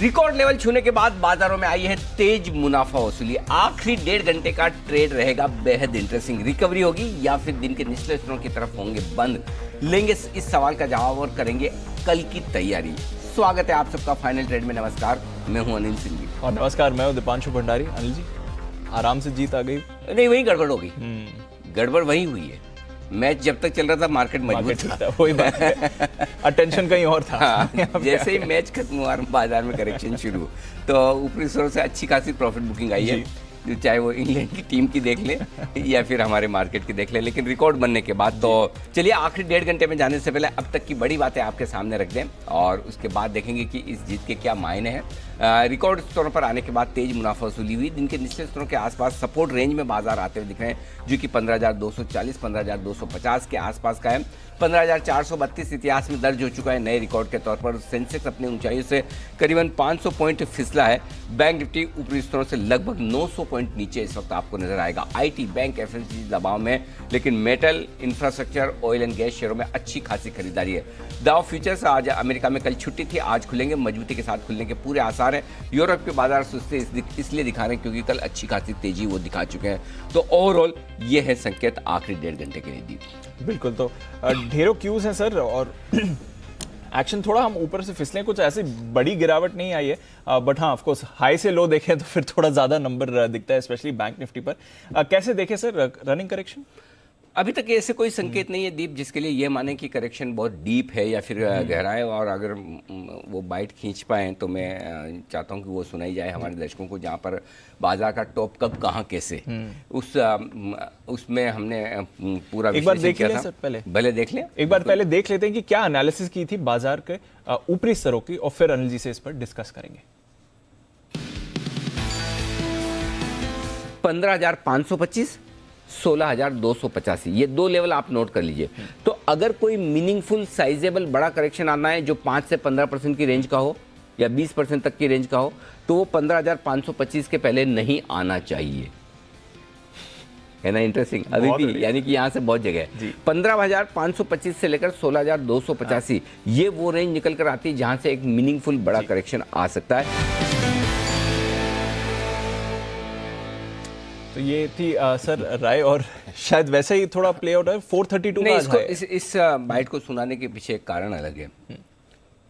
Record level छूने के बाद बाजारों में आई है तेज मुनाफा वसूली। आखिरी 1.5 घंटे का ट्रेड रहेगा बेहद इंटरेस्टिंग। रिकवरी होगी या फिर दिन के निचले स्तरों की तरफ होंगे बंद? लेंगे इस सवाल का जवाब और करेंगे कल की तैयारी। स्वागत है आप सबका फाइनल ट्रेड में। नमस्कार, मैं हूं अनिल सिंह जी। और नमस्कार, मैं हूं दीपांशु भंडारी। अनिल जी, आराम से जीत आ गई? नहीं, वही गड़बड़ हो गई। गड़बड़ वही हुई है। मैच जब तक चल रहा था मार्केट मजबूत था। वही बात है। अटेंशन कहीं और था। हाँ, जैसे ही मैच खत्म हुआ बाजार में करेक्शन शुरू, तो ऊपरी स्तर से अच्छी खासी प्रॉफिट बुकिंग आई है, चाहे वो इंग्लैंड की टीम की देख ले या फिर हमारे मार्केट की देख ले। लेकिन रिकॉर्ड बनने के बाद तो चलिए आखिरी 1.5 घंटे में जाने से पहले अब तक की बड़ी बातें आपके सामने रख दें और उसके बाद देखेंगे कि इस जीत के क्या मायने हैं। रिकॉर्ड स्तरों पर आने के बाद तेज मुनाफा वसूली हुई। दिन के निचले स्तरों के आसपास सपोर्ट रेंज में बाजार आते हुए दिख रहे हैं, जो कि 15,240 15,250 के आसपास का है। 15,432 इतिहास में दर्ज हो चुका है नए रिकॉर्ड के तौर पर। सेंसेक्स अपनी ऊंचाइयों से करीबन 500 पॉइंट फिसला है। बैंक निफ्टी ऊपरी स्तरों से लगभग 900 पॉइंट नीचे इस वक्त आपको नजर आएगा। आईटी, बैंक, एफएमसीजी दबाव में, लेकिन metal, infrastructure, oil and gas शेयरों में अच्छी खासी खरीदारी है। डाउ फ्यूचर्स आज अमेरिका में कल छुट्टी थी, आज खुलेंगे, मजबूती के साथ खुलने के पूरे आसार हैं। यूरोप के बाजार सुस्ते इसलिए दिखा रहे हैं क्योंकि कल अच्छी खासी तेजी वो दिखा चुके हैं। तो ओवरऑल ये है संकेत आखिरी 1.5 घंटे के लिए दी। बिल्कुल, तो ढेरों क्यूज हैं सर, और एक्शन थोड़ा हम ऊपर से फिसले, कुछ ऐसी बड़ी गिरावट नहीं आई है, बट हाँ ऑफ कोर्स हाई से लो देखें तो फिर थोड़ा ज्यादा नंबर दिखता है, स्पेशली बैंक निफ्टी पर। कैसे देखें सर रनिंग करेक्शन? अभी तक ऐसे कोई संकेत नहीं है दीप जिसके लिए ये माने कि करेक्शन बहुत डीप है या फिर गहरा है। और अगर वो बाइट खींच पाए तो मैं चाहता हूँ कि वो सुनाई जाए हमारे दर्शकों को, जहाँ पर बाजार का टॉप कब कहाँ कैसे उसमें हमने पूरा एक बार देख लिया सर, पहले देख लें। एक बार पहले देख लेते हैं कि क्या एनालिसिस की थी बाजार के ऊपरी स्तरों की, और फिर अनिल जी से इस पर डिस्कस करेंगे। 15,525 16,285, ये दो लेवल आप नोट कर लीजिए। तो अगर कोई मीनिंगफुल साइजेबल बड़ा करेक्शन आना है जो 5 से 15% की रेंज का हो या 20% तक की रेंज का हो, तो वो 15,525 के पहले नहीं आना चाहिए। है ना इंटरेस्टिंग? अभी भी यानी कि यहाँ से बहुत जगह है। 15,525 से लेकर 16,285 ये वो रेंज निकल कर आती है जहाँ से एक मीनिंगफुल बड़ा करेक्शन आ सकता है। तो ये थी सर राय, और शायद वैसे ही थोड़ा प्ले आउट है 432 नहीं, इसको इस बाइट को सुनाने के पीछे एक कारण अलग है।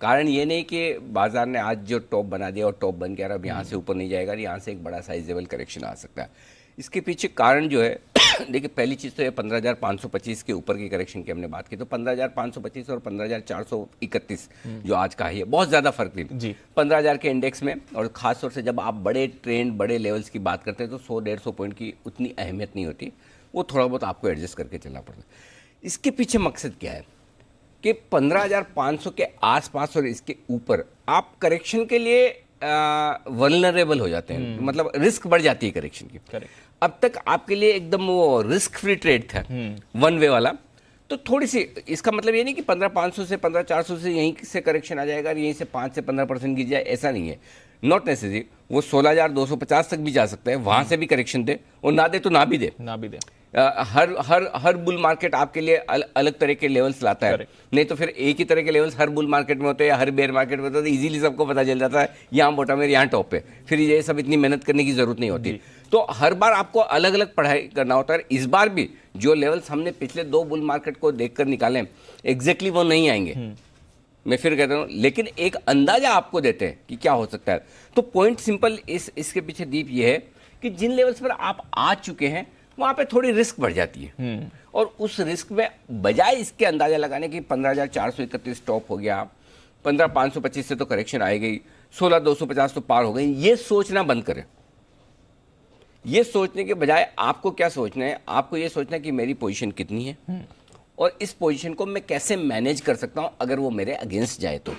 कारण ये नहीं कि बाजार ने आज जो टॉप बना दिया और टॉप बन गया और अब यहाँ से ऊपर नहीं जाएगा, यहाँ से एक बड़ा साइजेबल करेक्शन आ सकता है। इसके पीछे कारण जो है, देखिए पहली चीज़ तो ये 15,525 के ऊपर की करेक्शन की हमने बात की, तो 15,525 और 15,431 जो आज का है, बहुत ज़्यादा फर्क नहीं 15,000 के इंडेक्स में। और ख़ास तौर से जब आप बड़े ट्रेंड, बड़े लेवल्स की बात करते हैं तो 100-150 पॉइंट की उतनी अहमियत नहीं होती, वो थोड़ा बहुत आपको एडजस्ट करके चलना पड़ता है। इसके पीछे मकसद क्या है कि 15,500 के आसपास और इसके ऊपर आप करेक्शन के लिए वल्नरेबल हो जाते हैं, मतलब रिस्क बढ़ जाती है करेक्शन की। अब तक आपके लिए एकदम वो रिस्क फ्री ट्रेड था, वन वे वाला। तो थोड़ी सी, इसका मतलब ये नहीं कि 15,500 से 15,400 से यहीं से करेक्शन आ जाएगा और यहीं से 5 से 15% गिर जाए, ऐसा नहीं है। Not necessary. वो 16,250 तक भी जा सकता है, वहां से भी करेक्शन दे, और ना दे तो ना भी दे। हर बुल मार्केट आपके लिए अलग तरह के लेवल्स लाता है। नहीं तो फिर एक ही तरह के लेवल्स हर बुल मार्केट में होते हैं या हर बेयर मार्केट में होते हैं, तो इजीली सबको पता चल जाता है यहाँ बॉटम है यहाँ टॉप पे, फिर ये सब इतनी मेहनत करने की जरूरत नहीं होती। तो हर बार आपको अलग अलग पढ़ाई करना होता है। इस बार भी जो लेवल्स हमने पिछले 2 बुल मार्केट को देखकर निकाले, एग्जैक्टली वो नहीं आएंगे, मैं फिर कहता हूँ, लेकिन एक अंदाजा आपको देते हैं कि क्या हो सकता है। तो पॉइंट सिंपल इसके पीछे दीप ये है कि जिन लेवल्स पर आप आ चुके हैं वहां पे थोड़ी रिस्क बढ़ जाती है, और उस रिस्क में बजाय इसके अंदाजा लगाने की 15,431 टॉप हो गया, 15,525 से तो करेक्शन आ गई, 16,250 तो पार हो गई, ये सोचना बंद करें। ये सोचने के बजाय आपको क्या सोचना है? आपको ये सोचना है कि मेरी पोजीशन कितनी है और इस पोजीशन को मैं कैसे मैनेज कर सकता हूं अगर वो मेरे अगेंस्ट जाए तो,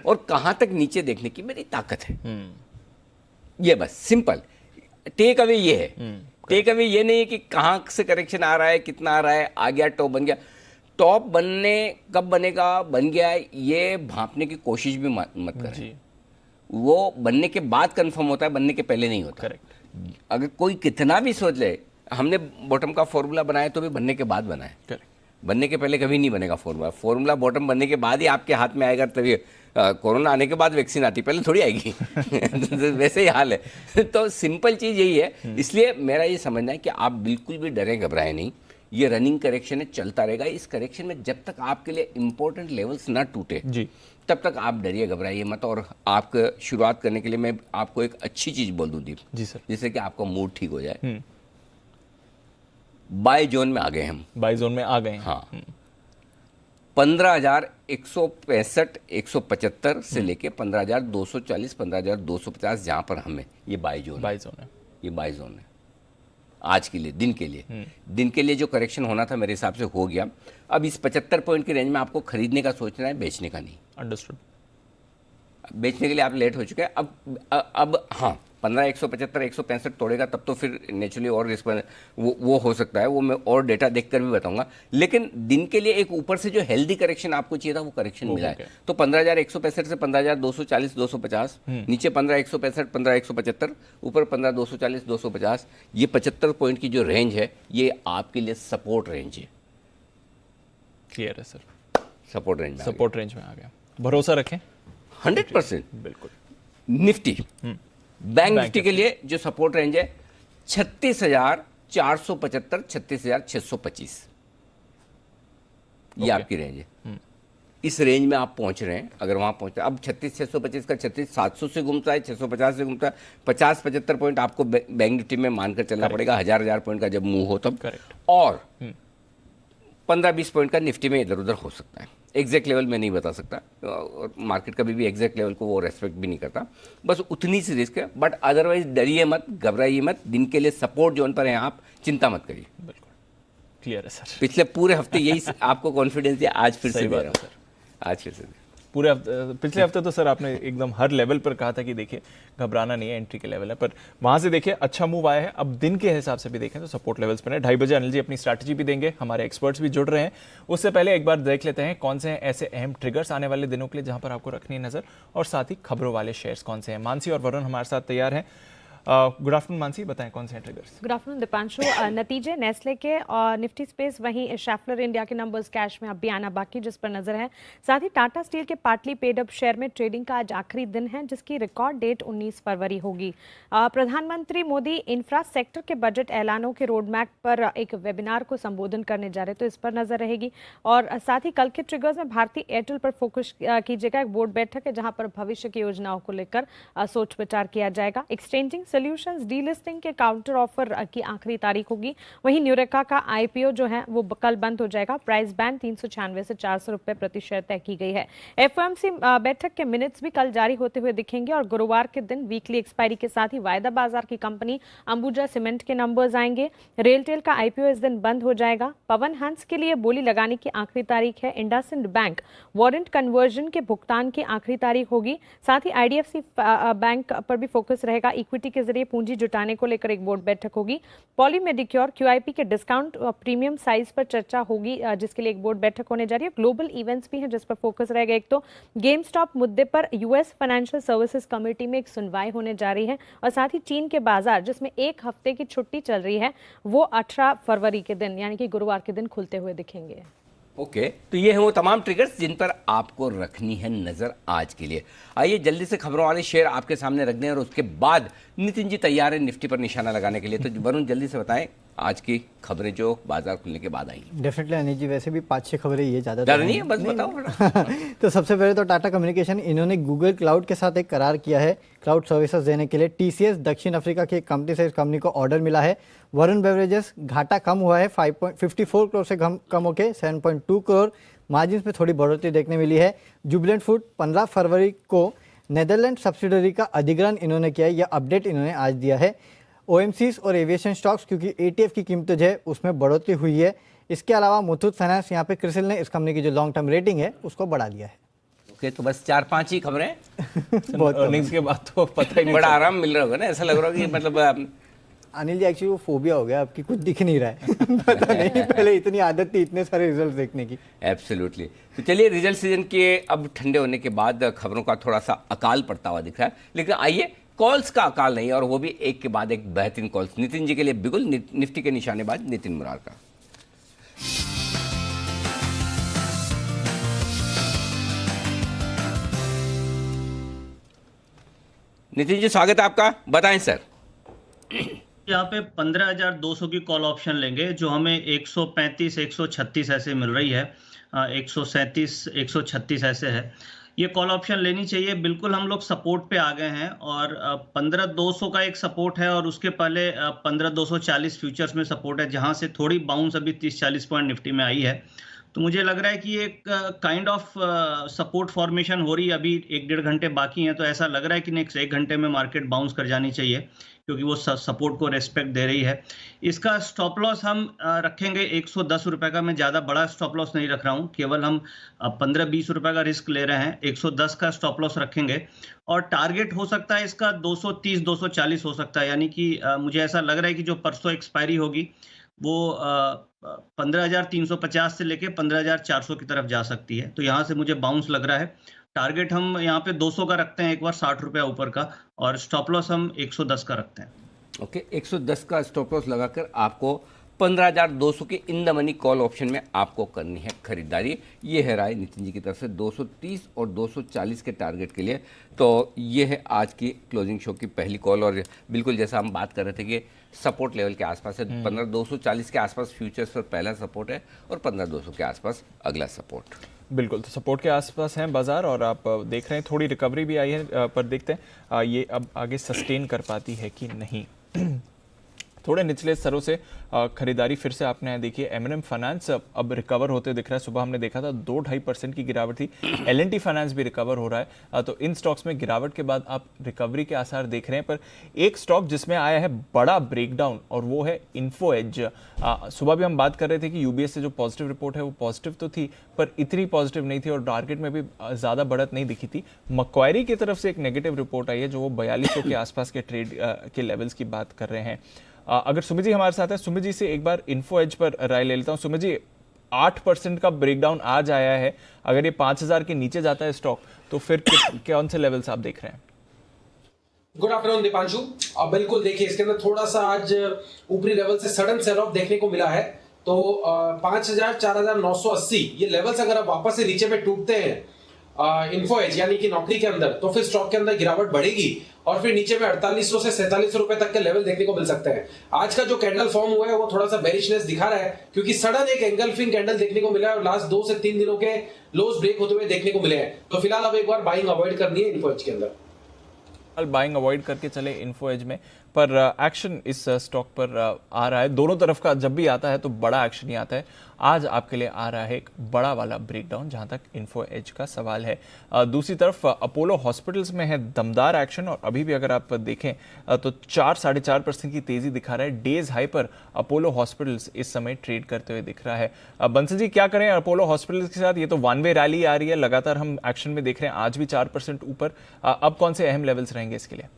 और कहां तक नीचे देखने की मेरी ताकत है। ये बस सिंपल टेक अवे ये है। टेक अवे ये नहीं है कि कहां से करेक्शन आ रहा है, कितना आ रहा है, आ गया टॉप बन गया। टॉप बनने कब बनेगा, बन गया, ये भांपने की कोशिश भी मत करें। वो बनने के बाद कंफर्म होता है, बनने के पहले नहीं होता। अगर कोई कितना भी सोच ले, हमने बॉटम का फॉर्मूला बनाया तो भी बनने के बाद बनाया, बनने के पहले कभी नहीं बनेगा फॉर्मूला। फॉर्मूला बॉटम बनने के बाद ही आपके हाथ में आएगा, तभी कोरोना आने के बाद वैक्सीन आती, पहले थोड़ी आएगी। तो वैसे ही हाल है। तो सिंपल चीज़ यही है। इसलिए मेरा ये समझना है कि आप बिल्कुल भी डरे घबराए नहीं, ये रनिंग करेक्शन है, चलता रहेगा। इस करेक्शन में जब तक आपके लिए इंपॉर्टेंट लेवल्स ना टूटे जी, तब तक आप डरिए घबराइए मत। और आपको शुरुआत करने के लिए मैं आपको एक अच्छी चीज़ बोल दूँ दीप, जी सर, जिससे कि आपका मूड ठीक हो जाए। बाय जोन में आ गए हम, बाई जोन में आ गए हैं। हाँ। 15,165 175 से लेके 15,240 15,250 जहाँ पर हमें ये बाय जोन है, बाई जोन है। ये बाय जोन है आज के लिए, दिन के लिए जो करेक्शन होना था मेरे हिसाब से हो गया। अब इस 75 पॉइंट की रेंज में आपको खरीदने का सोचना है, बेचने का नहीं। अंडरस्टूड। बेचने के लिए आप लेट हो चुके हैं। अब हाँ, 15,175 165 तोड़ेगा तब तो फिर नेचुरली और रिस्क वो हो सकता है, वो मैं और डेटा देखकर भी बताऊंगा। लेकिन दिन के लिए एक ऊपर से जो हेल्दी करेक्शन आपको चाहिए था वो करेक्शन मिला है। तो 15,165 से 15,240 250, नीचे 15,165 15,175, ऊपर 15,240 250। ये 75 पॉइंट की जो रेंज है ये आपके लिए सपोर्ट रेंज है। क्लियर है सर, सपोर्ट रेंज में सपोर्ट रेंज में आ गया। भरोसा रखें 100%। बिल्कुल। निफ्टी, बैंक निफ्टी के लिए जो सपोर्ट रेंज है 36,475 36,625, ये आपकी रेंज है। इस रेंज में आप पहुंच रहे हैं। अगर वहां पहुंचते अब 36,625 का 36,700 से घूमता है, 650 से घूमता है, 50-75 पॉइंट आपको बैंक निफ्टी में मानकर चलना पड़ेगा। हजार पॉइंट का जब मूव हो तब। करेक्ट। और 15-20 पॉइंट का निफ्टी में इधर उधर हो सकता है। एग्जैक्ट लेवल में नहीं बता सकता, और मार्केट कभी भी एग्जैक्ट लेवल को वो रेस्पेक्ट भी नहीं करता। बस उतनी सी रिस्क है। बट अदरवाइज डरिए मत, घबराइए मत। दिन के लिए सपोर्ट जोन पर हैं आप, चिंता मत करिए। बिल्कुल क्लियर है सर। पिछले पूरे हफ्ते यही आपको कॉन्फिडेंस है, आज फिर से सही दे बात रहा है हूं। सर। आज फिर से पूरे पिछले हफ्ते तो सर आपने एकदम हर लेवल पर कहा था कि देखिए घबराना नहीं है, एंट्री के लेवल है, पर वहां से देखिए अच्छा मूव आया है। अब दिन के हिसाब से भी देखें तो सपोर्ट लेवल्स पर है। 2:30 बजे अनिल जी अपनी स्ट्रैटेजी भी देंगे, हमारे एक्सपर्ट्स भी जुड़ रहे हैं। उससे पहले एक बार देख लेते हैं कौन से हैं ऐसे अहम ट्रिगर्स आने वाले दिनों के लिए जहां पर आपको रखनी है नजर, और साथ ही खबरों वाले शेयर्स कौन से हैं। मानसी और वरुण हमारे साथ तैयार हैं। गुड आफ्टरनून मानसी, बताएं कौन से हैं ट्रिगर्स। Good afternoon Deepanshu. नतीजे नेस्ले के और निफ्टी स्पेस, वहीं शैफलर इंडिया के नंबर्स कैश में अब भी आना बाकी, जिस पर नजर है। साथ ही टाटा स्टील के पार्टली पेड अप शेयर में ट्रेडिंग का आज आखिरी दिन है, जिसकी रिकॉर्ड डेट 19 फरवरी होगी। प्रधानमंत्री मोदी इंफ्रा सेक्टर के बजट ऐलानों के रोड मैप पर एक वेबिनार को संबोधन करने जा रहे, तो इस पर नजर रहेगी। और साथ ही कल के ट्रिगर्स में भारतीय एयरटेल पर फोकस कीजिएगा। एक बोर्ड बैठक है जहां पर भविष्य की योजनाओं को लेकर सोच विचार किया जाएगा। एक्सचेंजिंग सॉल्यूशंस डीलिस्टिंग के काउंटर ऑफर की आखिरी तारीख होगी। वहीं न्यूरेका का आईपीओ जो है वो कल बंद हो जाएगा। प्राइस बैंड 396 से 400 रुपए प्रति शेयर तय की गई है। एफओएमसी बैठक के मिनट्स भी कल जारी होते हुए दिखेंगे, और गुरुवार के दिन वीकली एक्सपायरी के साथ ही वायदा बाजार की कंपनी अंबुजा सीमेंट के नंबर्स आएंगे। रेलटेल का आईपीओ इस दिन बंद हो जाएगा। पवन हंस के लिए बोली लगाने की आखिरी तारीख है। इंडसइंड बैंक वारंट कन्वर्जन के भुगतान की आखिरी तारीख होगी। साथ ही आईडीएफसी बैंक पर भी फोकस रहेगा। इक्विटी के जरिए पूंजी जुटाने को लेकर एक बोर्ड बैठक होगी। पॉली मेडिक्योर क्यूआईपी के डिस्काउंट प्रीमियम साइज पर चर्चा होगी, जिसके लिए एक बोर्ड बैठक होने जा रही है। ग्लोबल इवेंट्स भी हैं जिस पर फोकस रहेगा। एक तो गेम स्टॉप मुद्दे पर यूएस फाइनेंशियल सर्विसेज कमेटी में एक सुनवाई होने जा रही है, और साथ ही चीन के बाजार जिसमें एक हफ्ते की छुट्टी चल रही है वो 18 फरवरी के दिन यानी कि गुरुवार के दिन खुलते हुए दिखेंगे। ओके, तो ये हैं वो तमाम ट्रिगर्स जिन पर आपको रखनी है नजर आज के लिए। आइए जल्दी से खबरों वाले शेयर आपके सामने रख दें, और उसके बाद नितिन जी तैयार है निफ्टी पर निशाना लगाने के लिए। तो वरुण जल्दी से बताएं आज की खबरें जो बाजार खुलने के बाद आई। डेफिनेटली अनिल जी, वैसे भी 5-6 खबरें ये ज़्यादा नहीं है, बस बताओ। तो सबसे पहले तो टाटा कम्युनिकेशन, इन्होंने गूगल क्लाउड के साथ एक करार किया है क्लाउड सर्विसेज देने के लिए। टीसीएस दक्षिण अफ्रीका की एक कंपनी से इस कंपनी को ऑर्डर मिला है। वरुण बेवरेजेस, घाटा कम हुआ है 5.54 करोड़ से कम होकर 7.2 करोड़। मार्जिन में थोड़ी बढ़ोतरी देखने मिली है। जुबिलेंट फूड 15 फरवरी को नेदरलैंड सब्सिडरी का अधिग्रहण इन्होंने किया है, यह अपडेट इन्होंने आज दिया है। ओएमसीज और एविएशन स्टॉक्स, क्योंकि एटीएफ की कीमत जो है उसमें बढ़ोतरी हुई है। इसके अलावा मुथूट फाइनेंस, यहाँ पे क्रिसिल ने इस कंपनी की जो लॉन्ग टर्म रेटिंग है उसको बढ़ा दिया है। ओके, तो बस 4-5 ही खबरें। बहुत अर्निंग्स के बाद तो पता ही नहीं बड़ा आराम मिल रहा होगा ना, ऐसा लग रहा होगा कि मतलब अनिल जी एक्चुअली वो फोबिया हो गया, आपकी कुछ दिख नहीं रहा है। पता नहीं, पहले इतनी आदत थी इतने सारे रिजल्ट देखने की। एब्सोल्युटली। तो चलिए, रिजल्ट सीजन के अब ठंडे होने के बाद खबरों का थोड़ा सा अकाल पड़ता हुआ दिख रहा है, लेकिन आइए कॉल्स का अकाल नहीं, और वो भी एक के बाद एक बेहतरीन कॉल्स। नितिन जी के लिए बिल्कुल निफ्टी के निशानेबाज नितिन मुरार का। नितिन जी स्वागत है आपका, बताएं सर। यहाँ पे 15,200 की कॉल ऑप्शन लेंगे जो हमें 135 136 ऐसे मिल रही है, 137 136 ऐसे है। ये कॉल ऑप्शन लेनी चाहिए। बिल्कुल हम लोग सपोर्ट पे आ गए हैं और 15,200 का एक सपोर्ट है और उसके पहले 15,240 फ्यूचर्स में सपोर्ट है, जहां से थोड़ी बाउंस अभी 30-40 पॉइंट निफ्टी में आई है। तो मुझे लग रहा है कि एक काइंड ऑफ सपोर्ट फॉर्मेशन हो रही है। अभी 1-1.5 घंटे बाकी हैं, तो ऐसा लग रहा है कि नेक्स्ट 1 घंटे में मार्केट बाउंस कर जानी चाहिए, क्योंकि वो सपोर्ट को रेस्पेक्ट दे रही है। इसका स्टॉप लॉस हम रखेंगे 110 रुपए का। मैं ज़्यादा बड़ा स्टॉप लॉस नहीं रख रहा हूँ, केवल हम 15-20 रुपए का रिस्क ले रहे हैं। 110 का स्टॉप लॉस रखेंगे और टारगेट हो सकता है इसका 230-240 हो सकता है। यानी कि मुझे ऐसा लग रहा है कि जो परसों एक्सपायरी होगी वो 15,350 से लेके 15,400 की तरफ जा सकती है। तो यहाँ से मुझे बाउंस लग रहा है। टारगेट हम यहाँ पे 200 का रखते हैं एक बार, 60 रुपया ऊपर का, और स्टॉप लॉस हम 110 का रखते हैं। ओके, 110 का स्टॉप लॉस लगाकर आपको 15,200 के in the money call option में आपको करनी है खरीदारी। ये है राय नितिन जी की तरफ से 230 और 240 के टारगेट के लिए। तो ये है आज की क्लोजिंग शो की पहली कॉल। और बिल्कुल जैसा हम बात कर रहे थे कि सपोर्ट लेवल के आसपास है, 15,240 के आसपास फ्यूचर्स पर पहला सपोर्ट है और 15,200 के आसपास अगला सपोर्ट। बिल्कुल, तो सपोर्ट के आसपास हैं बाजार और आप देख रहे हैं थोड़ी रिकवरी भी आई है, पर देखते हैं ये अब आगे सस्टेन कर पाती है कि नहीं। थोड़े निचले स्तरों से खरीदारी फिर से आपने देखिए M&M फाइनेंस अब रिकवर होते दिख रहा है। सुबह हमने देखा था 2-2.5% की गिरावट थी। L&T फाइनेंस भी रिकवर हो रहा है। तो इन स्टॉक्स में गिरावट के बाद आप रिकवरी के आसार देख रहे हैं। पर एक स्टॉक जिसमें आया है बड़ा ब्रेकडाउन और वो है इन्फो एज। सुबह भी हम बात कर रहे थे कि UBS से जो पॉजिटिव रिपोर्ट है वो पॉजिटिव तो थी, पर इतनी पॉजिटिव नहीं थी और टारगेट में भी ज़्यादा बढ़त नहीं दिखी थी। मक्वायरी की तरफ से एक नेगेटिव रिपोर्ट आई है जो वो 4200 के आसपास के ट्रेड के लेवल्स की बात कर रहे हैं। अगर सुमित जी हमारे साथ है, सुमित जी से एक बार इन्फो एज पर राय ले लेता हूं। सुमित जी, 8% का ब्रेकडाउन आज आया है। अगर ये 5,000 के नीचे जाता है स्टॉक तो फिर कौन से लेवल्स आप देख रहे हैं? Good afternoon Deepanshu. अब बिल्कुल देखिए, इसके अंदर थोड़ा सा आज ऊपरी लेवल से सडन सेल ऑफ देखने को मिला है। तो 5,000 4,980 ये लेवल्स अगर अब वापस से नीचे पे टूटते हैं इन्फो एज यानी कि नौकरी के अंदर, तो फिर स्टॉक के अंदर गिरावट बढ़ेगी और फिर नीचे में 4800 से 4700 रुपए तक के लेवल देखने को मिल सकते हैं। आज का जो कैंडल फॉर्म हुआ है वो थोड़ा सा बेरिशनेस दिखा रहा है, क्योंकि सडन एक एंगल्फिंग कैंडल देखने को मिला है और लास्ट 2 से 3 दिनों के लोज ब्रेक होते हुए देखने को मिले हैं। तो फिलहाल अब एक बार बाइंग अवॉइड करनी है इन्फो एज के अंदर। बाइंग अवॉइड करके चले इन्फो एज में, पर एक्शन इस स्टॉक पर आ रहा है। दोनों तरफ का जब भी आता है तो बड़ा एक्शन ही आता है। आज आपके लिए आ रहा है एक बड़ा वाला ब्रेकडाउन जहां तक इन्फो एज का सवाल है। दूसरी तरफ अपोलो हॉस्पिटल्स में है दमदार एक्शन और अभी भी अगर आप देखें तो 4-4.5% की तेजी दिखा रहा है। डेज हाई पर अपोलो हॉस्पिटल्स इस समय ट्रेड करते हुए दिख रहा है। बंसल जी, क्या करें अपोलो हॉस्पिटल्स के साथ? ये तो वन वे रैली आ रही है, लगातार हम एक्शन में देख रहे हैं, आज भी 4% ऊपर। अब कौन से अहम लेवल्स रहेंगे इसके लिए?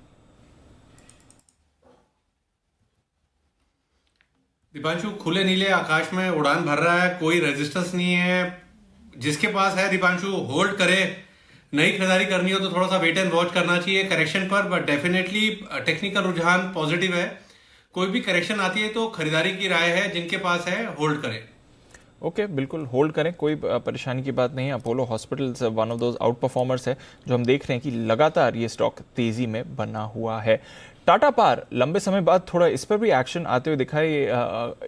दीपांशु, खुले नीले आकाश में उड़ान भर रहा है, कोई रेजिस्टेंस नहीं है। जिसके पास है दीपांशु होल्ड करे। नई खरीदारी करनी हो तो थोड़ा सा वेट एंड वॉच करना चाहिए करेक्शन पर, बट डेफिनेटली टेक्निकल रुझान पॉजिटिव है। कोई भी करेक्शन आती है तो खरीदारी की राय है, जिनके पास है होल्ड करें। ओके, बिल्कुल होल्ड करें, कोई परेशानी की बात नहीं है। Apollo hospitals one of those out performers है जो हम देख रहे हैं कि लगातार ये स्टॉक तेजी में बना हुआ है। टाटा पार लंबे समय बाद थोड़ा इस पर भी एक्शन आते हुए दिखा है। ये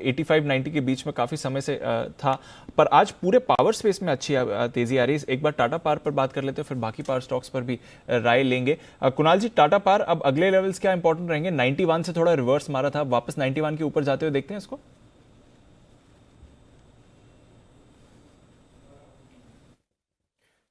85-90 के बीच में काफी समय से था, पर आज पूरे पावर स्पेस में अच्छी तेजी आ रही है। एक बार टाटा पार पर बात कर लेते हैं, फिर बाकी पावर स्टॉक्स पर भी राय लेंगे। कुणाल जी, टाटा पार अब अगले लेवल्स क्या इंपॉर्टेंट रहेंगे? 91 से थोड़ा रिवर्स मारा था, वापस 91 के ऊपर जाते हुए देखते हैं इसको।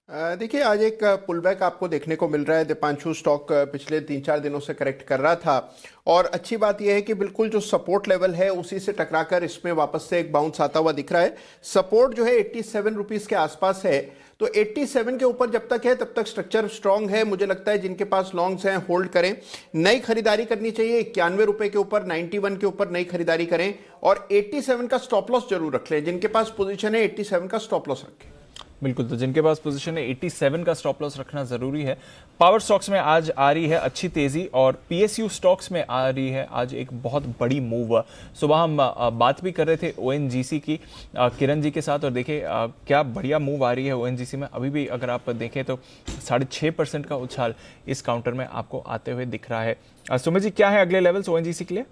देखिए, आज एक पुलबैक आपको देखने को मिल रहा है। दीपांशु, स्टॉक पिछले 3-4 दिनों से करेक्ट कर रहा था और अच्छी बात यह है कि बिल्कुल जो सपोर्ट लेवल है उसी से टकराकर इसमें वापस से एक बाउंस आता हुआ दिख रहा है। सपोर्ट जो है 87 रुपीस के आसपास है, तो 87 के ऊपर जब तक है तब तक स्ट्रक्चर स्ट्रांग है। मुझे लगता है जिनके पास लॉन्ग्स हैं होल्ड करें। नई खरीदारी करनी चाहिए 91 रुपए के ऊपर, 91 के ऊपर नई खरीदारी करें और 87 का स्टॉप लॉस जरूर रख लें। जिनके पास पोजीशन है 87 का स्टॉप लॉस रखें। बिल्कुल, तो जिनके पास पोजीशन है 87 का स्टॉप लॉस रखना जरूरी है। पावर स्टॉक्स में आज आ रही है अच्छी तेजी और पीएसयू स्टॉक्स में आ रही है आज एक बहुत बड़ी मूव। सुबह हम बात भी कर रहे थे ओएनजीसी की किरण जी के साथ और देखिए क्या बढ़िया मूव आ रही है ओएनजीसी में। अभी भी अगर आप देखें तो 6.5% का उछाल इस काउंटर में आपको आते हुए दिख रहा है। सुमित जी, क्या है अगले लेवल्स ओएनजीसी के लिए?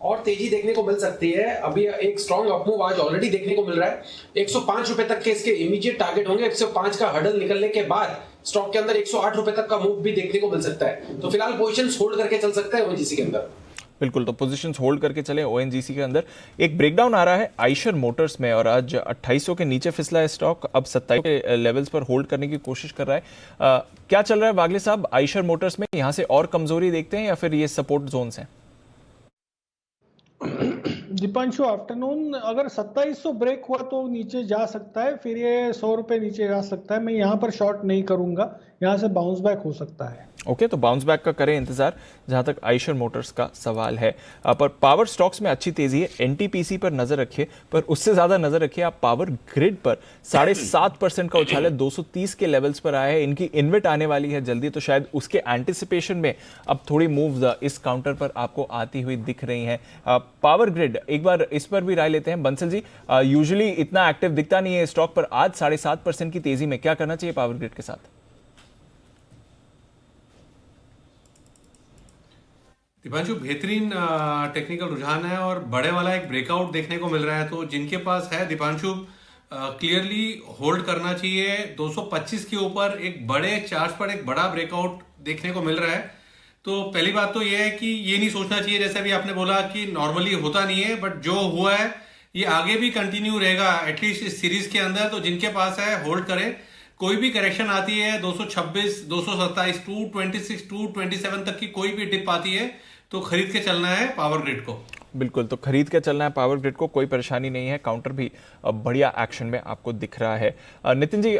और तेजी देखने को मिल सकती है। अभी एक स्ट्रॉन्ग अपमूव आज ऑलरेडी देखने को मिल रहा है। 105 रुपए तक के इसके इमीडिएट टारगेट होंगे। 105 का हर्डल निकलने के बाद स्टॉक के अंदर 108 रुपए तक का मूव भी देखने को मिल सकता है। तो फिलहाल पोजीशंस होल्ड करके चल सकते हैं ओएनजीसी के अंदर। बिल्कुल, तो पोजीशंस होल्ड करके चले ओएनजीसी के अंदर। एक ब्रेकडाउन आ रहा है आइशर मोटर्स में और आज 2800 के नीचे फिसला है स्टॉक, अब 2700 के लेवल्स पर होल्ड करने की कोशिश कर रहा है। क्या चल रहा है वागले साहब आइशर मोटर्स में? यहां से और कमजोरी देखते हैं या फिर ये सपोर्ट जोन्स हैं? दीपांशु, आफ्टरनून अगर 2700 ब्रेक हुआ तो नीचे जा सकता है, फिर ये 100 रुपए नीचे जा सकता है। मैं यहाँ पर शॉर्ट नहीं करूंगा, यहाँ से बाउंस बैक हो सकता है। ओके, तो बाउंस बैक का करें इंतजार जहां तक आइशर मोटर्स का सवाल है। पर पावर स्टॉक्स में अच्छी तेजी है। एनटीपीसी पर नजर रखिए, पर उससे ज्यादा नजर रखिए आप पावर ग्रिड पर। 7.5% का उछाल है, 230 के लेवल्स पर आया है। इनकी इन्वेट आने वाली है जल्दी, तो शायद उसके एंटिसिपेशन में अब थोड़ी मूव्स इस काउंटर पर आपको आती हुई दिख रही हैं। पावर ग्रिड, एक बार इस पर भी राय लेते हैं बंसल जी। यूजुअली इतना एक्टिव दिखता नहीं है स्टॉक, पर आज 7.5% की तेजी में क्या करना चाहिए पावर ग्रिड के साथ? दीपांशु, बेहतरीन टेक्निकल रुझान है और बड़े वाला एक ब्रेकआउट देखने को मिल रहा है। तो जिनके पास है दीपांशु, क्लियरली होल्ड करना चाहिए। 225 के ऊपर एक बड़े चार्ज पर एक बड़ा ब्रेकआउट देखने को मिल रहा है। तो पहली बात तो यह है कि ये नहीं सोचना चाहिए, जैसे अभी आपने बोला कि नॉर्मली होता नहीं है, बट जो हुआ है ये आगे भी कंटिन्यू रहेगा एटलीस्ट इस सीरीज के अंदर। तो जिनके पास है होल्ड करें। कोई भी करेक्शन आती है 226, 227, 226, 227 तक की कोई भी डिप आती है तो खरीद के चलना है पावर ग्रिड को। बिल्कुल, तो खरीद के चलना है पावर ग्रिड को, कोई परेशानी नहीं है। काउंटर भी बढ़िया एक्शन में आपको दिख रहा है। नितिन जी,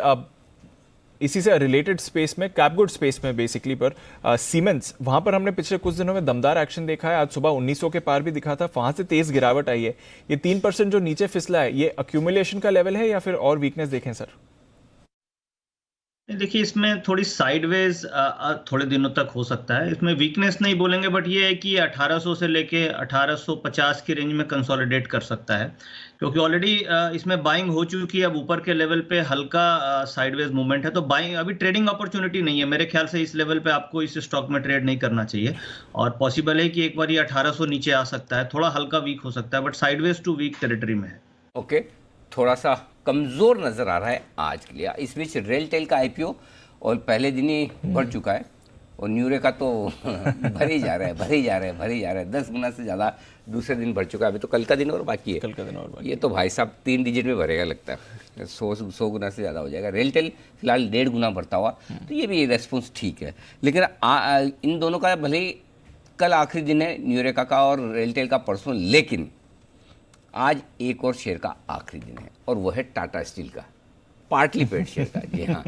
इसी से रिलेटेड स्पेस में, कैपगुड स्पेस में बेसिकली पर सीमेंस, वहां पर हमने पिछले कुछ दिनों में दमदार एक्शन देखा है। आज सुबह 1900 के पार भी दिखा था, वहां से तेज गिरावट आई है। ये 3% जो नीचे फिसला है, ये अक्यूमुलेशन का लेवल है या फिर और वीकनेस देखें सर? देखिए, इसमें थोड़ी साइडवेज थोड़े दिनों तक हो सकता है। इसमें वीकनेस नहीं बोलेंगे, बट ये है कि 1800 से लेके 1850 की रेंज में कंसोलिडेट कर सकता है, क्योंकि ऑलरेडी इसमें बाइंग हो चुकी है। अब ऊपर के लेवल पे हल्का साइडवेज मूवमेंट है, तो बाइंग अभी ट्रेडिंग अपॉर्चुनिटी नहीं है मेरे ख्याल से। इस लेवल पे आपको इस स्टॉक में ट्रेड नहीं करना चाहिए और पॉसिबल है कि एक बार ये 1800 नीचे आ सकता है। थोड़ा हल्का वीक हो सकता है, but sideways to weak territory में है। ओके, थोड़ा सा कमज़ोर नज़र आ रहा है आज के लिए। इस बीच रेलटेल का आईपीओ और पहले दिन ही बढ़ चुका है और न्यूरे का तो भर ही जा रहा है 10 गुना से ज़्यादा दूसरे दिन बढ़ चुका है। अभी तो कल का दिन और बाकी है। ये तो भाई साहब 3 डिजिट में भरेगा लगता है, 100 गुना से ज़्यादा हो जाएगा। रेलटेल फिलहाल 1.5 गुना बढ़ता हुआ, तो ये भी रेस्पॉन्स ठीक है। लेकिन इन दोनों का भले ही कल आखिरी दिन है, न्यूरेका का और रेलटेल का परसों, लेकिन आज एक और शेयर का आखिरी दिन है और वो है टाटा स्टील का पार्टली पेड शेयर का। जी हाँ,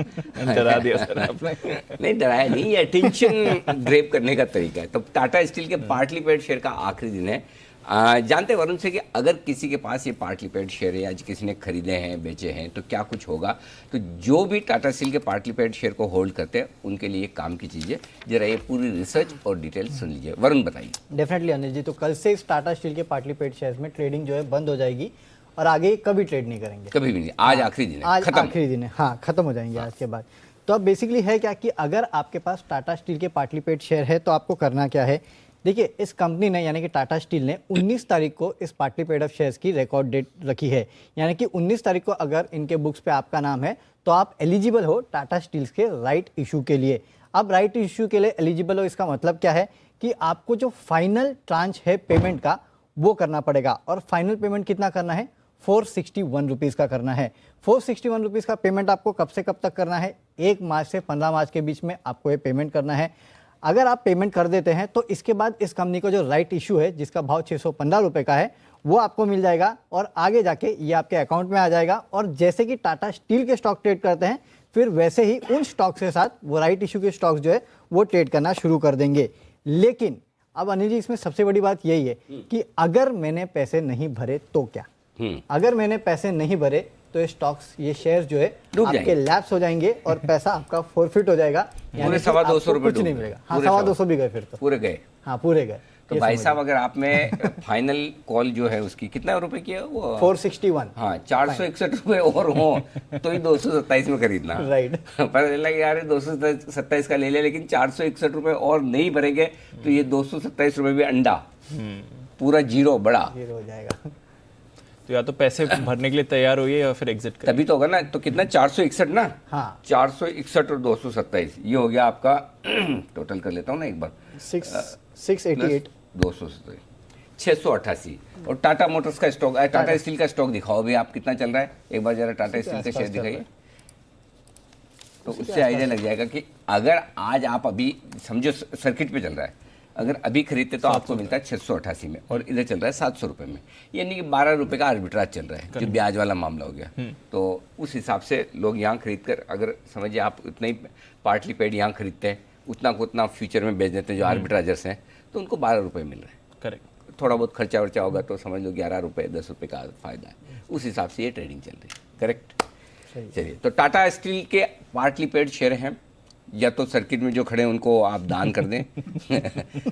डरा दिया सर आपने। नहीं डराया नहीं, ये अटेंशन ड्रेप करने का तरीका है। तो टाटा स्टील के पार्टली पेड शेयर का आखिरी दिन है। जानते हैं वरुण से कि अगर किसी के पास ये पार्टली पेड शेयर है या किसी ने खरीदे हैं, बेचे हैं, तो क्या कुछ होगा। तो जो भी टाटा स्टील के पार्टली पेड शेयर को होल्ड करते हैं उनके लिए काम की चीज़ें, जरा ये पूरी रिसर्च और डिटेल सुन लीजिए। वरुण बताइए। डेफिनेटली अनिल जी, तो कल से इस टाटा स्टील के पार्टली पेड शेयर्स में ट्रेडिंग जो है बंद हो जाएगी और आगे कभी ट्रेड नहीं करेंगे, कभी भी नहीं। आज आखिरी दिन है, आज आखिरी दिन है। हाँ, खत्म हो जाएंगे आज के बाद। तो अब बेसिकली है क्या कि अगर आपके पास टाटा स्टील के पार्टली पेड शेयर है तो आपको करना क्या है। देखिए, इस कंपनी ने यानी कि टाटा स्टील ने 19 तारीख को इस पार्टली पेड ऑफ शेयर्स की रिकॉर्ड डेट रखी है। यानी कि 19 तारीख को अगर इनके बुक्स पे आपका नाम है तो आप एलिजिबल हो टाटा स्टील्स के राइट इशू के लिए। अब राइट इशू के लिए एलिजिबल हो, इसका मतलब क्या है कि आपको जो फाइनल ट्रांच है पेमेंट का वो करना पड़ेगा। और फाइनल पेमेंट कितना करना है? 461 रुपीज़ का करना है। 461 रुपीज़ का पेमेंट आपको कब से कब तक करना है? 1 मार्च से 15 मार्च के बीच में आपको ये पेमेंट करना है। अगर आप पेमेंट कर देते हैं तो इसके बाद इस कंपनी का जो राइट इशू है, जिसका भाव 615 रुपये का है, वो आपको मिल जाएगा और आगे जाके ये आपके अकाउंट में आ जाएगा। और जैसे कि टाटा स्टील के स्टॉक ट्रेड करते हैं, फिर वैसे ही उन स्टॉक के साथ वो राइट इशू के स्टॉक्स जो है वो ट्रेड करना शुरू कर देंगे। लेकिन अब अनिल जी, इसमें सबसे बड़ी बात यही है कि अगर मैंने पैसे नहीं भरे तो क्या? अगर मैंने पैसे नहीं भरे तो ये स्टॉक्स, ये शेयर्स जो है डूब आपके जाएंगे। लैप्स हो जाएंगे और पैसा आपका फोरफिट हो जाएगा, यानी कि 250 आपको रुपए कुछ नहीं डूब मिलेगा। गए। हाँ, पूरे 250 भी गए फिर तो। पूरे गए। हाँ, पूरे गए। तो ये भाई समझिए। साहब अगर आप में फाइनल कॉल जो है उसकी कितना रुपए की है वो 461। हाँ 461 रुपए और हो तो ही 227 में खरीदना। राइट। पता चला कि यार 227 का ले लिया, लेकिन 461 रुपए और नहीं भरेंगे तो ये 227 रुपए भी अंडा, पूरा जीरो बड़ा। ये हो जाएगा। तो या तो पैसे भरने के लिए तैयार होइए या फिर एग्जिट करिए। तभी तो होगा ना। तो कितना 461 ना। हाँ। 461 और 227 ये हो गया आपका टोटल कर लेता हूँ ना एक बार। 688। 227 688। और टाटा मोटर्स का स्टॉक, टाटा स्टील का स्टॉक दिखाओ भी आप कितना चल रहा है, एक बार जरा टाटा स्टील का शेयर दिखाइए, तो उससे आइडिया लग जाएगा कि अगर आज आप अभी समझो सर्किट पे चल रहा है, अगर अभी खरीदते तो आपको मिलता है 688 में और इधर चल रहा है 700 रुपये में, यानी कि 12 रुपये का आर्बिट्राज चल रहा है, जो ब्याज वाला मामला हो गया। तो उस हिसाब से लोग यहाँ खरीद कर, अगर समझिए आप उतना ही पार्टली पेड यहाँ खरीदते हैं, उतना को उतना फ्यूचर में बेच देते हैं जो आर्बिट्राजर्स हैं, तो उनको 12 रुपये मिल रहे हैं। करेक्ट। थोड़ा बहुत खर्चा वर्चा होगा तो समझ लो 11 रुपये 10 रुपये का फायदा है, उस हिसाब से ये ट्रेडिंग चल रही है। करेक्ट। चलिए, तो टाटा स्टील के पार्टली पेड शेयर हैं, या तो सर्किट में जो खड़े हैं उनको आप दान कर दें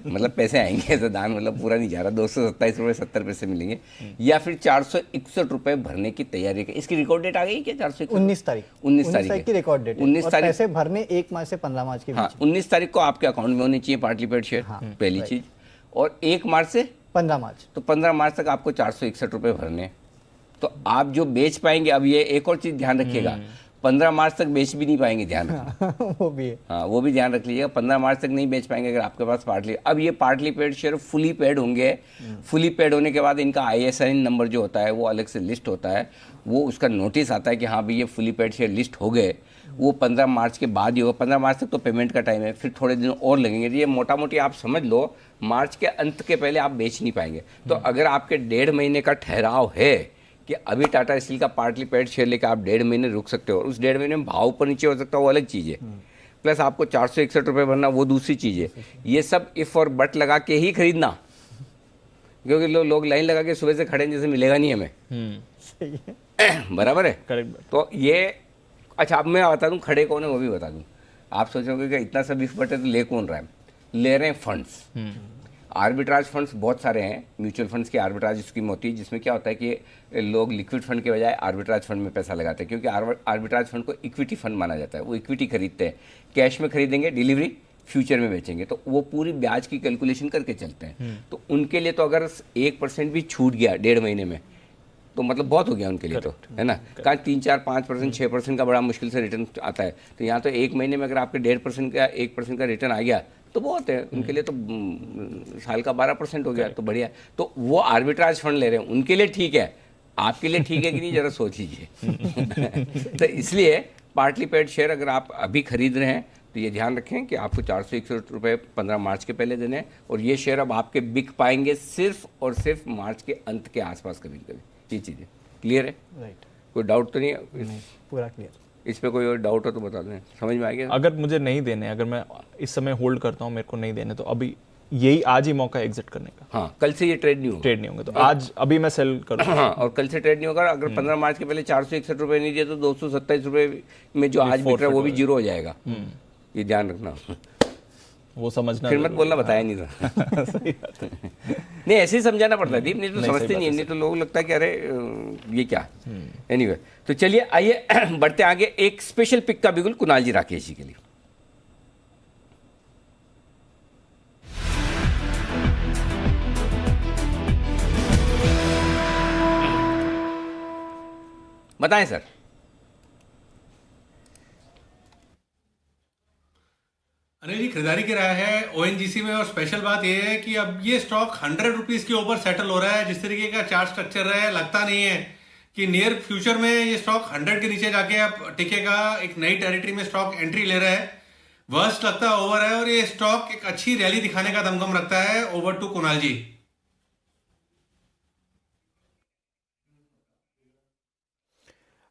मतलब पैसे आएंगे तो दान मतलब पूरा नहीं जा रहा, 227 रुपये 70 पैसे मिलेंगे, या फिर 461 रुपये भरने की तैयारी है। इसकी रिकॉर्ड डेट आ गई क्या? 19 तारीख 19 तारीख की रिकॉर्ड डेट। 19 तारीख पैसे भरने 1 मार्च से 15 मार्च के हाँ, बीच। 19 तारीख को आपके अकाउंट में होने चाहिए पार्टली पेड शेयर, पहली चीज। और 1 मार्च से 15 मार्च, तो 15 मार्च तक आपको 461 रुपये भरने हैं। तो आप जो बेच पाएंगे, अब ये एक और चीज ध्यान रखिएगा, 15 मार्च तक बेच भी नहीं पाएंगे, ध्यान रखिए। वो भी है। हाँ, वो भी ध्यान रख लीजिएगा, 15 मार्च तक नहीं बेच पाएंगे अगर आपके पास पार्टली। अब ये partly paid share fully paid होंगे, फुली पेड होने के बाद इनका ISIN नंबर जो होता है वो अलग से लिस्ट होता है, वो उसका नोटिस आता है कि हाँ भाई ये फुली पेड शेयर लिस्ट हो गए, वो 15 मार्च के बाद ही होगा। 15 मार्च तक तो पेमेंट का टाइम है, फिर थोड़े दिन और लगेंगे। ये मोटा मोटी आप समझ लो मार्च के अंत के पहले आप बेच नहीं पाएंगे। तो अगर आपके 1.5 महीने का ठहराव है कि अभी टाटा स्टील का पार्टली पेड शेयर लेकर आप 1.5 महीने रुक सकते हो, और उस 1.5 महीने में भाव ऊपर नीचे हो सकता है, वो अलग चीज़ है। प्लस आपको 461 रुपये भरना, वो दूसरी चीज़ है। ये सब इफ़ और बट लगा के ही खरीदना, क्योंकि लोग लाइन लगा के सुबह से खड़े हैं जैसे मिलेगा नहीं हमें। सही है। बराबर है। करेक्ट। तो ये अच्छा, अब मैं बता दूं खड़े कौन है वो भी बता दूं। आप सोचोगे कि इतना सब इफ बट है तो ले कौन रहा है? ले रहे हैं फंड्स, आर्बिट्राज फंड्स बहुत सारे हैं। म्यूचुअल फंड्स की आर्बिट्राज स्कीम होती है, जिसमें क्या होता है कि लोग लिक्विड फंड के बजाय आर्बिट्राज फंड में पैसा लगाते हैं, क्योंकि आर्बिट्राज फंड को इक्विटी फंड माना जाता है। वो इक्विटी खरीदते हैं, कैश में खरीदेंगे, डिलीवरी फ्यूचर में बेचेंगे, तो वो पूरी ब्याज की कैलकुलेशन करके चलते हैं। तो उनके लिए तो अगर 1% भी छूट गया 1.5 महीने में तो मतलब बहुत हो गया उनके लिए, तो है ना। कहाँ 3, 4, 5%, 6% का बड़ा मुश्किल से रिटर्न आता है, तो यहाँ तो 1 महीने में अगर आपके 1.5% का 1% का रिटर्न आ गया तो बहुत है उनके लिए। तो साल का 12% हो गया, तो बढ़िया। तो वो आर्बिट्राज फंड ले रहे हैं, उनके लिए ठीक है, आपके लिए ठीक है कि नहीं, जरा सोच लीजिए। तो इसलिए पार्टली पेड शेयर अगर आप अभी खरीद रहे हैं तो ये ध्यान रखें कि आपको 461 रुपये 15 मार्च के पहले देने हैं, और ये शेयर अब आपके बिक पाएंगे सिर्फ और सिर्फ मार्च के अंत के आसपास कभी कभी। ये चीज़ें क्लियर है? राइट। कोई डाउट तो नहीं है? पूरा क्लियर। इस पे कोई और डाउट हो तो बता दें, समझ में आ गया? अगर मुझे नहीं देने, अगर मैं इस समय होल्ड करता हूँ, मेरे को नहीं देने, तो अभी यही आज ही मौका एग्जिट करने का। हाँ, कल से ये ट्रेड नहीं होगा। ट्रेड नहीं होंगे तो आज अभी मैं सेल करूँगा। हाँ, और कल से ट्रेड नहीं होगा। अगर 15 मार्च के पहले 461 रुपये नहीं दिए तो 227 रुपये में जो आज बिक रहा है वो भी जीरो हो जाएगा। ये ध्यान रखना, वो समझना। फिर मत बोलना बताया नहीं था। सही बात है। नहीं, ऐसे ही समझाना पड़ता है दीप, नहीं तो नहीं, समझते सही नहीं है, बात नहीं तो लोग लगता है कि अरे ये क्या। एनीवे, तो चलिए आइए बढ़ते आगे। एक स्पेशल पिक का बिल्कुल कुणाल जी राकेश जी के लिए। बताएं सर। अनिल जी, खरीदारी की राय है ONGC में, और स्पेशल बात यह है कि अब ये स्टॉक 100 रुपीज के ऊपर सेटल हो रहा है। जिस तरीके का चार्ट स्ट्रक्चर है, लगता नहीं है कि नियर फ्यूचर में ये स्टॉक 100 के नीचे जाके अब टिकेगा। एक नई टेरिटरी में स्टॉक एंट्री ले रहा है, वर्स्ट लगता है ओवर है, और ये स्टॉक एक अच्छी रैली दिखाने का दमखम रखता है। ओवर टू कुणाल जी।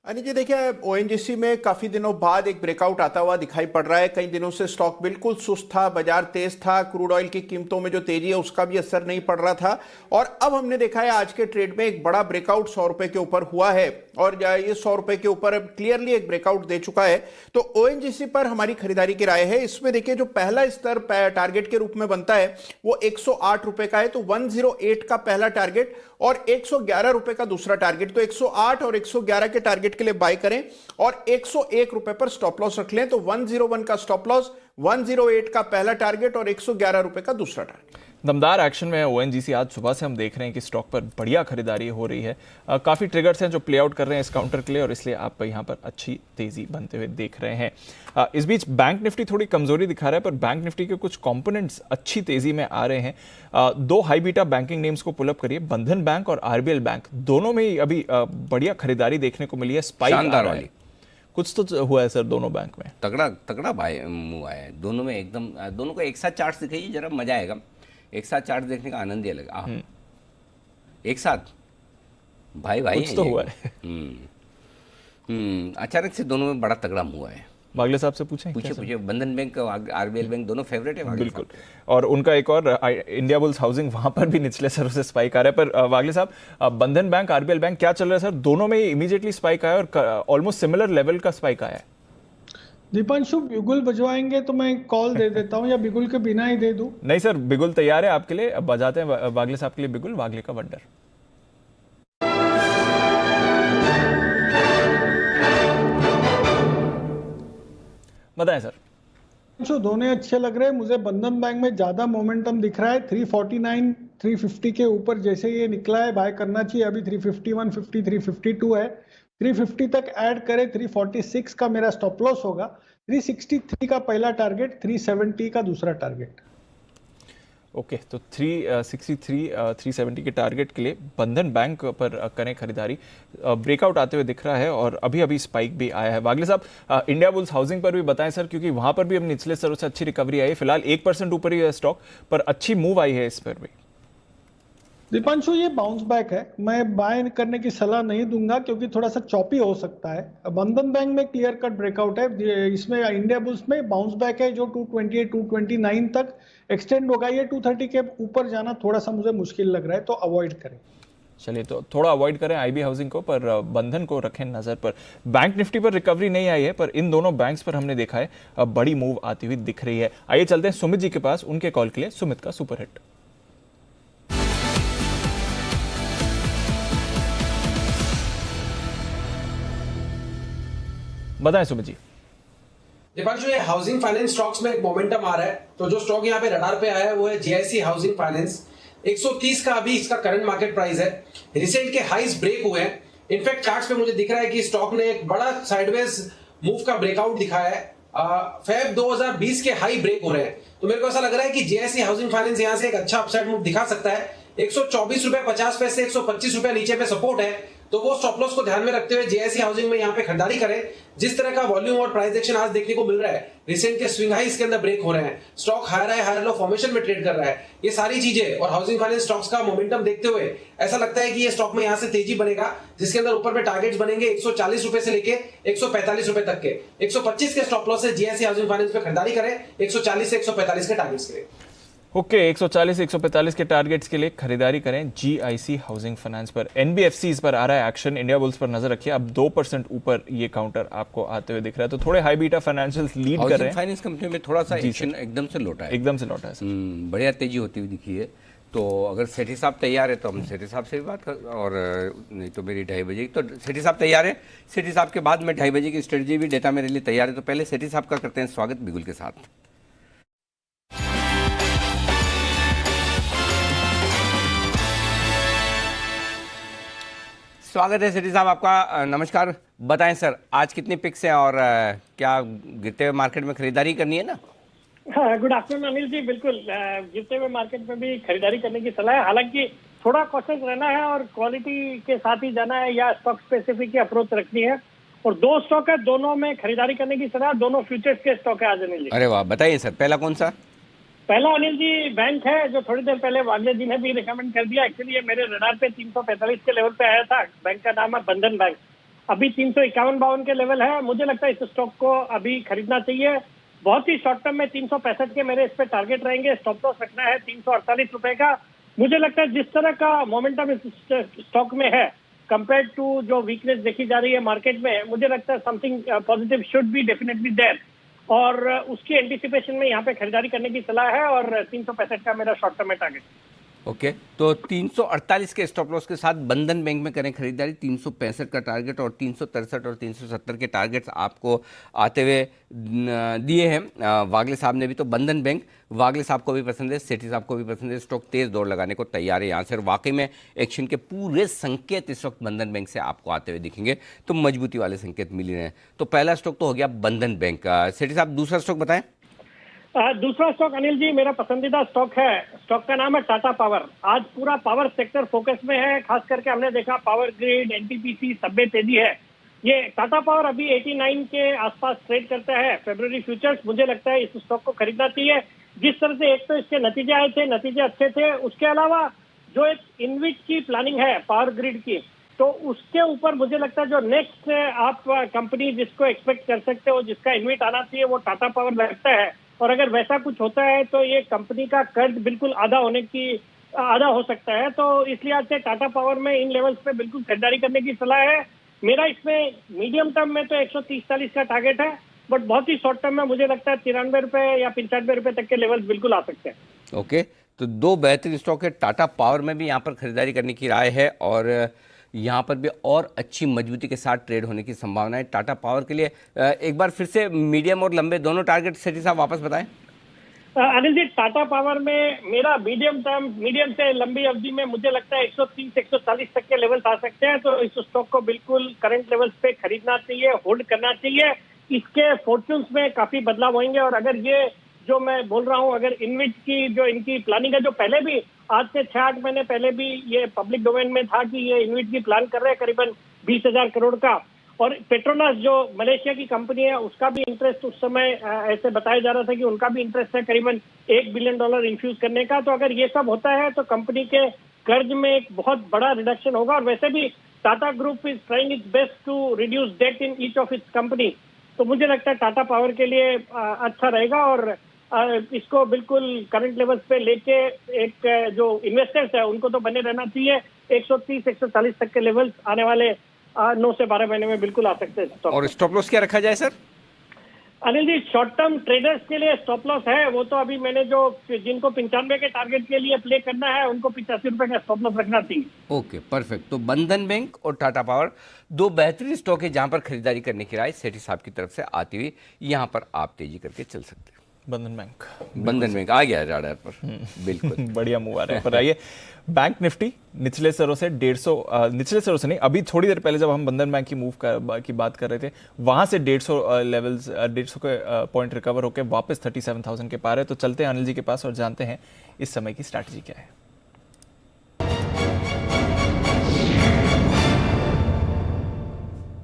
अनिल जी देखिए, ओएनजीसी में काफी दिनों बाद एक ब्रेकआउट आता हुआ दिखाई पड़ रहा है। कई दिनों से स्टॉक बिल्कुल सुस्त था, बाजार तेज था, क्रूड ऑयल की कीमतों में जो तेजी है उसका भी असर नहीं पड़ रहा था। और अब हमने देखा है आज के ट्रेड में एक बड़ा ब्रेकआउट 100 रुपए के ऊपर हुआ है और ये 100 रुपए के ऊपर अब क्लियरली एक ब्रेकआउट दे चुका है। तो ओएनजीसी पर हमारी खरीदारी की राय है। इसमें देखिए जो पहला स्तर टारगेट के रूप में बनता है वो 108 रुपए का है, तो 108 का पहला टारगेट और 111 रुपए का दूसरा टारगेट। तो 108 और 111 के टारगेट के लिए बाय करें और 101 रुपए पर स्टॉप लॉस रख लें। तो 101 का स्टॉप लॉस, 108 का पहला टारगेट और 111 रुपए का दूसरा टारगेट। दमदार एक्शन में है ओएनजीसी। आज सुबह से हम देख रहे हैं कि स्टॉक पर बढ़िया खरीदारी हो रही है। काफी ट्रिगर्स हैं जो प्ले आउट कर रहे हैं इस काउंटर के लिए और इसलिए आप यहाँ पर अच्छी तेजी बनते हुए देख रहे हैं। इस बीच बैंक निफ्टी थोड़ी कमजोरी दिखा रहा है, पर बैंक निफ्टी के कुछ कंपोनेंट्स अच्छी तेजी में आ रहे हैं। दो हाई बीटा बैंकिंग नेम्स को पुलअप करिए, बंधन बैंक और आरबीएल बैंक, दोनों में ही अभी बढ़िया खरीदारी देखने को मिली है। स्पाइक शानदार वाली कुछ तो हुआ है सर दोनों बैंक में, तगड़ा बाय मूव आया है दोनों में एकदम। दोनों को एक साथ चार्ट दिखाइए जरा, मजा आएगा। एक साथ चार्ट देखने का आनंद ही अलग। एक साथ भाई कुछ तो हुआ है। अचानक से दोनों में बड़ा तगड़ा मूव है। वागले साहब से पूछें? पूछे। बंधन बैंक आरबीएल बैंक दोनों फेवरेट है बिल्कुल। और उनका एक और इंडिया बुल्स हाउसिंग, वहां पर भी निचले सरों से स्पाइक आ रहा है। पर वागले साहब, बंधन बैंक आरबीएल बैंक क्या चल रहा है सर? दोनों में इमीडिएटली स्पाइक आया और ऑलमोस्ट सिमिलर लेवल का स्पाइक आया है। दीपांशु बिगुल बजवाएंगे तो मैं कॉल दे देता हूं या बिगुल के बिना ही दे दूं? नहीं सर, बिगुल तैयार है आपके लिए। अब बजाते हैं वागले साहब के लिए बिगुल, वागले का वंडर। बताएं सर। दोनों अच्छे लग रहे हैं मुझे। बंधन बैंक में ज्यादा मोमेंटम दिख रहा है। 349 350 के ऊपर जैसे ये निकला है बाय करना चाहिए। अभी 351 50 352 है। 350 तक ऐड करें। 346 का मेरा स्टॉप लॉस होगा। 363 का पहला टारगेट, 370 का दूसरा टारगेट। ओके, तो 363 370 के टारगेट के लिए बंधन बैंक पर करें खरीदारी। ब्रेकआउट आते हुए दिख रहा है और अभी अभी स्पाइक भी आया है। वागले साहब, इंडिया बुल्स हाउसिंग पर भी बताएं सर, क्योंकि वहां पर भी अब निचले स्तरों से अच्छी रिकवरी आई है। फिलहाल 1% ऊपर ही है स्टॉक, पर अच्छी मूव आई है इस पर भी। दीपांशु ये बाउंस बैक है, मैं बाय करने की सलाह नहीं दूंगा क्योंकि थोड़ा सा चॉपी हो सकता है। बंधन बैंक में क्लियर कट ब्रेकआउट है। इसमें इंडिया बुल्स में बाउंस बैक है जो 228 229 तक एक्सटेंड होगा। ये 230 के ऊपर जाना थोड़ा सा मुझे मुश्किल लग रहा है, तो अवॉइड करें। चलिए, तो थोड़ा अवॉइड करें आईबी हाउसिंग को, पर बंधन को रखें नजर पर। बैंक निफ्टी पर रिकवरी नहीं आई है, पर इन दोनों बैंक्स पर हमने देखा है बड़ी मूव आती हुई दिख रही है। आइए चलते हैं सुमित जी के पास, उनके कॉल के लिए। सुमित का सुपर हिट। बताएं सुमित जी। दीपांशु, ये हाउसिंग फाइनेंस स्टॉक्स में एक मोमेंटम आ रहा है। तो जो स्टॉक यहाँ पे रडार पे आया है वो है जीआईसी हाउसिंग फाइनेंस। 130 का अभी इसका करंट मार्केट प्राइस है। रिसेंट के हाईज ब्रेक हुए हैं। इनफैक्ट चार्ट्स पे मुझे दिख रहा है कि स्टॉक ने एक बड़ा साइडवेज मूव का ब्रेकआउट दिखाया है। फेब 2020 के हाई ब्रेक हो रहे हैं, तो मेरे को ऐसा लग रहा है कि जीआईसी हाउसिंग फाइनेंस यहाँ से एक अच्छा अपसाइड मूव दिखा सकता है। 124 रुपए 50 पैसे 125 रुपए नीचे पे सपोर्ट है, तो वो स्टॉप लॉस को ध्यान में रखते हुए जीआईसी हाउसिंग में यहाँ पे खरीदारी करें। जिस तरह का वॉल्यूम और प्राइस एक्शन आज देखने को मिल रहा है, रिसेंट के स्विंग हाई इसके अंदर ब्रेक हो रहे हैं, स्टॉक हायर लो फॉर्मेशन में ट्रेड कर रहा है, ये सारी चीजें और हाउसिंग फाइनेंस स्टॉक्स का मोमेंटम देखते हुए ऐसा लगता है कि ये स्टॉक में यहाँ से तेजी बनेगा, जिसके अंदर ऊपर में टारगेट्स बनेंगे 140 रुपए से लेके 145 रुपए तक के। 125 के स्टॉप लॉस से जीआईसी हाउसिंग फाइनेंस पे खरीदारी करें। 140 से 145 के टारगेट्स के लिए। ओके, 140 से 145 के टारगेट्स के लिए खरीदारी करें जीआईसी हाउसिंग फाइनेंस पर। एनबीएफसी पर आ रहा है एक्शन, इंडिया बुल्स पर नजर रखिए। अब 2% ऊपर ये काउंटर आपको आते हुए दिख रहा है, तो थोड़े हाई बीटा फाइनेंशियल्स लीड कर रहे हैं। फाइनेंस कंपनी में थोड़ा सा एक्शन एकदम से लौटा है, एकदम से लौटा है। बढ़िया तेजी होती हुई दिखी है। तो अगर सेठी साहब तैयार है तो हम सेठी साहब से भी बात कर, और नहीं तो मेरी 2:30 बजे। तो सेठी साहब तैयार है, सेठी साहब के बाद में 2:30 बजे की स्ट्रेटजी भी डेटा मेरे लिए तैयार है। तो पहले सेठी साहब का करते हैं स्वागत बिगुल के साथ। स्वागत है सेठी साहब आपका। नमस्कार, बताएं सर आज कितनी पिक्स हैं और क्या गिरते हुए मार्केट में खरीदारी करनी है ना? हाँ, गुड आफ्टरनून अनिल जी। बिल्कुल, गिरते हुए मार्केट में भी खरीदारी करने की सलाह है। हालांकि थोड़ा कॉशियस रहना है और क्वालिटी के साथ ही जाना है या स्टॉक स्पेसिफिक की अप्रोच रखनी है। और 2 स्टॉक है, दोनों में खरीदारी करने की सलाह। दोनों फ्यूचर्स के स्टॉक है आज अनिल जी। अरे वाह, बताइए सर पहला कौन सा? पहला अनिल जी बैंक है, जो थोड़ी देर पहले वागले जी ने भी रिकमेंड कर दिया। एक्चुअली ये मेरे रडार पे 345 के लेवल पे आया था। बैंक का नाम है बंधन बैंक। अभी 351-52 के लेवल है। मुझे लगता है इस स्टॉक को अभी खरीदना चाहिए। बहुत ही शॉर्ट टर्म में 365 के मेरे इस पे टारगेट रहेंगे। स्टॉप लॉस रखना है 348 रुपए का। मुझे लगता है जिस तरह का मोमेंटम इस स्टॉक में है कंपेयर टू जो वीकनेस देखी जा रही है मार्केट में, मुझे लगता है something positive should be definitely there, और उसकी एंटिसिपेशन में यहाँ पे खरीदारी करने की सलाह है, और 365 का मेरा शॉर्ट टर्म में टारगेट। ओके तो 348 के स्टॉप लॉस के साथ बंधन बैंक में करें खरीदारी। 365 का टारगेट और 363 और 370 के टारगेट्स आपको आते हुए दिए हैं वागले साहब ने भी। तो बंधन बैंक वागले साहब को भी पसंद है, सेठी साहब को भी पसंद है। स्टॉक तेज दौड़ लगाने को तैयार है यहाँ से, और वाकई में एक्शन के पूरे संकेत इस वक्त बंधन बैंक से आपको आते हुए दिखेंगे। तो मजबूती वाले संकेत मिल रहे हैं। तो पहला स्टॉक तो हो गया बंधन बैंक का। सेठी साहब दूसरा स्टॉक बताएं। दूसरा स्टॉक अनिल जी मेरा पसंदीदा स्टॉक है। स्टॉक का नाम है टाटा पावर। आज पूरा पावर सेक्टर फोकस में है, खास करके हमने देखा पावर ग्रिड, एनटीपीसी सब में तेजी है। ये टाटा पावर अभी 89 के आसपास ट्रेड करता है फरवरी फ्यूचर्स। मुझे लगता है इस स्टॉक को खरीदना चाहिए। जिस तरह से एक तो इसके नतीजे आए थे, नतीजे अच्छे थे, उसके अलावा जो एक इनविट की प्लानिंग है पावर ग्रिड की, तो उसके ऊपर मुझे लगता है जो नेक्स्ट आप कंपनी जिसको एक्सपेक्ट कर सकते हो, जिसका इनविट आना चाहिए, वो टाटा पावर लगता है। और अगर वैसा कुछ होता है तो ये कंपनी का कर्ज बिल्कुल आधा हो सकता है। तो इसलिए आज से टाटा पावर में इन लेवल्स पे बिल्कुल खरीदारी करने की सलाह है। मेरा इसमें मीडियम टर्म में तो 130-40 का टारगेट है, बट बहुत ही शॉर्ट टर्म में मुझे लगता है 93 रुपए या 95 रुपए तक के लेवल्स बिल्कुल आ सकते हैं। ओके तो दो बेहतरीन स्टॉक है। टाटा पावर में भी यहाँ पर खरीदारी करने की राय है, और यहाँ पर भी और अच्छी मजबूती के साथ ट्रेड होने की संभावना है। टाटा पावर के लिए एक बार फिर से मीडियम और लंबे दोनों टारगेट सेठी साहब वापस बताएं। अनिल जी टाटा पावर में मेरा मीडियम से लंबी अवधि में मुझे लगता है 130-140 तक के लेवल्स आ सकते हैं। तो इस स्टॉक को बिल्कुल करंट लेवल्स पे खरीदना चाहिए, होल्ड करना चाहिए। इसके फॉर्च्यून्स में काफी बदलाव होंगे, और अगर ये जो मैं बोल रहा हूँ, अगर इनविट की जो इनकी प्लानिंग है, जो पहले भी आज से 6-8 महीने पहले भी ये पब्लिक डोमेन में था कि ये इनविट की प्लान कर रहे हैं करीबन 20,000 करोड़ का। और पेट्रोनास जो मलेशिया की कंपनी है, उसका भी इंटरेस्ट उस समय ऐसे बताया जा रहा था कि उनका भी इंटरेस्ट है करीबन $1 बिलियन इन्फ्यूज करने का। तो अगर ये सब होता है तो कंपनी के कर्ज में एक बहुत बड़ा रिडक्शन होगा। और वैसे भी Tata group is trying its best to reduce debt in each of its company. तो मुझे लगता है टाटा पावर के लिए अच्छा रहेगा, और इसको बिल्कुल करंट लेवल्स पे लेके एक जो इन्वेस्टर्स है उनको तो बने रहना चाहिए। 130-140 तक के लेवल्स आने वाले 9 से 12 महीने में बिल्कुल आ सकते हैं। और स्टॉप लॉस क्या रखा जाए sir? Anil ji short term traders के लिए स्टॉप लॉस है, वो तो अभी मैंने जो जिनको 95 के टारगेट के लिए प्ले करना है उनको 85 रुपए का स्टॉप लॉस रखना चाहिए। Okay perfect. तो बंधन बैंक और टाटा पावर दो बेहतरीन स्टॉक है जहां पर खरीदारी करने की राय सेठी साहब की तरफ से आती हुई यहां पर आप तेजी करके चल सकते हैं। बंधन बैंक आ गया राडार पर बिल्कुल बढ़िया मूव आ रहा है। पर आइए बैंक निफ्टी निचले स्तरों से 150 निचले स्तरों से नहीं, अभी थोड़ी देर पहले जब हम बंधन बैंक की मूव की बात कर रहे थे वहां से 150 लेवल्स 150 के पॉइंट रिकवर होकर वापस 37,000 के पार है। तो चलते हैं अनिल जी के पास और जानते हैं इस समय की स्ट्रैटेजी क्या है।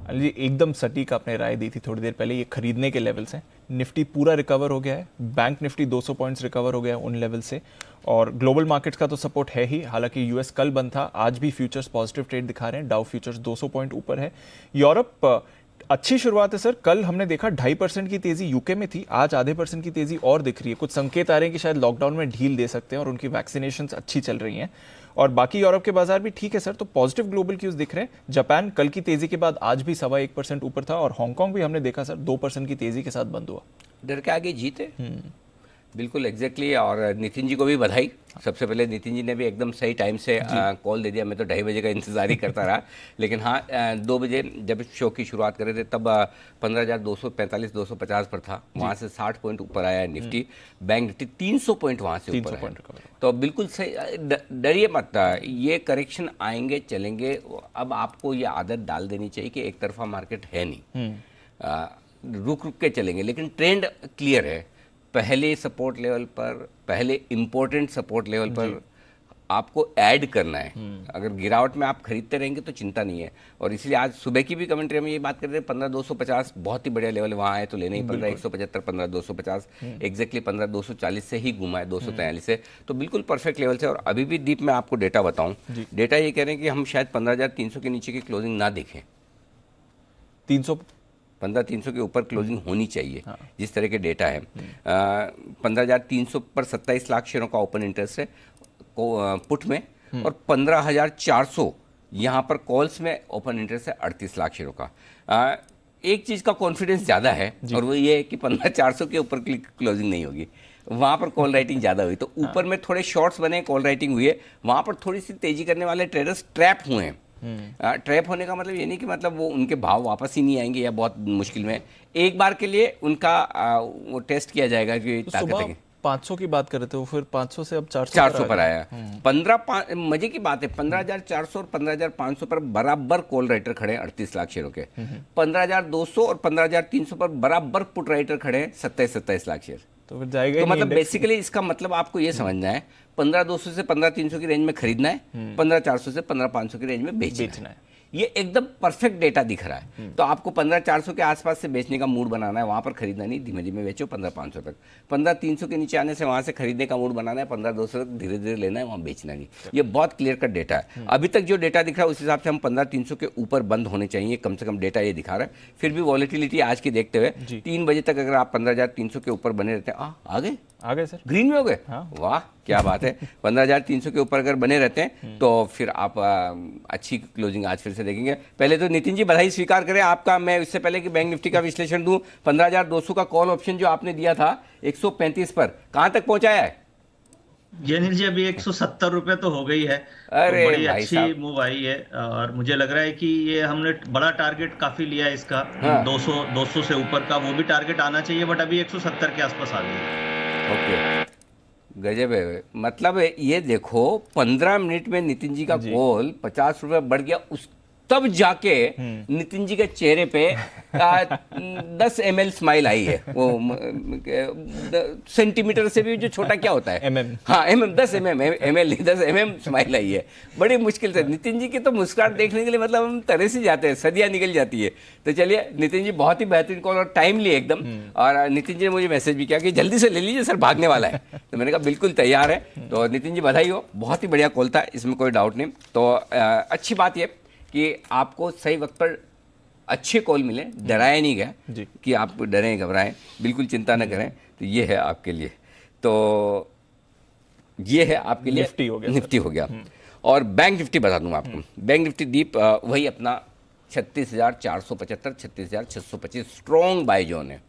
अनिल जी एकदम सटीक आपने राय दी थी थोड़ी देर पहले, ये खरीदने के लेवल्स हैं। निफ्टी पूरा रिकवर हो गया है, बैंक निफ्टी 200 पॉइंट्स रिकवर हो गया है उन लेवल से, और ग्लोबल मार्केट्स का तो सपोर्ट है ही। हालांकि यूएस कल बंद था, आज भी फ्यूचर्स पॉजिटिव ट्रेड दिखा रहे हैं। डाउ फ्यूचर्स 200 पॉइंट ऊपर है। यूरोप अच्छी शुरुआत है सर। कल हमने देखा 2.5% की तेजी यूके में थी, आज आधे % की तेजी और दिख रही है। कुछ संकेत आ रहे हैं कि शायद लॉकडाउन में ढील दे सकते हैं और उनकी वैक्सीनेशंस अच्छी चल रही हैं। और बाकी यूरोप के बाजार भी ठीक है सर। तो पॉजिटिव ग्लोबल क्यूज दिख रहे हैं। जापान कल की तेजी के बाद आज भी 1.25% ऊपर था, और हांगकांग भी हमने देखा सर 2% की तेजी के साथ बंद हुआ। डर के आगे जीते बिल्कुल एग्जैक्टली। और नितिन जी को भी बधाई। सबसे पहले नितिन जी ने भी एकदम सही टाइम से कॉल दे दिया। मैं तो 2:30 बजे का इंतजार ही करता रहा, लेकिन हाँ 2 बजे जब शो की शुरुआत कर रहे थे तब 15,245-250 पर था। वहाँ से 60 पॉइंट ऊपर आया निफ्टी। बैंक निफ्टी 300 पॉइंट वहाँ से ऊपर है। तो बिल्कुल सही, डरिए मत। ये करेक्शन आएंगे चलेंगे। अब आपको ये आदत डाल देनी चाहिए कि एक तरफा मार्केट है नहीं, रुक रुक के चलेंगे, लेकिन ट्रेंड क्लियर है। पहले सपोर्ट लेवल पर, पहले इंपॉर्टेंट सपोर्ट लेवल पर आपको ऐड करना है। अगर गिरावट में आप खरीदते रहेंगे तो चिंता नहीं है। और इसलिए आज सुबह की भी कमेंट्री में ये बात करते हैं 15,250 बहुत ही बढ़िया लेवल, वहाँ आए तो लेना ही। 15,175, 15,250 एग्जैक्टली 15,240 से ही घुमा है, 243 से। तो बिल्कुल परफेक्ट लेवल से। और अभी भी दीप मैं आपको डेटा बताऊँ, डेटा ये कह रहे हैं कि हम शायद 15,300 के नीचे की क्लोजिंग ना देखें। 15,300 के ऊपर क्लोजिंग होनी चाहिए। जिस तरह के डेटा है 15,300 पर 27 लाख शेयरों का ओपन इंटरेस्ट है पुट में, और 15,400 यहाँ पर कॉल्स में ओपन इंटरेस्ट है 38 लाख शेयरों का। एक चीज़ का कॉन्फिडेंस ज़्यादा है और वो ये है कि 15,400 के ऊपर क्लोजिंग नहीं होगी, वहाँ पर कॉल राइटिंग ज़्यादा हुई। तो ऊपर में थोड़े शॉर्ट्स बने, कॉल राइटिंग हुई है, वहाँ पर थोड़ी सी तेजी करने वाले ट्रेडर्स ट्रैप हुए हैं। ट्रैप होने का मतलब ये नहीं कि मतलब वो उनके भाव वापस ही नहीं आएंगे या बहुत मुश्किल में, एक बार के लिए उनका वो टेस्ट किया जाएगा कि तो ताकत है। 500 की बात कर रहे थे वो, फिर 500 से अब 400 पर आया। 15 मजे की बात है, 15,400 और 15,500 पर बराबर कॉल राइटर खड़े हैं 38 लाख शेयरों के। 15,200 और 15,300 पर बराबर पुट राइटर खड़े हैं 27 लाख शेयर। तो फिर जाएगा तो मतलब बेसिकली इसका मतलब आपको ये समझना है 15,200 से 15,300 की रेंज में खरीदना है, 15,400 से 15,500 की रेंज में बेचना है। ये एकदम परफेक्ट डेटा दिख रहा है। तो आपको 15,400 के आसपास से बेचने का मूड बनाना है, वहां पर खरीदना नहीं, धीमे धीमे बेचो 15,500 तक। 15,300 के नीचे आने से वहां से खरीदने का मूड बनाना है, 15,200 तक धीरे धीरे लेना है, वहां बेचना नहीं। ये बहुत क्लियर कट डेटा है। अभी तक जो डेटा दिख रहा है उस हिसाब से हम 15,300 के ऊपर बंद होने चाहिए, कम से कम डेटा ये दिखा रहा है। फिर भी वॉलेटिलिटी आज की देखते हुए 3 बजे तक अगर आप 15,300 के ऊपर बने रहते हैं, आ गए सर, ग्रीन में हो गए। वाह क्या बात है। 15,300 के ऊपर अगर बने रहते हैं तो फिर आप अच्छी क्लोजिंग आज फिर से देखेंगे। पहले तो नितिन जी बधाई स्वीकार करें आपका। मैं इससे पहले कि बैंक निफ्टी का विश्लेषण दूं, 15,200 का कॉल ऑप्शन जो आपने दिया था 135 पर, कहां तक पहुंचाया है? ये नील जी अभी 170 रुपए तो हो गई है। अरे तो बड़ी भाई अच्छी साहब। मूव आई है और मुझे लग रहा है कि ये हमने बड़ा टारगेट काफी लिया है इसका। 200 से ऊपर का वो भी टारगेट आना चाहिए, बट अभी 170 के आसपास आ गई है। ओके, गजब है। मतलब ये देखो 15 मिनट में नितिन जी का कॉल 50 रुपए बढ़ गया, उस तब जाके नितिन जी के चेहरे पे 10 ml स्माइल आई है। वो सेंटीमीटर से भी जो छोटा क्या होता है, mm। हाँ mm, 10 mm, ml नहीं 10 mm स्माइल आई है। बड़ी मुश्किल से नितिन जी की तो मुस्कुराहट देखने के लिए मतलब हम तरह से जाते हैं, सदियां निकल जाती है। तो चलिए नितिन जी बहुत ही बेहतरीन कॉल और टाइमली एकदम। और नितिन जी ने मुझे मैसेज भी किया कि जल्दी से ले लीजिए सर, भागने वाला है। तो मैंने कहा बिल्कुल तैयार है। तो नितिन जी बधाई हो, बहुत ही बढ़िया कॉल था, इसमें कोई डाउट नहीं। तो अच्छी बात यह कि आपको सही वक्त पर अच्छे कॉल मिले, डराया नहीं गया कि आप डरें घबराएं, बिल्कुल चिंता न करें। तो ये है आपके लिए, तो ये है आपके लिए निफ्टी हो गया। और बैंक निफ्टी बता दूंगा आपको। बैंक निफ्टी दीप वही अपना 36,475 36,625 स्ट्रॉन्ग बाय जोन है।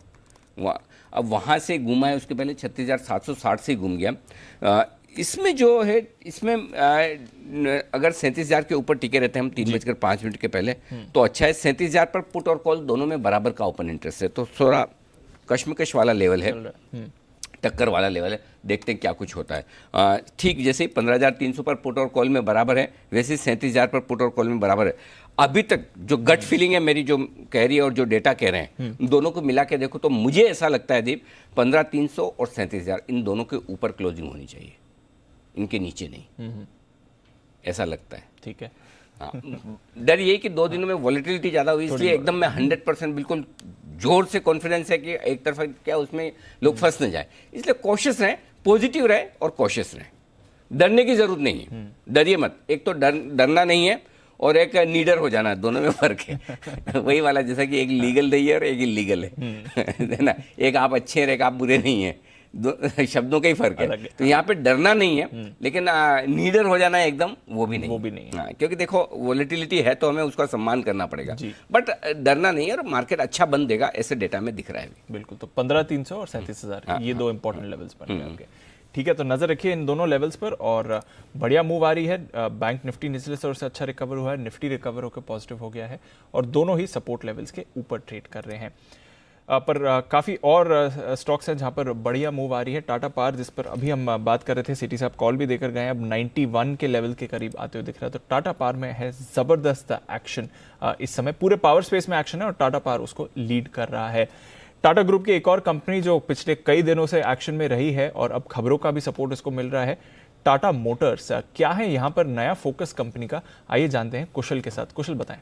अब वहाँ से घूमा है, उसके पहले 36,760 से घूम गया। इसमें जो है, इसमें अगर 37,000 के ऊपर टिके रहते हैं हम 3:05 के पहले, तो अच्छा है। 37,000 पर पुट और कॉल दोनों में बराबर का ओपन इंटरेस्ट है, तो थोड़ा कश्मकश वाला लेवल है, टक्कर वाला लेवल है। देखते हैं क्या कुछ होता है। ठीक जैसे 15,300 पर पुट और कॉल में बराबर है, वैसे 37,000 पर पुट और कॉल में बराबर है। अभी तक जो गट फीलिंग है मेरी, जो कह रही है और जो डेटा कह रहे हैं, दोनों को मिला के देखो तो मुझे ऐसा लगता है दीप 15,300 और 37,000 इन दोनों के ऊपर क्लोजिंग होनी चाहिए, इनके नीचे नहीं, ऐसा लगता है। ठीक है। हाँ, डर यही कि 2 दिनों में वॉलेटिलिटी ज़्यादा हुई, इसलिए एकदम मैं 100% बिल्कुल जोर से कॉन्फिडेंस है कि एक तरफा क्या उसमें लोग फंस न जाए, इसलिए कॉशियस रहें, पॉजिटिव रहें और कॉशियस रहें। डरने की जरूरत नहीं है, डरिए मत। एक तो डरना नहीं है और एक नीडर हो जाना, दोनों में फर्क है। वही वाला जैसा कि एक लीगल नहीं है और एक इलीगल है ना, एक आप अच्छे हैं एक आप बुरे नहीं हैं, शब्दों का ही फर्क है। तो यहाँ पे डरना नहीं है, लेकिन नीडर हो जाना है एकदम वो भी नहीं। हाँ, क्योंकि देखो वॉलेटिलिटी है तो हमें उसका सम्मान करना पड़ेगा, बट डरना नहीं है और मार्केट अच्छा बन देगा, ऐसे डेटा में दिख रहा है। बिल्कुल। तो 15,300 और 37,000 ये 2 इंपॉर्टेंट लेवल्स बन गए आपके। ठीक है, तो नजर रखिए इन दोनों लेवल्स पर। और बढ़िया मूव आ रही है। बैंक निफ्टी निचले स्तर से अच्छा रिकवर हुआ है, निफ्टी रिकवर होकर पॉजिटिव हो गया है और दोनों ही सपोर्ट लेवल्स के ऊपर ट्रेड कर रहे हैं। पर काफ़ी और स्टॉक्स हैं जहां पर बढ़िया मूव आ रही है। टाटा पावर, जिस पर अभी हम बात कर रहे थे, सिटी साहब कॉल भी देकर गए, अब 91 के लेवल के करीब आते हुए दिख रहा है। तो टाटा पावर में है ज़बरदस्त एक्शन, इस समय पूरे पावर स्पेस में एक्शन है और टाटा पावर उसको लीड कर रहा है। टाटा ग्रुप की एक और कंपनी जो पिछले कई दिनों से एक्शन में रही है और अब खबरों का भी सपोर्ट इसको मिल रहा है, टाटा मोटर्स। क्या है यहाँ पर नया फोकस कंपनी का, आइए जानते हैं कुशल के साथ। कुशल बताएं।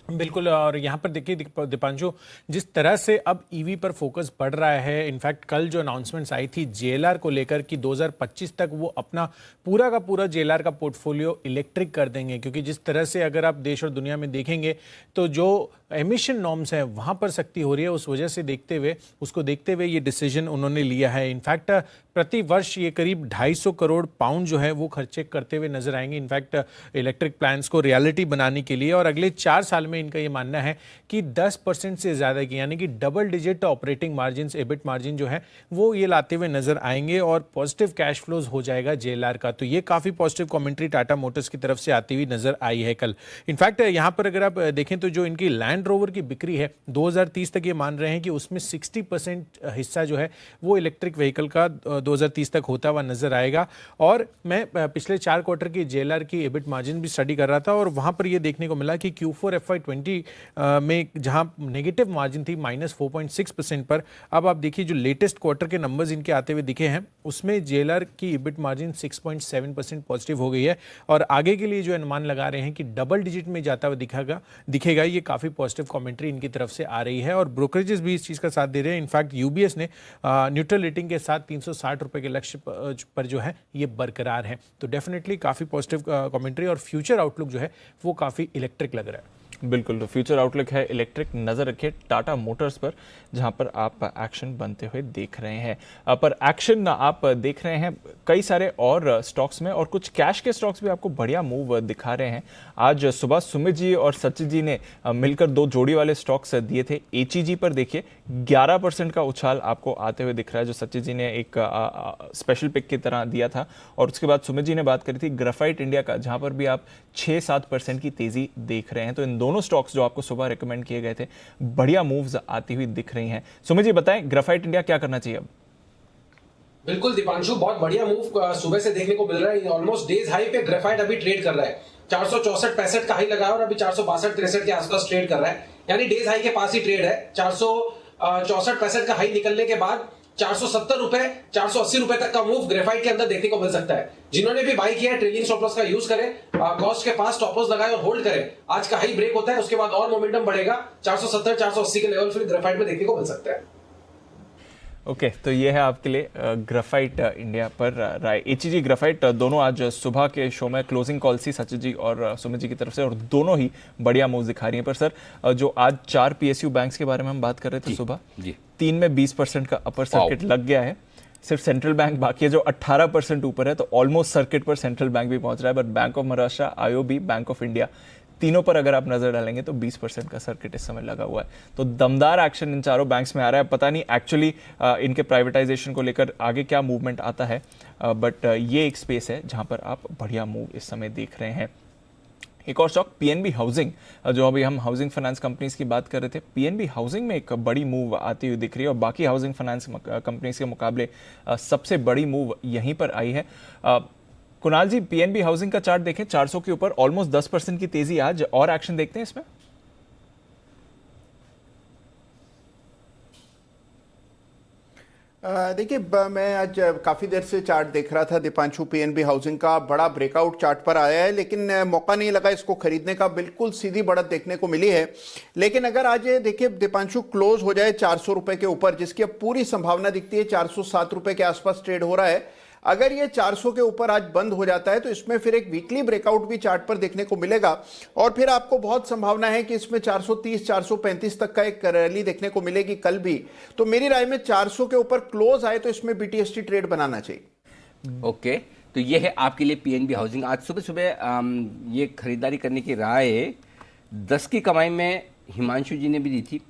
बिल्कुल, और यहाँ पर देखिए दीपांशु, जिस तरह से अब ईवी पर फोकस बढ़ रहा है, इनफैक्ट कल जो अनाउंसमेंट्स आई थी जेएलआर को लेकर कि 2025 तक वो अपना पूरा का पूरा जेएलआर का पोर्टफोलियो इलेक्ट्रिक कर देंगे, क्योंकि जिस तरह से अगर आप देश और दुनिया में देखेंगे तो जो एमिशन नॉर्म्स हैं वहाँ पर सख्ती हो रही है, उस वजह से उसको देखते हुए ये डिसीजन उन्होंने लिया है। इनफैक्ट प्रति वर्ष ये करीब 250 करोड़ पाउंड जो है वो खर्चे करते हुए नजर आएंगे इनफैक्ट इलेक्ट्रिक प्लान्स को रियलिटी बनाने के लिए, और अगले 4 साल में इनका ये मानना है कि 10% से ज़्यादा की यानी कि double digit operating margin, EBIT margin जो है वो ये लाते हुए नजर आएंगे और पॉजिटिव कैश फ्लोज हो जाएगा JLR का। तो ये काफ़ी पॉजिटिव कमेंट्री टाटा मोटर्स की तरफ से आती हुई नजर आई है कल। इनफैक्ट यहाँ पर अगर आप देखें तो जो इनकी लैंड रोवर की बिक्री है 2030 तक ये मान रहे हैं कि उसमें 60% हिस्सा जो है वो इलेक्ट्रिक व्हीकल का 2030 तक होता हुआ नजर आएगा। और मैं पिछले 4 क्वार्टर की JLR की एबिट मार्जिन भी स्टडी कर रहा था और वहां पर ये देखने को मिला कि Q4 FY20 में जहां नेगेटिव मार्जिन थी -4.6% पर, अब आप देखिए जो लेटेस्ट क्वार्टर के नंबर्स इनके आते हुए दिखे हैं उसमें JLR की एबिट मार्जिन 6.7% पॉजिटिव हो गई है और आगे के लिए जो अनुमान लगा रहे हैं कि डबल डिजिट में जाता हुआ दिखेगा। ये काफ़ी पॉजिटिव कमेंट्री इनकी तरफ से आ रही है और ब्रोकरेजेस भी इस चीज़ का साथ दे रहे हैं। इनफैक्ट UBS ने न्यूट्रल रेटिंग के साथ 360 रुपए के लक्ष्य पर जो है ये बरकरार है। तो डेफिनेटली काफ़ी पॉजिटिव कमेंट्री और फ्यूचर आउटलुक जो है वो काफ़ी इलेक्ट्रिक लग रहा है। बिल्कुल, तो फ्यूचर आउटलुक है इलेक्ट्रिक। नज़र रखिए टाटा मोटर्स पर जहां पर आप एक्शन बनते हुए देख रहे हैं। पर एक्शन आप देख रहे हैं कई सारे और स्टॉक्स में और कुछ कैश के स्टॉक्स भी आपको बढ़िया मूव दिखा रहे हैं। आज सुबह सुमित जी और सचिन जी ने मिलकर 2 जोड़ी वाले स्टॉक्स दिए थे। HEG पर देखिए 11% का उछाल आपको आते हुए दिख रहा है, जो सचिन जी ने एक स्पेशल पिक की तरह दिया था। और उसके बाद सुमित जी ने बात करी थी ग्राफाइट इंडिया का, जहां पर भी आप 6-7% की तेजी देख रहे हैं। तो इन दोनों स्टॉक्स जो आपको सुबह रिकमेंड किए गए थे बढ़िया मूव्स आती हुई दिख रही हैं। सुमित जी बताएं ग्राफाइट इंडिया क्या करना चाहिए अब? बिल्कुल दीपांशु, बहुत बढ़िया मूव सुबह से देखने को मिल रहा है। ऑलमोस्ट डेज हाई पे ग्राफाइट अभी ट्रेड कर रहा है। 464-65 का हाई लगा और अभी 462-63 के आसपास ट्रेड कर रहा है, यानी डेज हाई के पास ही ट्रेड है। 464-65 का हाई निकलने के बाद 470 रुपए 480 रुपए तक का मूव ग्रेफाइट के अंदर देखने को मिल सकता है। जिन्होंने भी बाई किया है ट्रेलिंग स्टॉप लॉस का यूज करें, कॉस्ट के पास स्टॉप लॉस लगाए और होल्ड करें। आज का हाई ब्रेक होता है उसके बाद और मोमेंटम बढ़ेगा, 470-480 के लेवल फिर ग्रेफाइट में देखने को मिल सकता है। ओके, तो ये है आपके लिए ग्राफाइट इंडिया पर राय। HEG ग्राफाइट दोनों आज सुबह के शो में क्लोजिंग कॉल सी सचिन जी और सुमित जी की तरफ से और दोनों ही बढ़िया मूव दिखा रही हैं। पर सर जो आज 4 PSU बैंक्स के बारे में हम बात कर रहे थे सुबह, 3 में 20% का अपर सर्किट लग गया है। सिर्फ सेंट्रल बैंक बाकी है जो 18% ऊपर है, तो ऑलमोस्ट सर्किट पर सेंट्रल बैंक भी पहुंच रहा है। But bank of Maharashtra, IOB, bank of India, तीनों पर अगर आप नजर डालेंगे तो 20% का सर्किट इस समय लगा हुआ है। तो दमदार एक्शन इन चारों बैंक्स में आ रहा है। पता नहीं एक्चुअली इनके प्राइवेटाइजेशन को लेकर आगे क्या मूवमेंट आता है, बट ये एक स्पेस है जहां पर आप बढ़िया मूव इस समय देख रहे हैं। एक और स्टॉक PNB हाउसिंग, जो अभी हम हाउसिंग फाइनेंस कंपनीज की बात कर रहे थे, PNB हाउसिंग में एक बड़ी मूव आती हुई दिख रही है और बाकी हाउसिंग फाइनेंस कंपनीज के मुकाबले सबसे बड़ी मूव यहीं पर आई है। कुणाल जी, PNB हाउसिंग का चार्ट देखें, 400 के ऊपर ऑलमोस्ट 10% की तेजी आज, और एक्शन देखते हैं इसमें। देखिए मैं आज काफ़ी देर से चार्ट देख रहा था दीपांशु। PNB हाउसिंग का बड़ा ब्रेकआउट चार्ट पर आया है, लेकिन मौका नहीं लगा इसको खरीदने का। बिल्कुल सीधी बढ़त देखने को मिली है, लेकिन अगर आज ये देखिए दीपांशु क्लोज हो जाए 400 रुपए के ऊपर, जिसकी अब पूरी संभावना दिखती है, 407 रुपए के आसपास ट्रेड हो रहा है। अगर ये 400 के ऊपर आज बंद हो जाता है तो इसमें फिर एक वीकली ब्रेकआउट भी चार्ट पर देखने को मिलेगा और फिर आपको बहुत संभावना है कि इसमें 430 435 तक का एक रैली देखने को मिलेगी कल भी। तो मेरी राय में 400 के ऊपर क्लोज आए तो इसमें BTST ट्रेड बनाना चाहिए। ओके, तो ये है आपके लिए PNB हाउसिंग। आज सुबह सुबह ये खरीदारी करने की राय 10 की कमाई में हिमांशु जी ने भी दी थी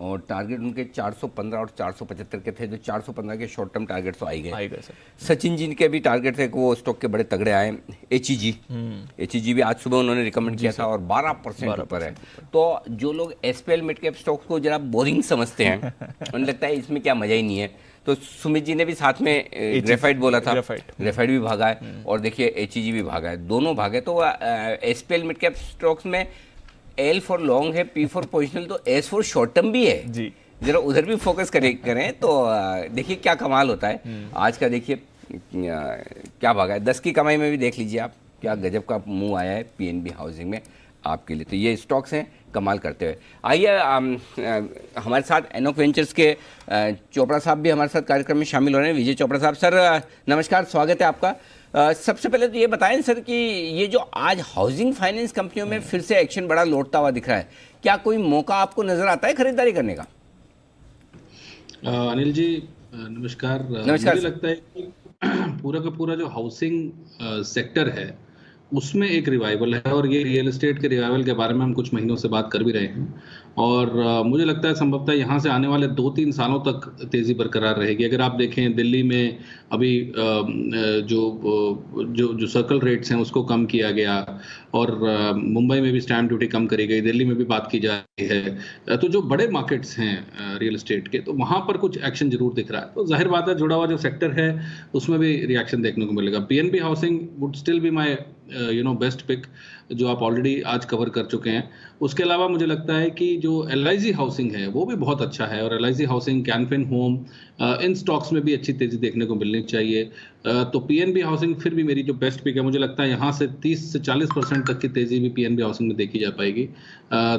और टारगेट उनके 415 और 475 के थे, जो 415 के शॉर्ट टर्म टारगेट तो आई गए। सचिन जी के भी टारगेट थे, वो स्टॉक के बड़े तगड़े आए। HEG भी आज सुबह उन्होंने रिकमेंड किया था और 12% ऊपर है। तो जो लोग SPL मिड कैप स्टॉक्स को जरा बोरिंग समझते हैं, उन्हें लगता है इसमें क्या मजा ही नहीं है, तो सुमित जी ने भी साथ में ग्रेफाइट बोला था, ग्रेफाइट भी भागा है और देखिए HEG भी भागा है, दोनों भागे। तो SPL मिड कैप स्टॉक्स में L फॉर लॉन्ग है, P फॉर पोजिशनल, तो S फॉर शॉर्ट टर्म भी है जी। जरा उधर भी फोकस करें तो देखिए क्या कमाल होता है। आज का देखिए क्या भागा है, 10 की कमाई में भी देख लीजिए आप क्या गजब का मुंह आया है PNB हाउसिंग में आपके लिए। तो ये स्टॉक्स हैं कमाल करते हुए। आइए हमारे साथ एनोक वेंचर्स के चोपड़ा साहब भी हमारे साथ कार्यक्रम में शामिल हो रहे हैं। विजय चोपड़ा साहब, सर नमस्कार, स्वागत है आपका। सबसे पहले तो ये बताएं सर कि ये जो आज हाउसिंग फाइनेंस कंपनियों में फिर से एक्शन बड़ा लौटता हुआ दिख रहा है, क्या कोई मौका आपको नजर आता है खरीदारी करने का? अनिल जी नमस्कार। नमस्कार मुझे लगता है कि पूरा का पूरा जो हाउसिंग सेक्टर है उसमें एक रिवाइवल है, और ये रियल एस्टेट के रिवाइवल के बारे में हम कुछ महीनों से बात कर भी रहे हैं। और मुझे लगता है संभवतः यहाँ से आने वाले 2-3 सालों तक तेज़ी बरकरार रहेगी। अगर आप देखें दिल्ली में अभी जो सर्कल रेट्स हैं उसको कम किया गया, और मुंबई में भी स्टैम्प ड्यूटी कम करी गई, दिल्ली में भी बात की जा रही है। तो जो बड़े मार्केट्स हैं रियल एस्टेट के, तो वहाँ पर कुछ एक्शन जरूर दिख रहा है। तो जाहिर बात है जुड़ा हुआ जो सेक्टर है उसमें भी रिएक्शन देखने को मिलेगा। PNB housing would still be my best pick, जो आप ऑलरेडी आज कवर कर चुके हैं। उसके अलावा मुझे लगता है कि जो एलआईसी हाउसिंग है वो भी बहुत अच्छा है, और एलआईसी हाउसिंग, कैनफिन होम, इन स्टॉक्स में भी अच्छी तेजी देखने को मिलनी चाहिए। तो पीएनबी हाउसिंग फिर भी मेरी जो बेस्ट पिक है। मुझे लगता है यहाँ से 30 से 40% तक की तेजी भी पीएनबी हाउसिंग में देखी जा पाएगी।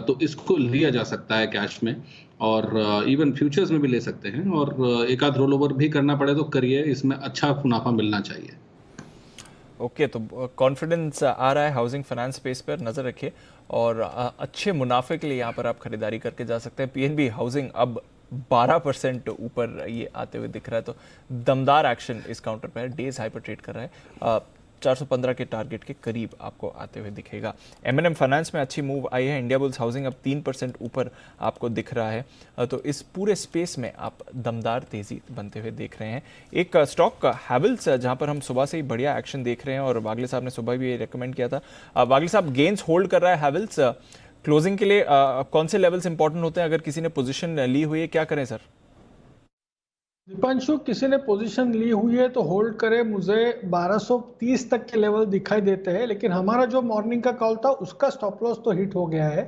तो इसको लिया जा सकता है कैश में, और इवन फ्यूचर्स में भी ले सकते हैं, और एक आध रोल ओवर भी करना पड़े तो करिए, इसमें अच्छा मुनाफा मिलना चाहिए। ओके, तो कॉन्फिडेंस आ रहा है हाउसिंग फाइनेंस स्पेस पर, नज़र रखिए, और अच्छे मुनाफे के लिए यहाँ पर आप खरीदारी करके जा सकते हैं। पीएनबी हाउसिंग अब 12% ऊपर ये आते हुए दिख रहा है, तो दमदार एक्शन इस काउंटर पर है। डेज हाई पर ट्रेड कर रहा है, 415 के टारगेट के करीब आपको आते हुए दिखेगा। एमएनएम फाइनेंस में अच्छी मूव आई है। इंडिया बुल्स हाउसिंग अब 3% ऊपर आपको दिख रहा है। तो इस पूरे स्पेस में आप दमदार तेजी बनते हुए देख रहे हैं। एक स्टॉक हैवेल्स, जहां पर हम सुबह से ही बढ़िया एक्शन देख रहे हैं, और वागले साहब ने सुबह भी ये रिकमेंड किया था। वागले साहब, गेंस होल्ड कर रहा है हैवेल्स, क्लोजिंग के लिए कौन से लेवल्स इंपॉर्टेंट होते हैं? अगर किसी ने पोजीशन ली हुई है, क्या करें सर? दीपांशु, किसी ने पोजीशन ली हुई है तो होल्ड करे। मुझे 1230 तक के लेवल दिखाई देते हैं, लेकिन हमारा जो मॉर्निंग का कॉल था उसका स्टॉप लॉस तो हिट हो गया है,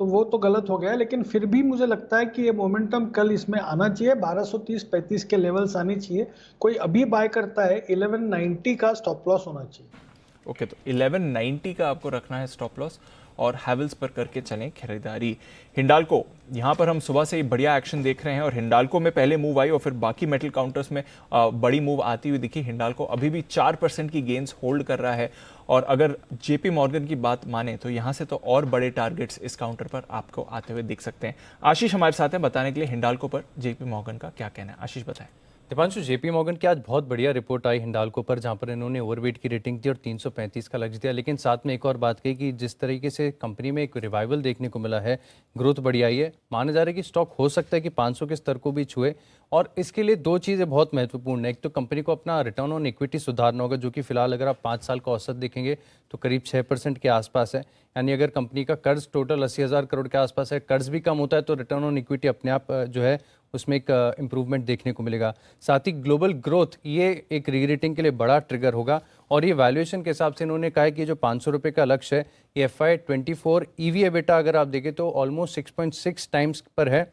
तो वो तो गलत हो गया है। लेकिन फिर भी मुझे लगता है कि ये मोमेंटम कल इसमें आना चाहिए। 1230-35 के लेवल्स आनी चाहिए। कोई अभी बाय करता है 1190 का स्टॉप लॉस होना चाहिए। ओके, तो 1190 का आपको रखना है स्टॉप लॉस, और हैवेल्स पर करके चलें खरीदारी। हिंडाल्को, यहाँ पर हम सुबह से ही बढ़िया एक्शन देख रहे हैं, और हिंडाल्को में पहले मूव आई और फिर बाकी मेटल काउंटर्स में बड़ी मूव आती हुई दिखी। हिंडाल्को अभी भी 4% की गेंस होल्ड कर रहा है, और अगर जेपी मॉर्गन की बात माने तो यहाँ से तो और बड़े टारगेट्स इस काउंटर पर आपको आते हुए दिख सकते हैं। आशीष हमारे साथ हैं बताने के लिए हिंडाल्को पर जेपी मॉर्गन का क्या कहना है। आशीष बताएं। दीपांशु, जेपी मॉर्गन की आज बहुत बढ़िया रिपोर्ट आई हिंडाल्को पर, जहां पर इन्होंने ओवरवेट की रेटिंग दी और 335 का लक्ष्य दिया। लेकिन साथ में एक और बात कही कि जिस तरीके से कंपनी में एक रिवाइवल देखने को मिला है, ग्रोथ बढ़िया आई है, माना जा रहा है कि स्टॉक हो सकता है कि 500 के स्तर को भी छुए। और इसके लिए दो चीज़ें बहुत महत्वपूर्ण है। एक तो कंपनी को अपना रिटर्न ऑन इक्विटी सुधारना होगा, जो कि फिलहाल अगर आप 5 साल का औसत देखेंगे तो करीब 6% के आसपास है। यानी अगर कंपनी का कर्ज टोटल 80,000 करोड़ के आसपास है, कर्ज भी कम होता है, तो रिटर्न ऑन इक्विटी अपने आप जो है उसमें एक इम्प्रूवमेंट देखने को मिलेगा। साथ ही ग्लोबल ग्रोथ, ये एक रीरेटिंग के लिए बड़ा ट्रिगर होगा। और ये वैल्यूएशन के हिसाब से इन्होंने कहा है कि जो 500 रुपये का लक्ष्य है, ये FY24 EV EBITDA अगर आप देखें तो ऑलमोस्ट 6.6 टाइम्स पर है।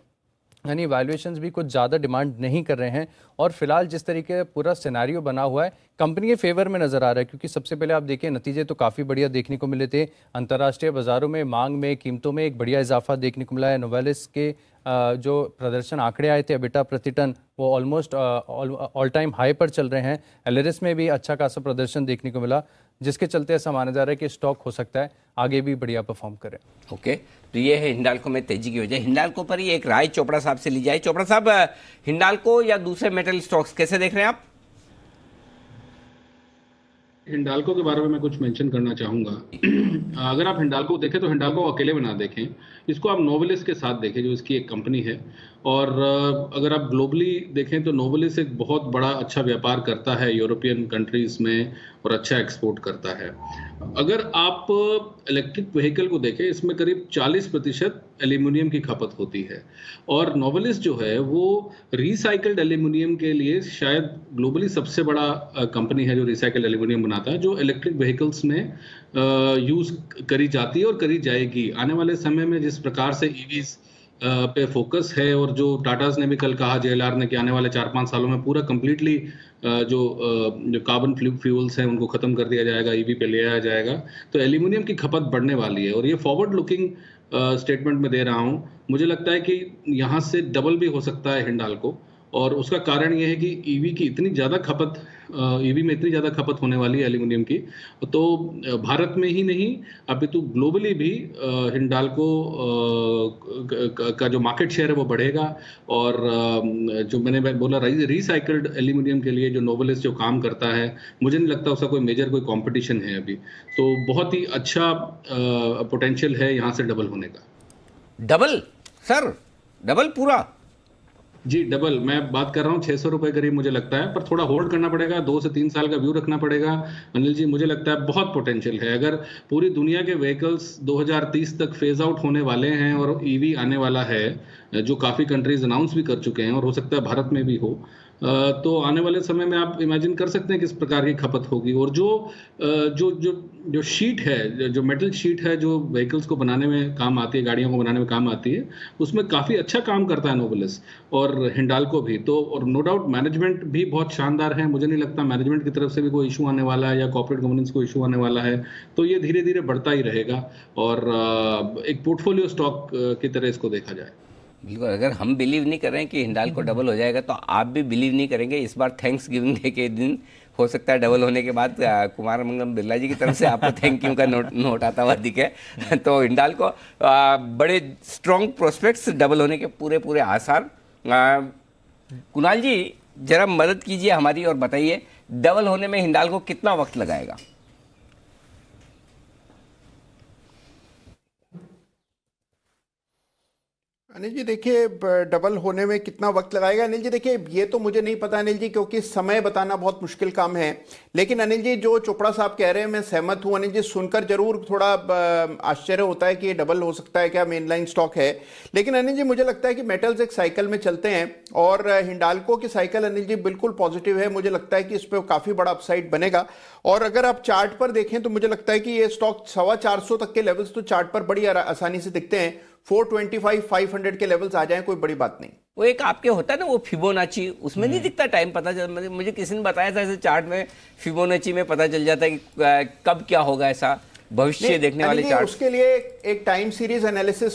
यानी वैल्यूएशंस भी कुछ ज़्यादा डिमांड नहीं कर रहे हैं। और फिलहाल जिस तरीके का पूरा सिनेरियो बना हुआ है, कंपनी के फेवर में नज़र आ रहा है, क्योंकि सबसे पहले आप देखिए नतीजे तो काफ़ी बढ़िया देखने को मिले थे। अंतर्राष्ट्रीय बाज़ारों में मांग में, कीमतों में एक बढ़िया इजाफा देखने को मिला है। नोवेलिस के जो प्रदर्शन आंकड़े आए थे EBITDA प्रति टन, वो ऑलमोस्ट ऑल टाइम हाई पर चल रहे हैं। एलेरिस में भी अच्छा खासा प्रदर्शन देखने को मिला, जिसके चलते ऐसा माना जा रहा है कि स्टॉक हो सकता है आगे भी बढ़िया परफॉर्म करे। ओके, तो ये है हिंडाल्को में तेजी की वजह। हिंडाल्को पर ही एक राय चोपड़ा साहब से ली जाए। चोपड़ा साहब, हिंडाल्को या दूसरे मेटल स्टॉक्स कैसे देख रहे हैं आप? हिंडाल्को के बारे में मैं कुछ मेंशन करना चाहूंगा। अगर आप हिंडाल्को देखें तो हिंडाल्को अकेले में ना देखें, इसको आप नोवेलिस के साथ देखें, जो इसकी एक कंपनी है। और अगर आप ग्लोबली देखें तो नोवेलिस एक बहुत बड़ा अच्छा व्यापार करता है यूरोपियन कंट्रीज में, और अच्छा एक्सपोर्ट करता है। अगर आप इलेक्ट्रिक व्हीकल को देखें, इसमें करीब 40% एल्यूमिनियम की खपत होती है। और नोवेलिस जो है वो रिसाइकल्ड एल्यूमिनियम के लिए शायद ग्लोबली सबसे बड़ा कंपनी है जो रिसाइकल्ड एल्यूमिनियम बनाता है, जो इलेक्ट्रिक व्हीकल्स में यूज़ करी जाती है और करी जाएगी। आने वाले समय में जिस प्रकार से ईवीज पे फोकस है, और जो टाटाज ने भी कल कहा, JLR ने, कि आने वाले 4-5 सालों में पूरा कंप्लीटली जो कार्बन फ्यूल्स हैं उनको ख़त्म कर दिया जाएगा, EV पे ले आया जाएगा, तो एल्यूमिनियम की खपत बढ़ने वाली है। और ये फॉरवर्ड लुकिंग स्टेटमेंट में दे रहा हूँ। मुझे लगता है कि यहाँ से डबल भी हो सकता है हिंडाल्को, और उसका कारण ये है कि EV की इतनी ज़्यादा खपत ईवी में इतनी ज़्यादा खपत होने वाली है एल्यूमिनियम की, तो भारत में ही नहीं अपितु ग्लोबली भी हिंडाल्को का जो मार्केट शेयर है वो बढ़ेगा। और जो मैंने बोला रिसाइकल्ड एल्यूमिनियम के लिए जो नोवेलिस जो काम करता है, मुझे नहीं लगता उसका कोई मेजर कोई कंपटीशन है अभी, तो बहुत ही अच्छा पोटेंशियल है यहाँ से डबल होने का। डबल सर, डबल पूरा जी डबल, मैं बात कर रहा हूँ 600 रुपए करीब मुझे लगता है, पर थोड़ा होल्ड करना पड़ेगा, 2 से 3 साल का व्यू रखना पड़ेगा। अनिल जी मुझे लगता है बहुत पोटेंशियल है। अगर पूरी दुनिया के व्हीकल्स 2030 तक फेज आउट होने वाले हैं और ईवी आने वाला है, जो काफ़ी कंट्रीज अनाउंस भी कर चुके हैं और हो सकता है भारत में भी हो, तो आने वाले समय में आप इमेजिन कर सकते हैं किस प्रकार की खपत होगी। और जो शीट है, जो मेटल शीट है जो व्हीकल्स को बनाने में काम आती है, गाड़ियों को बनाने में काम आती है, उसमें काफ़ी अच्छा काम करता है नोवेलिस और हिंडाल्को भी। तो और नो डाउट मैनेजमेंट भी बहुत शानदार है, मुझे नहीं लगता मैनेजमेंट की तरफ से भी कोई इशू आने वाला है या कॉर्पोरेट गवर्नेंस को इशू आने वाला है। तो ये धीरे धीरे बढ़ता ही रहेगा और एक पोर्टफोलियो स्टॉक की तरह इसको देखा जाए। बिल्कुल, अगर हम बिलीव नहीं कर रहे हैं कि हिंडाल्को डबल हो जाएगा तो आप भी बिलीव नहीं करेंगे। इस बार थैंक्स गिविंग डे के दिन हो सकता है डबल होने के बाद कुमार मंगलम बिरला जी की तरफ से आपको थैंक यू का नोट आता हुआ दिखे। तो हिंडाल्को बड़े स्ट्रॉन्ग प्रोस्पेक्ट्स, डबल होने के पूरे आसार। कुणाल जी जरा मदद कीजिए हमारी और बताइए डबल होने में हिंडाल्को कितना वक्त लगाएगा? अनिल जी देखिए, डबल होने में कितना वक्त लगाएगा, अनिल जी देखिए ये तो मुझे नहीं पता अनिल जी, क्योंकि समय बताना बहुत मुश्किल काम है। लेकिन अनिल जी जो चोपड़ा साहब कह रहे हैं मैं सहमत हूं अनिल जी, सुनकर जरूर थोड़ा आश्चर्य होता है कि ये डबल हो सकता है क्या, मेन लाइन स्टॉक है। लेकिन अनिल जी मुझे लगता है कि मेटल्स एक साइकिल में चलते हैं और हिंडाल्को की साइकिल अनिल जी बिल्कुल पॉजिटिव है। मुझे लगता है कि इस पर काफी बड़ा अपसाइड बनेगा। और अगर आप चार्ट पर देखें तो मुझे लगता है कि ये स्टॉक 450 तक के लेवल्स तो चार्ट पर बड़ी आसानी से दिखते हैं। 425 500 के लेवल्स आ जाएं कोई बड़ी बात नहीं। वो एक आपके होता है ना वो फिबोनाची, उसमें नहीं दिखता टाइम, पता चल मुझे किसी ने बताया था ऐसे चार्ट में फिबोनाची में पता चल जाता है कि कब क्या होगा, ऐसा भविष्य देखने वाले चार्ट। उसके लिए एक टाइम सीरीज एनालिसिस,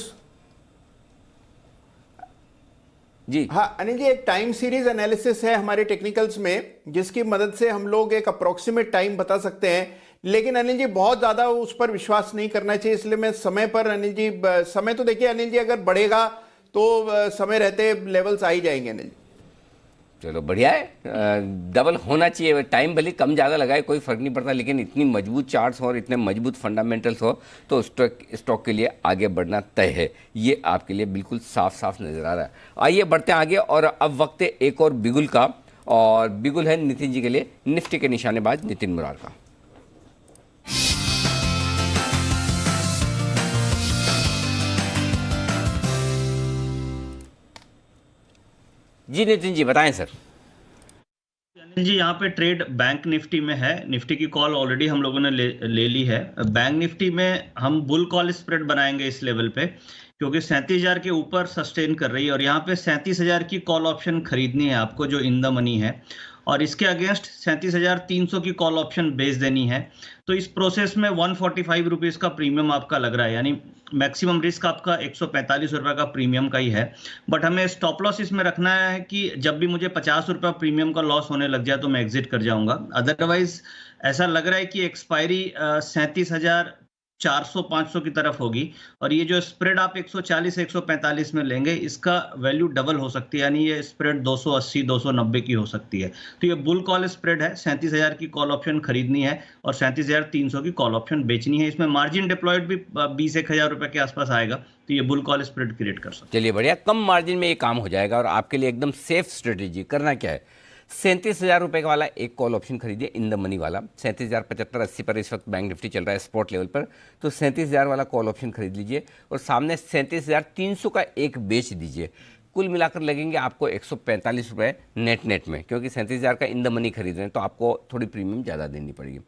जी हाँ अनिल जी, एक टाइम सीरीज एनालिसिस है हमारे टेक्निकल्स में जिसकी मदद से हम लोग एक अप्रोक्सीमेट टाइम बता सकते हैं। लेकिन अनिल जी बहुत ज्यादा उस पर विश्वास नहीं करना चाहिए, इसलिए मैं समय पर अनिल जी, समय तो देखिए अनिल जी अगर बढ़ेगा तो समय रहते लेवल्स आ ही जाएंगे अनिल जी। चलो बढ़िया है, डबल होना चाहिए। टाइम भले कम ज़्यादा लगाए कोई फर्क नहीं पड़ता, लेकिन इतनी मजबूत चार्ट्स हो और इतने मजबूत फंडामेंटल्स हो तो स्टॉक के लिए आगे बढ़ना तय है। ये आपके लिए बिल्कुल साफ साफ नजर आ रहा है। आइए बढ़ते हैं आगे और अब वक्त है एक और बिगुल का, और बिगुल है नितिन जी के लिए निफ्टी के निशानेबाज नितिन मुरार का। जी नितिन जी बताएं सर। अनिल जी यहाँ पे ट्रेड बैंक निफ्टी में है। निफ्टी की कॉल ऑलरेडी हम लोगों ने ले ली है। बैंक निफ्टी में हम बुल कॉल स्प्रेड बनाएंगे इस लेवल पे, क्योंकि 37,000 के ऊपर सस्टेन कर रही है और यहाँ पे 37,000 की कॉल ऑप्शन खरीदनी है आपको जो इन द मनी है, और इसके अगेंस्ट 37,300 की कॉल ऑप्शन बेच देनी है। तो इस प्रोसेस में 145 रुपीज़ का प्रीमियम आपका लग रहा है, यानी मैक्सिमम रिस्क आपका 145 रुपये का प्रीमियम का ही है। बट हमें स्टॉप लॉस इसमें रखना है कि जब भी मुझे 50 रुपये प्रीमियम का लॉस होने लग जाए तो मैं एग्जिट कर जाऊंगा। अदरवाइज ऐसा लग रहा है कि एक्सपायरी 37,400-500 की तरफ होगी, और ये जो स्प्रेड आप 140-145 में लेंगे इसका वैल्यू डबल हो सकती है, यानी ये स्प्रेड 280-290 की हो सकती है। तो ये बुल कॉल स्प्रेड है, 37,000 की कॉल ऑप्शन खरीदनी है और 37,300 की कॉल ऑप्शन बेचनी है। इसमें मार्जिन डिप्लॉयड भी 20-1,000 रुपए के आसपास आएगा, तो ये बुल कॉल स्प्रेड क्रिएट कर सकते हैं। चलिए बढ़िया, कम मार्जिन में ये काम हो जाएगा और आपके लिए एकदम सेफ स्ट्रेटेजी। करना क्या है, 37,000 रुपये का वाला एक कॉल ऑप्शन खरीदिए इन द मनी वाला। 37,075-80 पर इस वक्त बैंक निफ्टी चल रहा है स्पॉट लेवल पर, तो 37,000 वाला कॉल ऑप्शन खरीद लीजिए और सामने 37,300 का एक बेच दीजिए। कुल मिलाकर लगेंगे आपको 145 रुपये नेट में, क्योंकि 37,000 का इन द मनी खरीद रहे हैं तो आपको थोड़ी प्रीमियम ज़्यादा देनी पड़ेगी।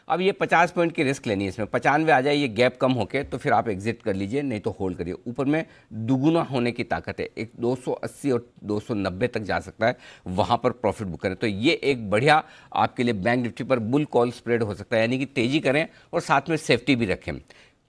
अब ये 50 पॉइंट की रिस्क लेनी है, इसमें 95 आ जाए ये गैप कम होके तो फिर आप एग्जिट कर लीजिए, नहीं तो होल्ड करिए। ऊपर में दुगुना होने की ताकत है, एक 280 और 290 तक जा सकता है, वहाँ पर प्रॉफिट बुक करें। तो ये एक बढ़िया आपके लिए बैंक निफ्टी पर बुल कॉल स्प्रेड हो सकता है, यानी कि तेज़ी करें और साथ में सेफ्टी भी रखें।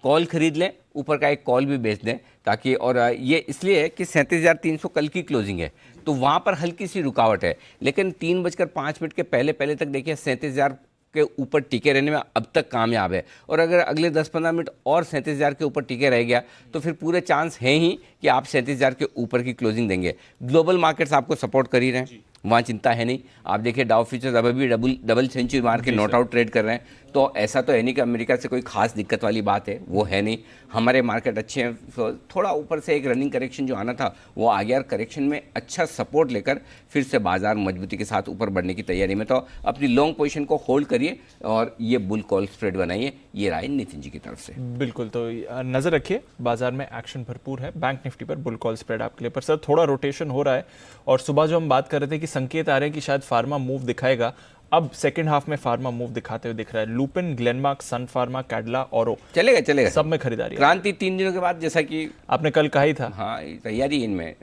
कॉल खरीद लें, ऊपर का एक कॉल भी बेच दें ताकि, और ये इसलिए कि 37,300 कल की क्लोजिंग है, तो वहाँ पर हल्की सी रुकावट है। लेकिन 3:05 के पहले तक देखिए 37,000 के ऊपर टिके रहने में अब तक कामयाब है, और अगर अगले 10-15 मिनट और 37,000 के ऊपर टिके रह गया तो फिर पूरे चांस हैं ही कि आप 37,000 के ऊपर की क्लोजिंग देंगे। ग्लोबल मार्केट्स आपको सपोर्ट कर ही रहे हैं, वहाँ चिंता है नहीं। आप देखिए डाउ फ्यूचर्स अभी भी डबल सेंचुरी मार के नॉट आउट ट्रेड कर रहे हैं, तो ऐसा तो है नहीं कि अमेरिका से कोई खास दिक्कत वाली बात है, वो है नहीं। हमारे मार्केट अच्छे हैं, तो थोड़ा ऊपर से एक रनिंग करेक्शन जो आना था वो आ गया, और करेक्शन में अच्छा सपोर्ट लेकर फिर से बाजार मजबूती के साथ ऊपर बढ़ने की तैयारी में। तो अपनी लॉन्ग पोजीशन को होल्ड करिए और ये बुल कॉल स्प्रेड बनाइए, ये राय नितिन जी की तरफ से। बिल्कुल, तो नजर रखिए, बाजार में एक्शन भरपूर है। बैंक निफ्टी पर बुल कॉल स्प्रेड आपके लिए, पर सर थोड़ा रोटेशन हो रहा है, और सुबह जो हम बात कर रहे थे कि संकेत आ रहे हैं कि शायद फार्मा मूव दिखाएगा, अब सेकंड हाफ में फार्मा मूव दिखाते हुए दिख रहा है। लुपिन, ग्लेनमार्क, सन फार्मा, कैडला, औरो चलेगा सब में खरीदारी। क्रांति 3 दिनों के बाद, जैसा कि आपने कल कहा ही था। हाँ, तैयारी है इनमें,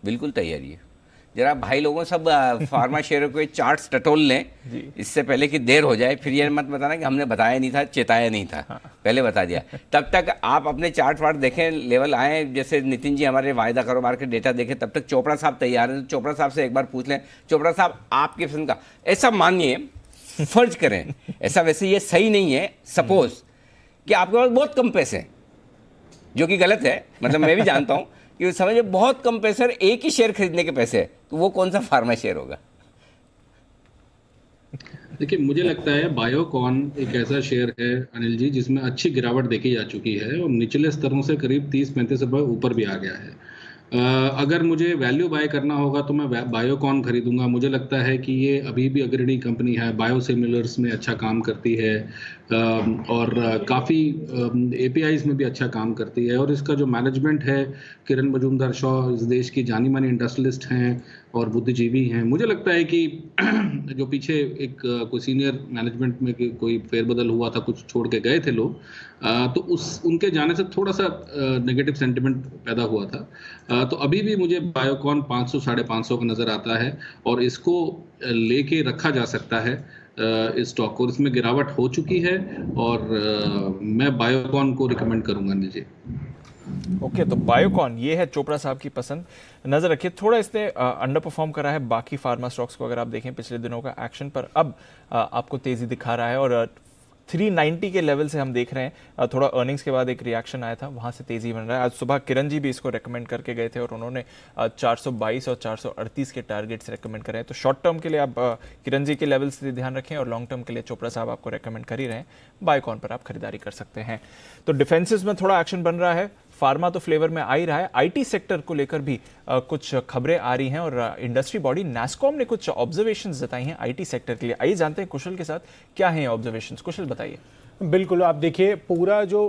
बिल्कुल तैयारी है। जरा भाई लोगों सब फार्मा शेयरों के चार्ट्स टटोल लें इससे पहले कि देर हो जाए, फिर ये मत बताना कि हमने बताया नहीं था, चेताया नहीं था। हाँ। पहले बता दिया। तब तक आप अपने चार्ट वार्ट देखें, लेवल आए, जैसे नितिन जी हमारे वायदा कारोबार के डेटा देखें, तब तक चोपड़ा साहब तैयार हैं, तो चोपड़ा साहब से एक बार पूछ लें, चोपड़ा साहब आपकी पसंद का ऐसा मानिए, फर्ज करें, ऐसा वैसे ये सही नहीं है, सपोज कि आपके पास बहुत कम पैसे हैं, जो कि गलत है, मतलब मैं भी जानता हूँ कि समझिए बहुत कम पैसे, एक ही शेयर खरीदने के पैसे है, तो वो कौन सा फार्मा शेयर होगा? देखिए, मुझे लगता है बायोकॉन एक ऐसा शेयर है अनिल जी जिसमें अच्छी गिरावट देखी जा चुकी है और निचले स्तरों से करीब 30-35 रुपये ऊपर भी आ गया है। अगर मुझे वैल्यू बाय करना होगा तो मैं बायोकॉन खरीदूंगा। मुझे लगता है कि ये अभी भी अग्रणी कंपनी है, बायोसिमिलर्स में अच्छा काम करती है और काफ़ी एपीआईज में भी अच्छा काम करती है, और इसका जो मैनेजमेंट है, किरण मजूमदार शॉ इस देश की जानी मानी इंडस्ट्रियलिस्ट हैं और बुद्धिजीवी हैं। मुझे लगता है कि जो पीछे एक कोई सीनियर मैनेजमेंट में कोई फेरबदल हुआ था, कुछ छोड़ के गए थे लोग, तो उनके जाने से थोड़ा सा नेगेटिव सेंटिमेंट पैदा हुआ था। तो अभी भी मुझे बायोकॉन 500-550 का नज़र आता है, और इसको लेके रखा जा सकता है इस स्टॉक को। इसमें गिरावट हो चुकी है और मैं बायोकॉन को रिकमेंड करूंगा। नीचे ओके, तो बायोकॉन ये है चोपड़ा साहब की पसंद। नजर रखिए, थोड़ा इसने अंडर परफॉर्म करा है बाकी फार्मा स्टॉक्स को। अगर आप देखें पिछले दिनों का एक्शन, पर अब आपको तेजी दिखा रहा है, और 390 के लेवल से हम देख रहे हैं, थोड़ा अर्निंग्स के बाद एक रिएक्शन आया था, वहां से तेजी बन रहा है। आज सुबह किरण जी भी इसको रेकमेंड करके गए थे और उन्होंने 422 और 438 के टारगेट्स रेकमेंड करे हैं। तो शॉर्ट टर्म के लिए आप किरण जी के लेवल से ध्यान रखें, और लॉन्ग टर्म के लिए चोपड़ा साहब आपको रेकमेंड कर ही रहे हैं, बायोकॉन पर आप खरीदारी कर सकते हैं। तो डिफेंसिस में थोड़ा एक्शन बन रहा है, फार्मा तो फ्लेवर में आ ही रहा है। आईटी सेक्टर को लेकर भी कुछ खबरें आ रही हैं, और इंडस्ट्री बॉडी नैस्कॉम ने कुछ ऑब्जर्वेशंस जताई हैं आईटी सेक्टर के लिए। आइए जानते हैं कुशल के साथ क्या हैं ऑब्जर्वेशंस। कुशल बताइए। बिल्कुल, आप देखिए पूरा जो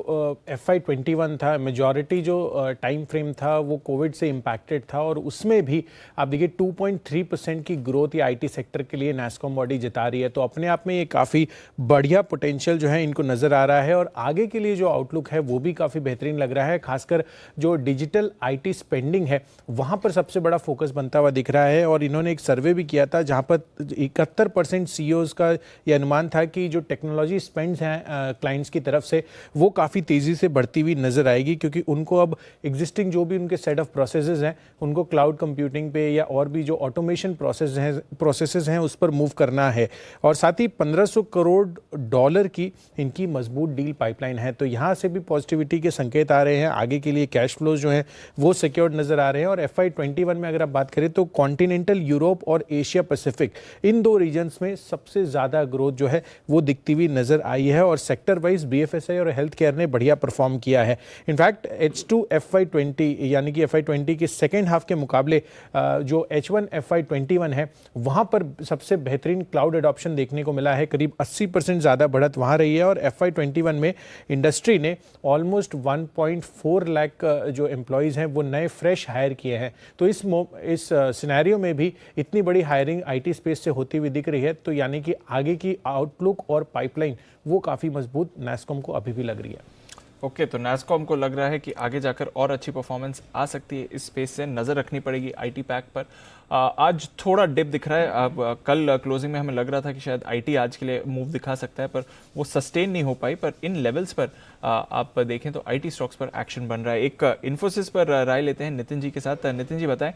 FY21 था, मेजॉरिटी जो टाइम फ्रेम था वो कोविड से इम्पैक्टेड था, और उसमें भी आप देखिए 2.3% की ग्रोथ ये आईटी सेक्टर के लिए नैस्कॉम बॉडी जता रही है। तो अपने आप में ये काफ़ी बढ़िया पोटेंशियल जो है इनको नज़र आ रहा है, और आगे के लिए जो आउटलुक है वो भी काफ़ी बेहतरीन लग रहा है। खासकर जो डिजिटल आईटी स्पेंडिंग है वहाँ पर सबसे बड़ा फोकस बनता हुआ दिख रहा है। और इन्होंने एक सर्वे भी किया था जहाँ पर 71% CEOs का ये अनुमान था कि जो टेक्नोलॉजी स्पेंड्स हैं क्लाइंट्स की तरफ से वो काफ़ी तेज़ी से बढ़ती हुई नज़र आएगी, क्योंकि उनको अब एग्जिस्टिंग जो भी उनके सेट ऑफ प्रोसेसेस हैं उनको क्लाउड कंप्यूटिंग पे या और भी जो ऑटोमेशन प्रोसेसेस हैं उस पर मूव करना है। और साथ ही $1500 करोड़ की इनकी मजबूत डील पाइपलाइन है। तो यहाँ से भी पॉजिटिविटी के संकेत आ रहे हैं। आगे के लिए कैश फ्लोज जो हैं वो सिक्योर्ड नज़र आ रहे हैं। और FY21 में अगर आप बात करें तो कॉन्टिनेंटल यूरोप और एशिया पैसिफिक, इन दो रीजन्स में सबसे ज़्यादा ग्रोथ जो है वो दिखती हुई नज़र आई है। और सेक्टर वाइज BFSI और हेल्थ केयर ने बढ़िया परफॉर्म किया है। इनफैक्ट H2 FY20 यानी कि FY20 के सेकेंड हाफ के मुकाबले जो H1 FY21 है वहाँ पर सबसे बेहतरीन क्लाउड एडॉप्शन देखने को मिला है। करीब 80% ज़्यादा बढ़त वहाँ रही है। और FY21 में इंडस्ट्री ने ऑलमोस्ट 1.4 लाख जो एम्प्लॉयज़ हैं वो नए फ्रेश हायर किए हैं। तो इस सिनेरियो में भी इतनी बड़ी हायरिंग IT स्पेस से होती हुई दिख रही है, तो यानी कि आगे की आउटलुक और पाइपलाइन वो काफ़ी मजबूत नैस्कॉम को अभी भी लग रही है। ओके, तो नैसकॉम को लग रहा है कि आगे जाकर और अच्छी परफॉर्मेंस आ सकती है। इस स्पेस से नज़र रखनी पड़ेगी आईटी पैक पर। आज थोड़ा डिप दिख रहा है। अब कल क्लोजिंग में हमें लग रहा था कि शायद आईटी आज के लिए मूव दिखा सकता है, पर वो सस्टेन नहीं हो पाई। पर इन लेवल्स पर आप देखें तो आईटी स्टॉक्स पर एक्शन बन रहा है। एक इन्फोसिस पर राय लेते हैं नितिन जी के साथ। नितिन जी बताएं,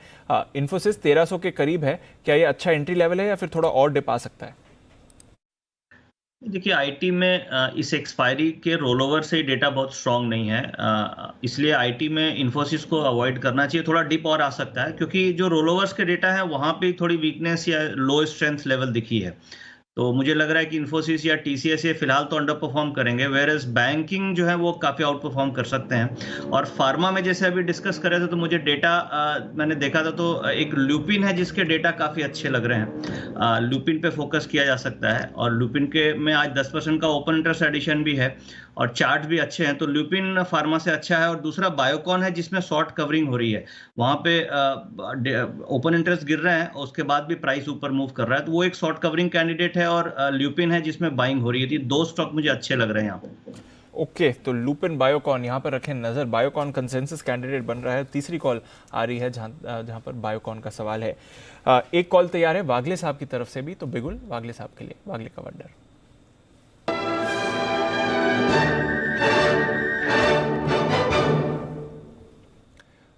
इन्फोसिस 1300 के करीब है, क्या ये अच्छा एंट्री लेवल है या फिर थोड़ा और डिप आ सकता है? देखिए, आईटी में इस एक्सपायरी के रोलओवर से डेटा बहुत स्ट्रांग नहीं है, इसलिए आईटी में इन्फोसिस को अवॉइड करना चाहिए। थोड़ा डिप और आ सकता है क्योंकि जो रोलओवर्स के डेटा है वहाँ पे थोड़ी वीकनेस या लो स्ट्रेंथ लेवल दिखी है। तो मुझे लग रहा है कि इन्फोसिस या टीसीएस ये फिलहाल तो अंडर परफॉर्म करेंगे, वेयरएज बैंकिंग जो है वो काफ़ी आउट परफॉर्म कर सकते हैं। और फार्मा में जैसे अभी डिस्कस कर रहे थे तो मुझे डेटा मैंने देखा था तो एक ल्यूपिन है जिसके डेटा काफ़ी अच्छे लग रहे हैं। ल्यूपिन पे फोकस किया जा सकता है और ल्यूपिन के में आज 10% का ओपन इंटरेस्ट एडिशन भी है और चार्ट भी अच्छे हैं, तो ल्यूपिन फार्मा से अच्छा है। और दूसरा बायोकॉन है जिसमें शॉर्ट कवरिंग हो रही है, वहाँ पे ओपन इंटरेस्ट गिर रहे हैं उसके बाद भी प्राइस ऊपर मूव कर रहा है, तो वो एक शॉर्ट कवरिंग कैंडिडेट है। और ल्यूपिन है जिसमें बाइंग हो रही थी। दो स्टॉक मुझे अच्छे लग रहे हैं यहाँ पे। ओके, तो लुपिन बायोकॉन यहाँ पर रखें नजर। बायोकॉन कंसेंसस कैंडिडेट बन रहा है। तीसरी कॉल आ रही है जहाँ पर बायोकॉन का सवाल है। एक कॉल तैयार है वागले साहब की तरफ से भी, तो बिगुल वागले साहब के लिए, वागले का वंडर।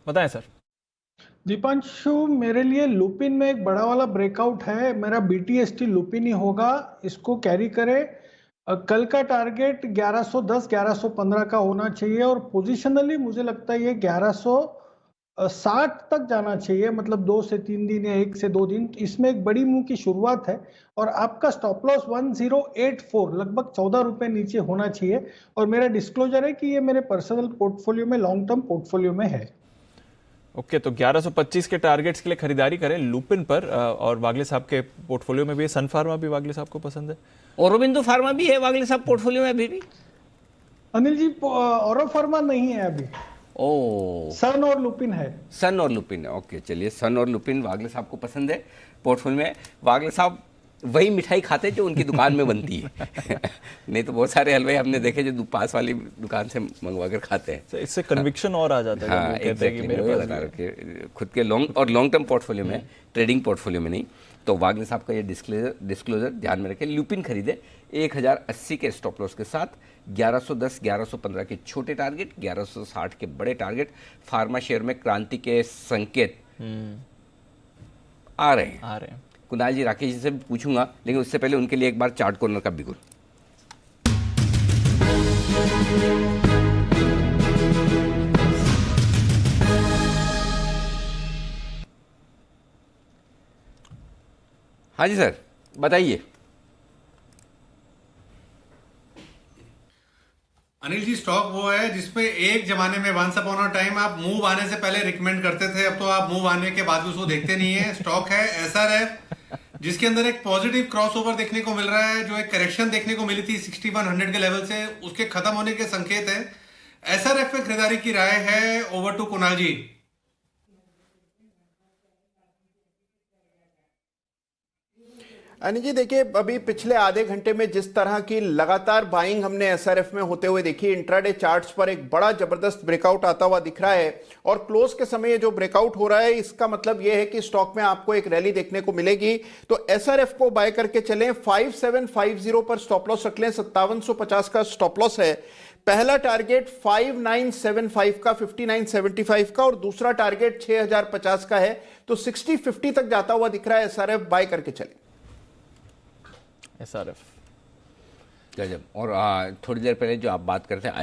बताएं सर। दीपांशु, मेरे लिए लुपिन में एक बड़ा वाला ब्रेकआउट है। मेरा BTST लुपिन ही होगा, इसको कैरी करे। कल का टारगेट 1110 1115 का होना चाहिए और पोजीशनली मुझे लगता है ये 1160 तक जाना चाहिए, मतलब 2 से 3 दिन या 1 से 2 दिन। इसमें एक बड़ी मूव की शुरुआत है और आपका स्टॉप लॉस 1084 लगभग 14 रुपए नीचे होना चाहिए। और मेरा डिस्क्लोजर है कि ये मेरे पर्सनल पोर्टफोलियो में, लॉन्ग टर्म पोर्टफोलियो में है। ओके, तो 1125 के टारगेट्स के लिए खरीदारी करें लुपिन पर। और वागले साहब के पोर्टफोलियो में भी है। सन फार्मा भी वागले साहब को पसंद है, औरोबिंदो फार्मा भी है वागले साहब पोर्टफोलियो में अभी भी। अनिल जी, औरो फार्मा नहीं है अभी। ओ, सन और लुपिन है। सन और लुपिन है। ओके, चलिए, सन और लुपिन वागले साहब को पसंद है पोर्टफोलियो में। वागले साहब वही मिठाई खाते जो उनकी दुकान में बनती है नहीं तो बहुत सारे हलवाई हमने देखे जो पास वाली दुकान से मंगवा कर खाते हैं। इससे कन्विक्शन और आ जाता है। हाँ, एग्जैक्टली। खुद के लॉन्ग टर्म पोर्टफोलियो में, ट्रेडिंग पोर्टफोलियो में नहीं। तो वागले साहब का ये डिस्क्लोजर ध्यान में रखें। लुपिन खरीदे 1080 के स्टॉप लॉस के साथ, 1110 1115 के छोटे टारगेट, 1160 के बड़े टारगेट। फार्मा शेयर में क्रांति के संकेत आ रहे हैं। कुणाल जी, राकेश जी से भी पूछूंगा, लेकिन उससे पहले उनके लिए एक बार चार्ट कॉर्नर का बिगुल। हाँ जी सर, बताइए। अनिल जी, स्टॉक वो है जिसपे एक जमाने में वंस अपॉन अ टाइम आप मूव आने से पहले रिकमेंड करते थे, अब तो आप मूव आने के बाद भी उसको देखते नहीं है। स्टॉक है SRF, जिसके अंदर एक पॉजिटिव क्रॉसओवर देखने को मिल रहा है। जो एक करेक्शन देखने को मिली थी 6100 के लेवल से, उसके खत्म होने के संकेत है। SRF पे खरीदारी की राय है। ओवर टू कुणाल जी। अनिल जी, देखिए, अभी पिछले आधे घंटे में जिस तरह की लगातार बाइंग हमने SRF में होते हुए देखी, इंट्राडे चार्ट्स पर एक बड़ा जबरदस्त ब्रेकआउट आता हुआ दिख रहा है। और क्लोज के समय ये जो ब्रेकआउट हो रहा है, इसका मतलब ये है कि स्टॉक में आपको एक रैली देखने को मिलेगी। तो SRF को बाय करके चलें। 5750 पर स्टॉप लॉस रख लें। 5750 का स्टॉप लॉस है। पहला टारगेट 5975 का, 5975 का, और दूसरा टारगेट 6050 का है। तो 6050 तक जाता हुआ दिख रहा है SRF, बाय करके चलें। SRF गजब। और थोड़ी देर पहले जो आप बात करते हैं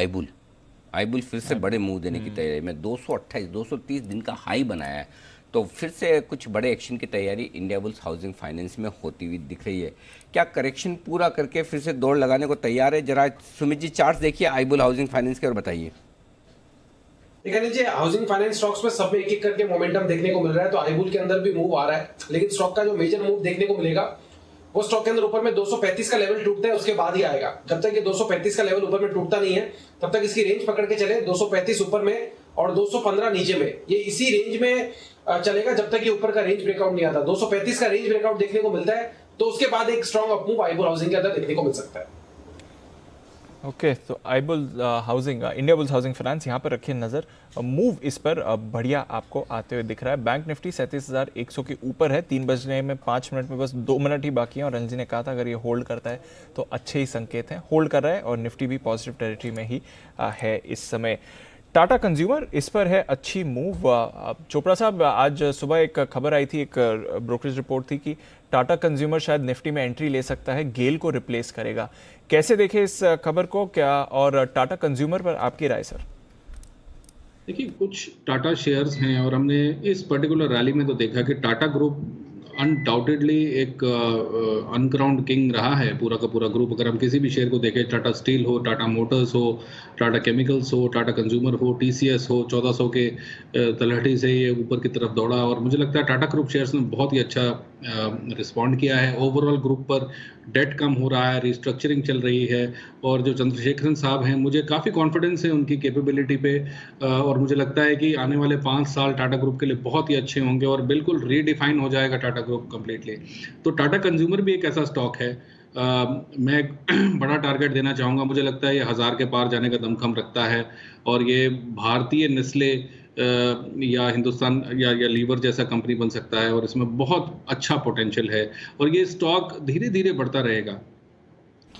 आईबुल फिर से बड़े मूव देने की तैयारी में 228 230 दिन का हाई बनाया है, तो फिर से कुछ बड़े एक्शन की तैयारी इंडियाबुल्स हाउसिंग फाइनेंस में होती हुई दिख रही है। क्या करेक्शन पूरा करके फिर से दौड़ लगाने को तैयार है? जरा सुमित जी चार्ट देखिए आईबुल हाउसिंग फाइनेंस के और बताइए। देखिए नीचे हाउसिंग फाइनेंस स्टॉक्स में सब में एक एक करके मोमेंटम देखने को मिल रहा है, तो आईबुल के अंदर भी मूव आ रहा है। लेकिन स्टॉक का जो मेजर मूव देखने को मिलेगा वो स्टॉक के अंदर ऊपर में 235 का लेवल टूटता है उसके बाद ही आएगा। जब तक ये 235 का लेवल ऊपर में टूटता नहीं है तब तक इसकी रेंज पकड़ के चले, 235 ऊपर में और 215 नीचे में। ये इसी रेंज में चलेगा जब तक ये ऊपर का रेंज ब्रेकआउट नहीं आता। 235 का रेंज ब्रेकआउट देखने को मिलता है तो उसके बाद एक स्ट्रॉन्ग अपमूव आईबुल हाउसिंग के अंदर देखने को मिल सकता है। ओके, तो IBull housing, Indiabulls housing finance, यहाँ पर रखिए नज़र। मूव इस पर बढ़िया आपको आते हुए दिख रहा है। बैंक निफ्टी 37,100 के ऊपर है। 3 बजने में 5 मिनट में बस 2 मिनट ही बाकी हैं और रणजी ने कहा था अगर ये होल्ड करता है तो अच्छे ही संकेत हैं। होल्ड कर रहा है और निफ्टी भी पॉजिटिव टेरिटरी में ही है इस समय। टाटा कंज्यूमर, इस पर है अच्छी मूव। चोपड़ा साहब, आज सुबह एक खबर आई थी, एक ब्रोकरेज रिपोर्ट थी कि टाटा कंज्यूमर शायद निफ्टी में एंट्री ले सकता है, गेल को रिप्लेस करेगा। कैसे देखें इस खबर को, क्या और टाटा कंज्यूमर पर आपकी राय सर? देखिए, कुछ टाटा शेयर्स हैं और हमने इस पर्टिकुलर रैली में तो देखा कि टाटा ग्रुप अनडाउटेडली एक अनक्राउंड किंग रहा है। पूरा का पूरा ग्रुप, अगर हम किसी भी शेयर को देखें, टाटा स्टील हो, टाटा मोटर्स हो, टाटा केमिकल्स हो, टाटा कंज्यूमर हो, टीसीएस हो, 1400 के तलहटी से ये ऊपर की तरफ दौड़ा और मुझे लगता है टाटा ग्रुप शेयर्स ने बहुत ही अच्छा रिस्पॉन्ड किया है। ओवरऑल ग्रुप पर डेट कम हो रहा है, रिस्ट्रक्चरिंग चल रही है और जो चंद्रशेखरन साहब हैं, मुझे काफ़ी कॉन्फिडेंस है उनकी कैपेबिलिटी पे और मुझे लगता है कि आने वाले 5 साल टाटा ग्रुप के लिए बहुत ही अच्छे होंगे और बिल्कुल रीडिफाइन हो जाएगा टाटा ग्रुप कम्प्लीटली। तो टाटा कंज्यूमर भी एक ऐसा स्टॉक है, मैं एक बड़ा टारगेट देना चाहूँगा। मुझे लगता है ये 1000 के पार जाने का दमखम रखता है और ये भारतीय नेस्ले या हिंदुस्तान या लीवर जैसा कंपनी बन सकता है और इसमें बहुत अच्छा पोटेंशियल है और ये स्टॉक धीरे धीरे बढ़ता रहेगा।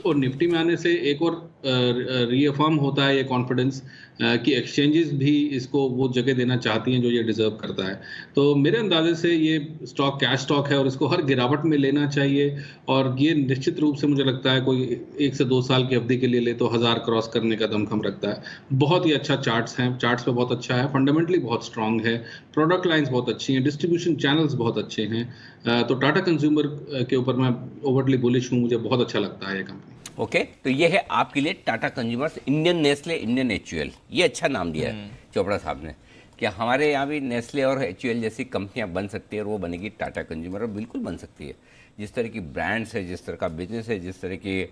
और निफ्टी में आने से एक और रीअफर्म होता है ये कॉन्फिडेंस कि एक्सचेंजेस भी इसको वो जगह देना चाहती हैं जो ये डिजर्व करता है। तो मेरे अंदाजे से ये स्टॉक कैश स्टॉक है और इसको हर गिरावट में लेना चाहिए और ये निश्चित रूप से मुझे लगता है कोई 1 से 2 साल की अवधि के लिए ले तो 1000 क्रॉस करने का दमखम रखता है। बहुत ही अच्छा चार्ट्स हैं, चार्ट्स पे बहुत अच्छा है, फंडामेंटली बहुत स्ट्रांग है, प्रोडक्ट लाइंस बहुत अच्छी हैं, डिस्ट्रीब्यूशन चैनल्स बहुत अच्छे हैं। तो टाटा कंज्यूमर के ऊपर मैं ओवरली बुलिश हूँ, मुझे बहुत अच्छा लगता है ये कंपनी। ओके, तो ये है आपके लिए Tata consumers, Indian Nestle, Indian HUL. ये अच्छा नाम दिया है चोपड़ा साहब ने कि हमारे यहाँ भी नेस्ले और एचयूएल जैसी कंपनियाँ बन सकती है और वो बनेगी टाटा कंज्यूमर और बिल्कुल बन सकती है। जिस तरह की ब्रांड्स है, जिस तरह का बिजनेस है, जिस तरह की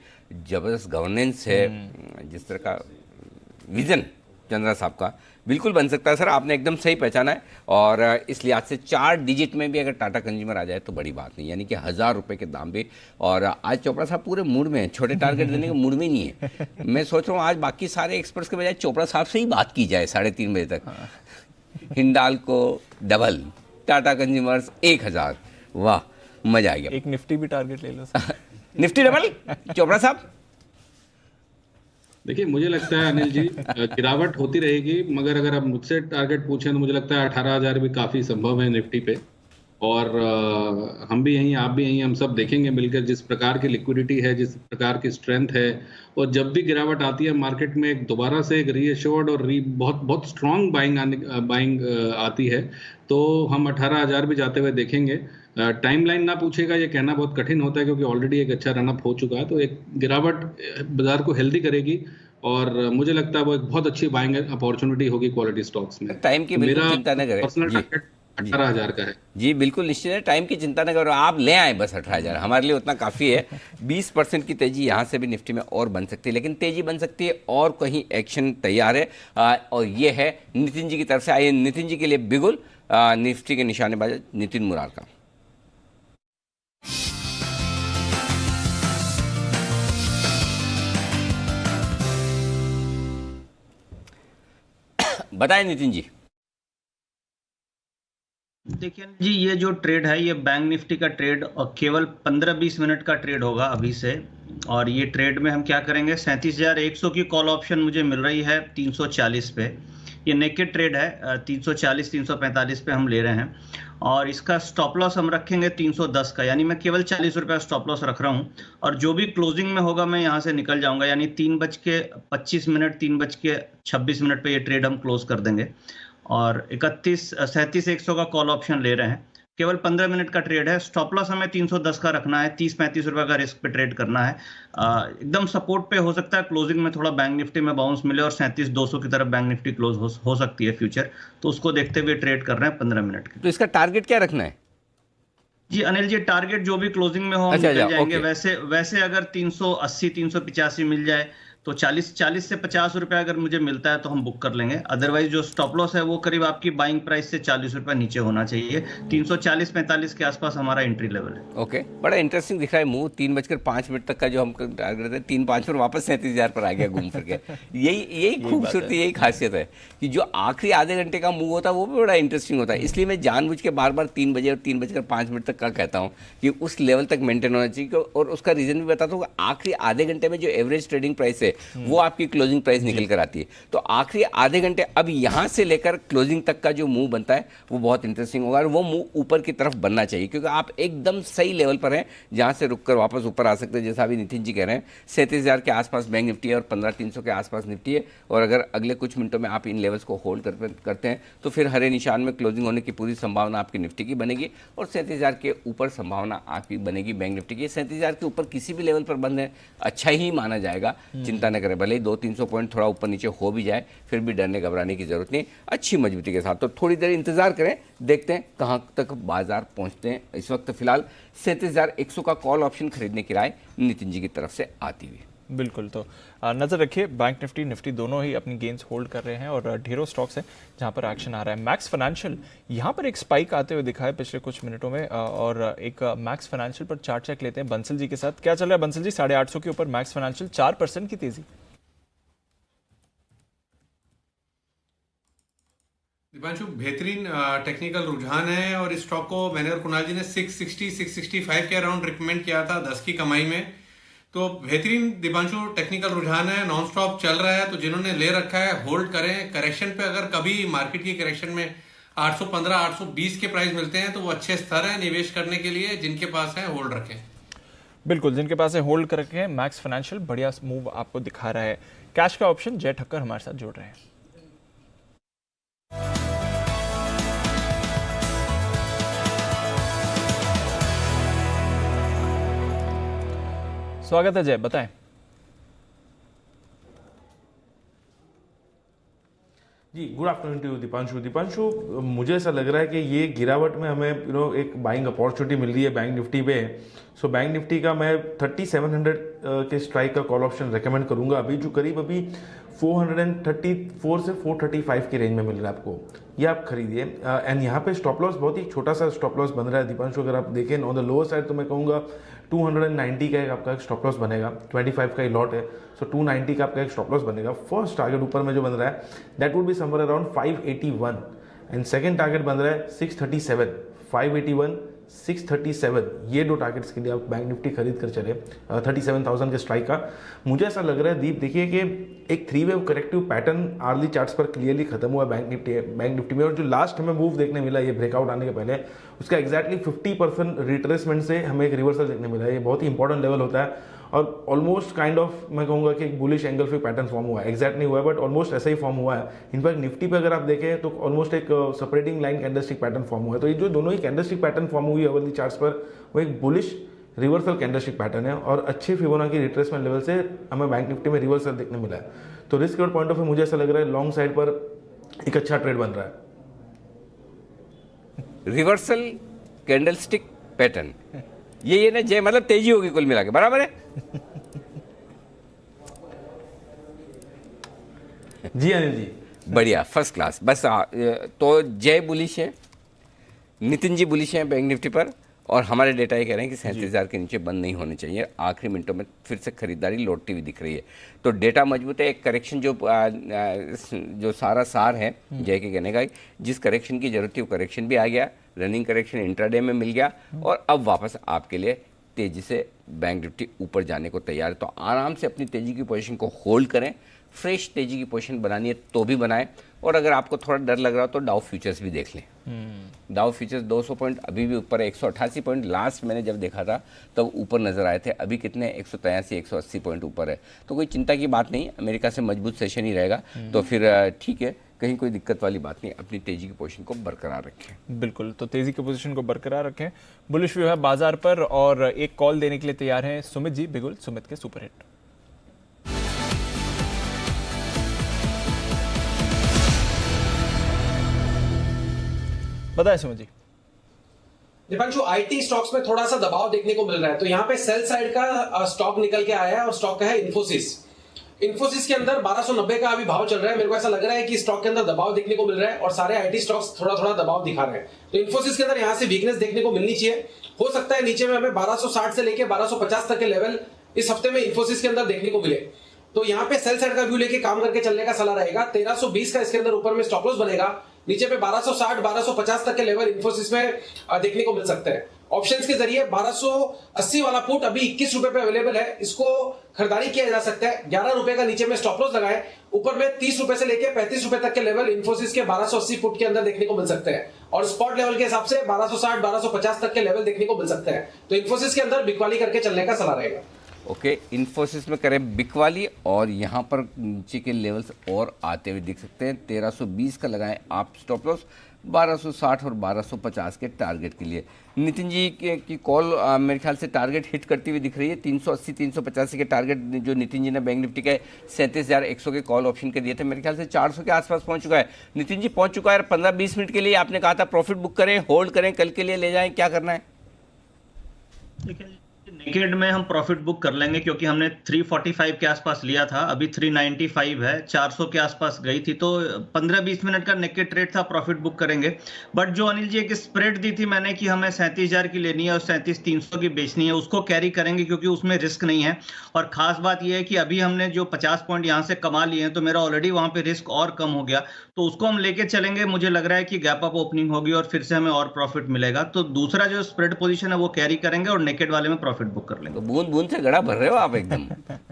ज़बरदस्त गवर्नेंस है, जिस तरह का विज़न चंद्रा साहब का, बिल्कुल बन सकता है सर। आपने एकदम सही पहचाना है और इस लिहाज से 4 डिजिट में भी अगर टाटा कंज्यूमर आ जाए तो बड़ी बात नहीं, यानी कि 1000 रुपये के दाम भी। और आज चोपड़ा साहब पूरे मूड में हैं, छोटे टारगेट देने के मूड में नहीं है। मैं सोच रहा हूँ आज बाकी सारे एक्सपर्ट्स के बजाय चोपड़ा साहब से ही बात की जाए 3:30 बजे तक। हिंडाल्को डबल, टाटा कंज्यूमर्स 1000, वाह मजा आ गया। एक निफ्टी भी टारगेट ले लो निफ्टी डबल चोपड़ा साहब। देखिए, मुझे लगता है अनिल जी गिरावट होती रहेगी, मगर अगर आप मुझसे टारगेट पूछें तो मुझे लगता है 18,000 भी काफ़ी संभव है निफ्टी पे और हम भी यहीं, आप भी यहीं, हम सब देखेंगे मिलकर जिस प्रकार की लिक्विडिटी है, जिस प्रकार की स्ट्रेंथ है और जब भी गिरावट आती है मार्केट में एक दोबारा से एक रीअश्योर्ड और बहुत स्ट्रांग बाइंग आती है तो हम 18,000 भी जाते हुए देखेंगे। टाइमलाइन ना पूछेगा, ये कहना बहुत कठिन होता है क्योंकि ऑलरेडी एक अच्छा रनअप हो चुका है। तो एक गिरावट बाजार को हेल्दी करेगी और मुझे लगता है वो एक बहुत अच्छी बाइंग अपॉर्चुनिटी होगी क्वालिटी स्टॉक्स में। टाइम की बिल्कुल चिंता न करें, पर्सनल टारगेट 18,000 का है जी, बिल्कुल निश्चित है। टाइम की चिंता न करो, आप ले आए बस 18,000, हमारे लिए उतना काफ़ी है। 20% की तेजी यहाँ से भी निफ्टी में और बन सकती है, लेकिन तेजी बन सकती है और कहीं एक्शन तैयार है और ये है नितिन जी की तरफ से। आइए नितिन जी के लिए बिगुल निफ्टी के निशानेबाज नितिन मुरार का। बताएं नितिन जी। देखिए जी, ये जो ट्रेड है ये बैंक निफ्टी का ट्रेड और केवल 15-20 मिनट का ट्रेड होगा अभी से। और ये ट्रेड में हम क्या करेंगे, 37,100 की कॉल ऑप्शन मुझे मिल रही है 340 पे। ये नेकेड ट्रेड है, 340-345 पे हम ले रहे हैं और इसका स्टॉप लॉस हम रखेंगे 310 का, यानी मैं केवल 40 रुपये का स्टॉप लॉस रख रहा हूँ और जो भी क्लोजिंग में होगा मैं यहाँ से निकल जाऊँगा, यानी 3:25, 3:26 पे ये ट्रेड हम क्लोज कर देंगे। और 37,100 का कॉल ऑप्शन ले रहे हैं, केवल 15 मिनट का ट्रेड है। स्टॉप लॉस हमें 310 का रखना है, 30-35 रुपये का रिस्क पे ट्रेड करना है। एकदम सपोर्ट पे हो सकता है क्लोजिंग में थोड़ा बैंक निफ्टी में बाउंस मिले और 37,200 की तरफ बैंक निफ्टी क्लोज हो सकती है फ्यूचर, तो उसको देखते हुए ट्रेड कर रहे हैं 15 मिनट के। तो इसका टारगेट क्या रखना है जी अनिल जी? टारगेट जो भी क्लोजिंग में हो हम निकल जाएंगे। वैसे अगर 380-385 मिल जाए तो 40 से 50 रुपए अगर मुझे मिलता है तो हम बुक कर लेंगे। अदरवाइज जो स्टॉप लॉस है वो करीब आपकी बाइंग प्राइस से 40 रुपए नीचे होना चाहिए। 340-45 के आसपास हमारा एंट्री लेवल है। ओके, बड़ा इंटरेस्टिंग दिख रहा है मूव। 3:05 तक का जो हम टारगेट थे, 3:05 पर वापस 37,000 पर आ गया घूम फिर के। यही खूबसूरती, यही खासियत है कि जो आखिरी आधे घंटे का मूव होता है वो भी बड़ा इंटरेस्टिंग होता है। इसलिए मैं जानबूझ के बार बार 3 बजे और 3:05 तक का कहता हूँ कि उस लेवल तक मेंटेन होना चाहिए। और उसका रीजन भी बताता हूँ, आखिरी आधे घंटे में जो एवरेज ट्रेडिंग प्राइस है वो आपकी क्लोजिंग प्राइस निकल कर आती है। तो आखिरी आधे घंटे, अब यहाँ से लेकर क्लोजिंग तक का जो मूव बनता है वो बहुत इंटरेस्टिंग होगा और वो मूव ऊपर की तरफ बनना चाहिए, क्योंकि आप एकदम सही लेवल पर हैं जहाँ से रुककर वापस ऊपर आ सकते हैं। जैसा अभी नितिन जी कह रहे हैं, 37,000 के आसपास बैंक निफ्टी है और 15,300 के आसपास निफ्टी है। और अगर अगले कुछ मिनटों में आप इन लेवल्स को होल्ड करते हैं तो फिर हरे निशान में क्लोजिंग होने की पूरी संभावना आपकी निफ्टी की बनेगी और 37,000 के ऊपर संभावना आपकी बनेगी बैंक निफ्टी की। 37,000 के ऊपर किसी भी लेवल पर बंद है अच्छा ही माना जाएगा, चिंता न करें। भले ही 200-300 पॉइंट थोड़ा ऊपर नीचे हो भी जाए, फिर भी डरने घबराने की जरूरत नहीं, अच्छी मजबूती के साथ। तो थोड़ी देर इंतजार करें, देखते हैं कहां तक बाजार पहुंचते हैं। इस वक्त फिलहाल 37,100 का कॉल ऑप्शन खरीदने की राय नितिन जी की तरफ से आती हुई। बिल्कुल, तो नज़र रखिए, बैंक निफ्टी दोनों ही अपनी गेंस होल्ड कर रहे हैं और ढेरों स्टॉक्स हैं जहां पर एक्शन आ रहा है। मैक्स फाइनेंशियल यहां पर एक स्पाइक आते हुए दिखा है पिछले कुछ मिनटों में और एक मैक्स फाइनेंशियल पर चार्ट चेक लेते हैं बंसल जी के साथ। क्या चल रहा है बंसल जी? 850 के ऊपर मैक्स फाइनेंशियल, 4% की तेजी। दीपांशु, बेहतरीन टेक्निकल रुझान है और इस स्टॉक को मैंने और कुणाल जी ने 660-665 के अराउंड रिकमेंड किया था 10 की कमाई में। तो बेहतरीन दीपांशु टेक्निकल रुझान है, नॉन स्टॉप चल रहा है। तो जिन्होंने ले रखा है होल्ड करें। करेक्शन पे अगर कभी मार्केट की करेक्शन में 815-820 के प्राइस मिलते हैं तो वो अच्छे स्तर है निवेश करने के लिए। जिनके पास है होल्ड रखें। बिल्कुल, जिनके पास है होल्ड कर रखें। मैक्स फाइनेंशियल बढ़िया मूव आपको दिखा रहा है। कैश का ऑप्शन जय ठक्कर हमारे साथ जुड़ रहे हैं। स्वागत है जय, बताएं। जी, गुड आफ्टरनून टू दीपांशु, मुझे ऐसा लग रहा है कि ये गिरावट में हमें एक बाइंग अपॉर्चुनिटी मिल रही है बैंक निफ्टी पे। सो बैंक निफ्टी का मैं 3700 के स्ट्राइक का कॉल ऑप्शन रेकमेंड करूंगा अभी, जो करीब अभी 434 से 435 की रेंज में मिल रहा है आपको। ये आप खरीदिए। एंड यहाँ पे स्टॉप लॉस बहुत ही छोटा सा स्टॉप लॉस बन रहा है दीपांशु। अगर आप देखें ऑन द लोअर साइड तो मैं कहूँगा 290 का एक आपका स्टॉप लॉस बनेगा। 25 का ही लॉट है, सो 290 का आपका एक स्टॉप लॉस बनेगा। फर्स्ट टारगेट ऊपर में जो बन रहा है that would be somewhere around 581 and second target बन रहा है 637, 581, 637। ये दो टारगेट्स के लिए आप बैंक निफ्टी खरीद कर चले 37,000 के स्ट्राइक का। मुझे ऐसा लग रहा है दीप, देखिए कि एक 3 wave corrective pattern early charts पर क्लियरली खत्म हुआ बैंक निफ्टी में। और जो लास्ट हमें मूव देखने मिला ये ब्रेकआउट आने के पहले, उसका एक्जैक्टली 50% रिट्रेसमेंट से हमें एक रिवर्सल देखने मिला है। ये बहुत ही इंपॉर्टेंट लेवल होता है और ऑलमोस्ट काइंड ऑफ मैं कहूँगा कि एक बुलिश एंगल पे पैटर्न फॉर्म हुआ है। एग्जैक्ट नहीं हुआ है बट ऑलमोस्ट ऐसा ही फॉर्म हुआ है। इनफैक्ट निफ्टी पे अगर आप देखें तो ऑलमोस्ट एक separating line candlestick pattern form हुआ है। तो ये जो दोनों ही कैंडलस्टिक पैटर्न फॉर्म हुई है अवधि चार्ट्स पर, वो एक बुलिश रिवर्सल कैंडलस्टिक पैटर्न है और अच्छे फिबोनाची रिट्रेसमेंट लेवल से हमें बैंक निफ्टी में रिवर्सल देखने मिला है। तो risk reward point of view मुझे ऐसा लग रहा है लॉन्ग साइड पर एक अच्छा ट्रेड बन रहा है। रिवर्सल कैंडलस्टिक पैटर्न, ये ना जय, मतलब तेजी होगी कुल मिला के, बराबर है। जी अनिल जी, बढ़िया, फर्स्ट क्लास। बस तो जय बुलिश है, नितिन जी बुलिश हैं बैंक निफ्टी पर और हमारे डेटा ये कह रहे हैं कि 37,000 के नीचे बंद नहीं होने चाहिए। आखिरी मिनटों में फिर से खरीदारी लौटती हुई दिख रही है। तो डेटा मजबूत है। एक करेक्शन जो सारा सार है जय के कहने का, जिस करेक्शन की जरूरत थी वो करेक्शन भी आ गया। रनिंग करेक्शन इंट्राडे में मिल गया और अब वापस आपके लिए तेजी से बैंक निफ्टी ऊपर जाने को तैयार है। तो आराम से अपनी तेजी की पोजीशन को होल्ड करें। फ्रेश तेजी की पोजीशन बनानी है तो भी बनाएं और अगर आपको थोड़ा डर लग रहा हो तो डाउ फ्यूचर्स भी देख लें। डाउ फ्यूचर्स 200 पॉइंट अभी भी ऊपर है। 188 पॉइंट लास्ट मैंने जब देखा था तब ऊपर नजर आए थे। अभी कितने 183-180 पॉइंट ऊपर है। तो कोई चिंता की बात नहीं, अमेरिका से मजबूत सेशन ही रहेगा तो फिर ठीक है, कहीं कोई दिक्कत वाली बात नहीं। अपनी तेजी की पोजीशन को बरकरार रखें। बिल्कुल, तो तेजी की पोजीशन को बरकरार रखें। बुलिश व्यू है बाजार पर और एक कॉल देने के लिए तैयार हैं सुमित जी बिगुल, सुमित के सुपरहिट। बताएं सुमित जी। दीपांशु, आईटी स्टॉक्स में थोड़ा सा दबाव देखने को मिल रहा है। तो यहाँ पे सेल साइड का स्टॉक निकल के आया है और स्टॉक है इन्फोसिस। इन्फोसिस के अंदर 1290 का अभी भाव चल रहा है। मेरे को ऐसा लग रहा है कि स्टॉक के अंदर दबाव देखने को मिल रहा है और सारे आईटी स्टॉक्स थोड़ा थोड़ा दबाव दिखा रहे हैं। तो इन्फोसिस के अंदर यहां से वीकनेस देखने को मिलनी चाहिए। हो सकता है नीचे में हमें 1260 से लेके 1250 तक के लेवल इस हफ्ते में इन्फोसिस के अंदर देखने को मिले। तो यहाँ पे सेल साइड का व्यू लेके काम करके चलने का सलाह रहेगा। 1320 का इसके अंदर ऊपर में स्टॉप लॉस बनेगा। नीचे पे 1260 1250 तक के लेवल इन्फोसिस में देखने को मिल सकते हैं। ऑप्शंस के जरिए 1280 वाला पुट अभी 21 रुपए पे अवेलेबल है, इसको खरीदारी किया जा सकता है। 11 रुपए का नीचे में स्टॉप लॉस लगाए। ऊपर में 30 रुपए से लेके 35 रुपए तक के लेवल इन्फोसिस के 1280 पुट के अंदर देखने को मिल सकते हैं और स्पॉट लेवल के हिसाब से 1260 1250 तक के लेवल देखने को मिल सकते हैं। तो इन्फोसिस के अंदर बिकवाली करके चलने का सलाह रहेगा। ओके, इन्फोसिस में करें बिकवाली और यहाँ पर नीचे के लेवल्स और आते हुए दिख सकते हैं। 1320 का लगाएं आप स्टॉप लॉस, 1260 और 1250 के टारगेट के लिए। नितिन जी की कॉल मेरे ख्याल से टारगेट हिट करती हुई दिख रही है। 380 385 के टारगेट जो नितिन जी ने बैंक निफ्टी के 37,100 के कॉल ऑप्शन के दिए थे, मेरे ख्याल से 400 के आसपास पहुंच चुका है। नितिन जी पहुंच चुका है। 15-20 मिनट के लिए आपने कहा था प्रॉफिट बुक करें, होल्ड करें, कल के लिए ले जाएं, क्या करना है? नेकेड में हम प्रॉफिट बुक कर लेंगे क्योंकि हमने 345 के आसपास लिया था, अभी 395 है, 400 के आसपास गई थी, तो 15-20 मिनट का नेकेड ट्रेड था, प्रॉफिट बुक करेंगे। बट जो अनिल जी एक स्प्रेड दी थी मैंने कि हमें 37,000 की लेनी है और 37,300 की बेचनी है, उसको कैरी करेंगे क्योंकि उसमें रिस्क नहीं है। और खास बात यह है कि अभी हमने जो 50 पॉइंट यहाँ से कमा लिए हैं तो मेरा ऑलरेडी वहां पे रिस्क और कम हो गया, तो उसको हम लेके चलेंगे। मुझे लग रहा है कि गैप अप ओपनिंग होगी और फिर से हमें और प्रॉफिट मिलेगा। तो दूसरा जो स्प्रेड पोजीशन है वो कैरी करेंगे और नेकेड वाले में प्रॉफिट बुक कर लेंगे। तो बूंद बूंद से घड़ा भर रहे हो आप एकदम।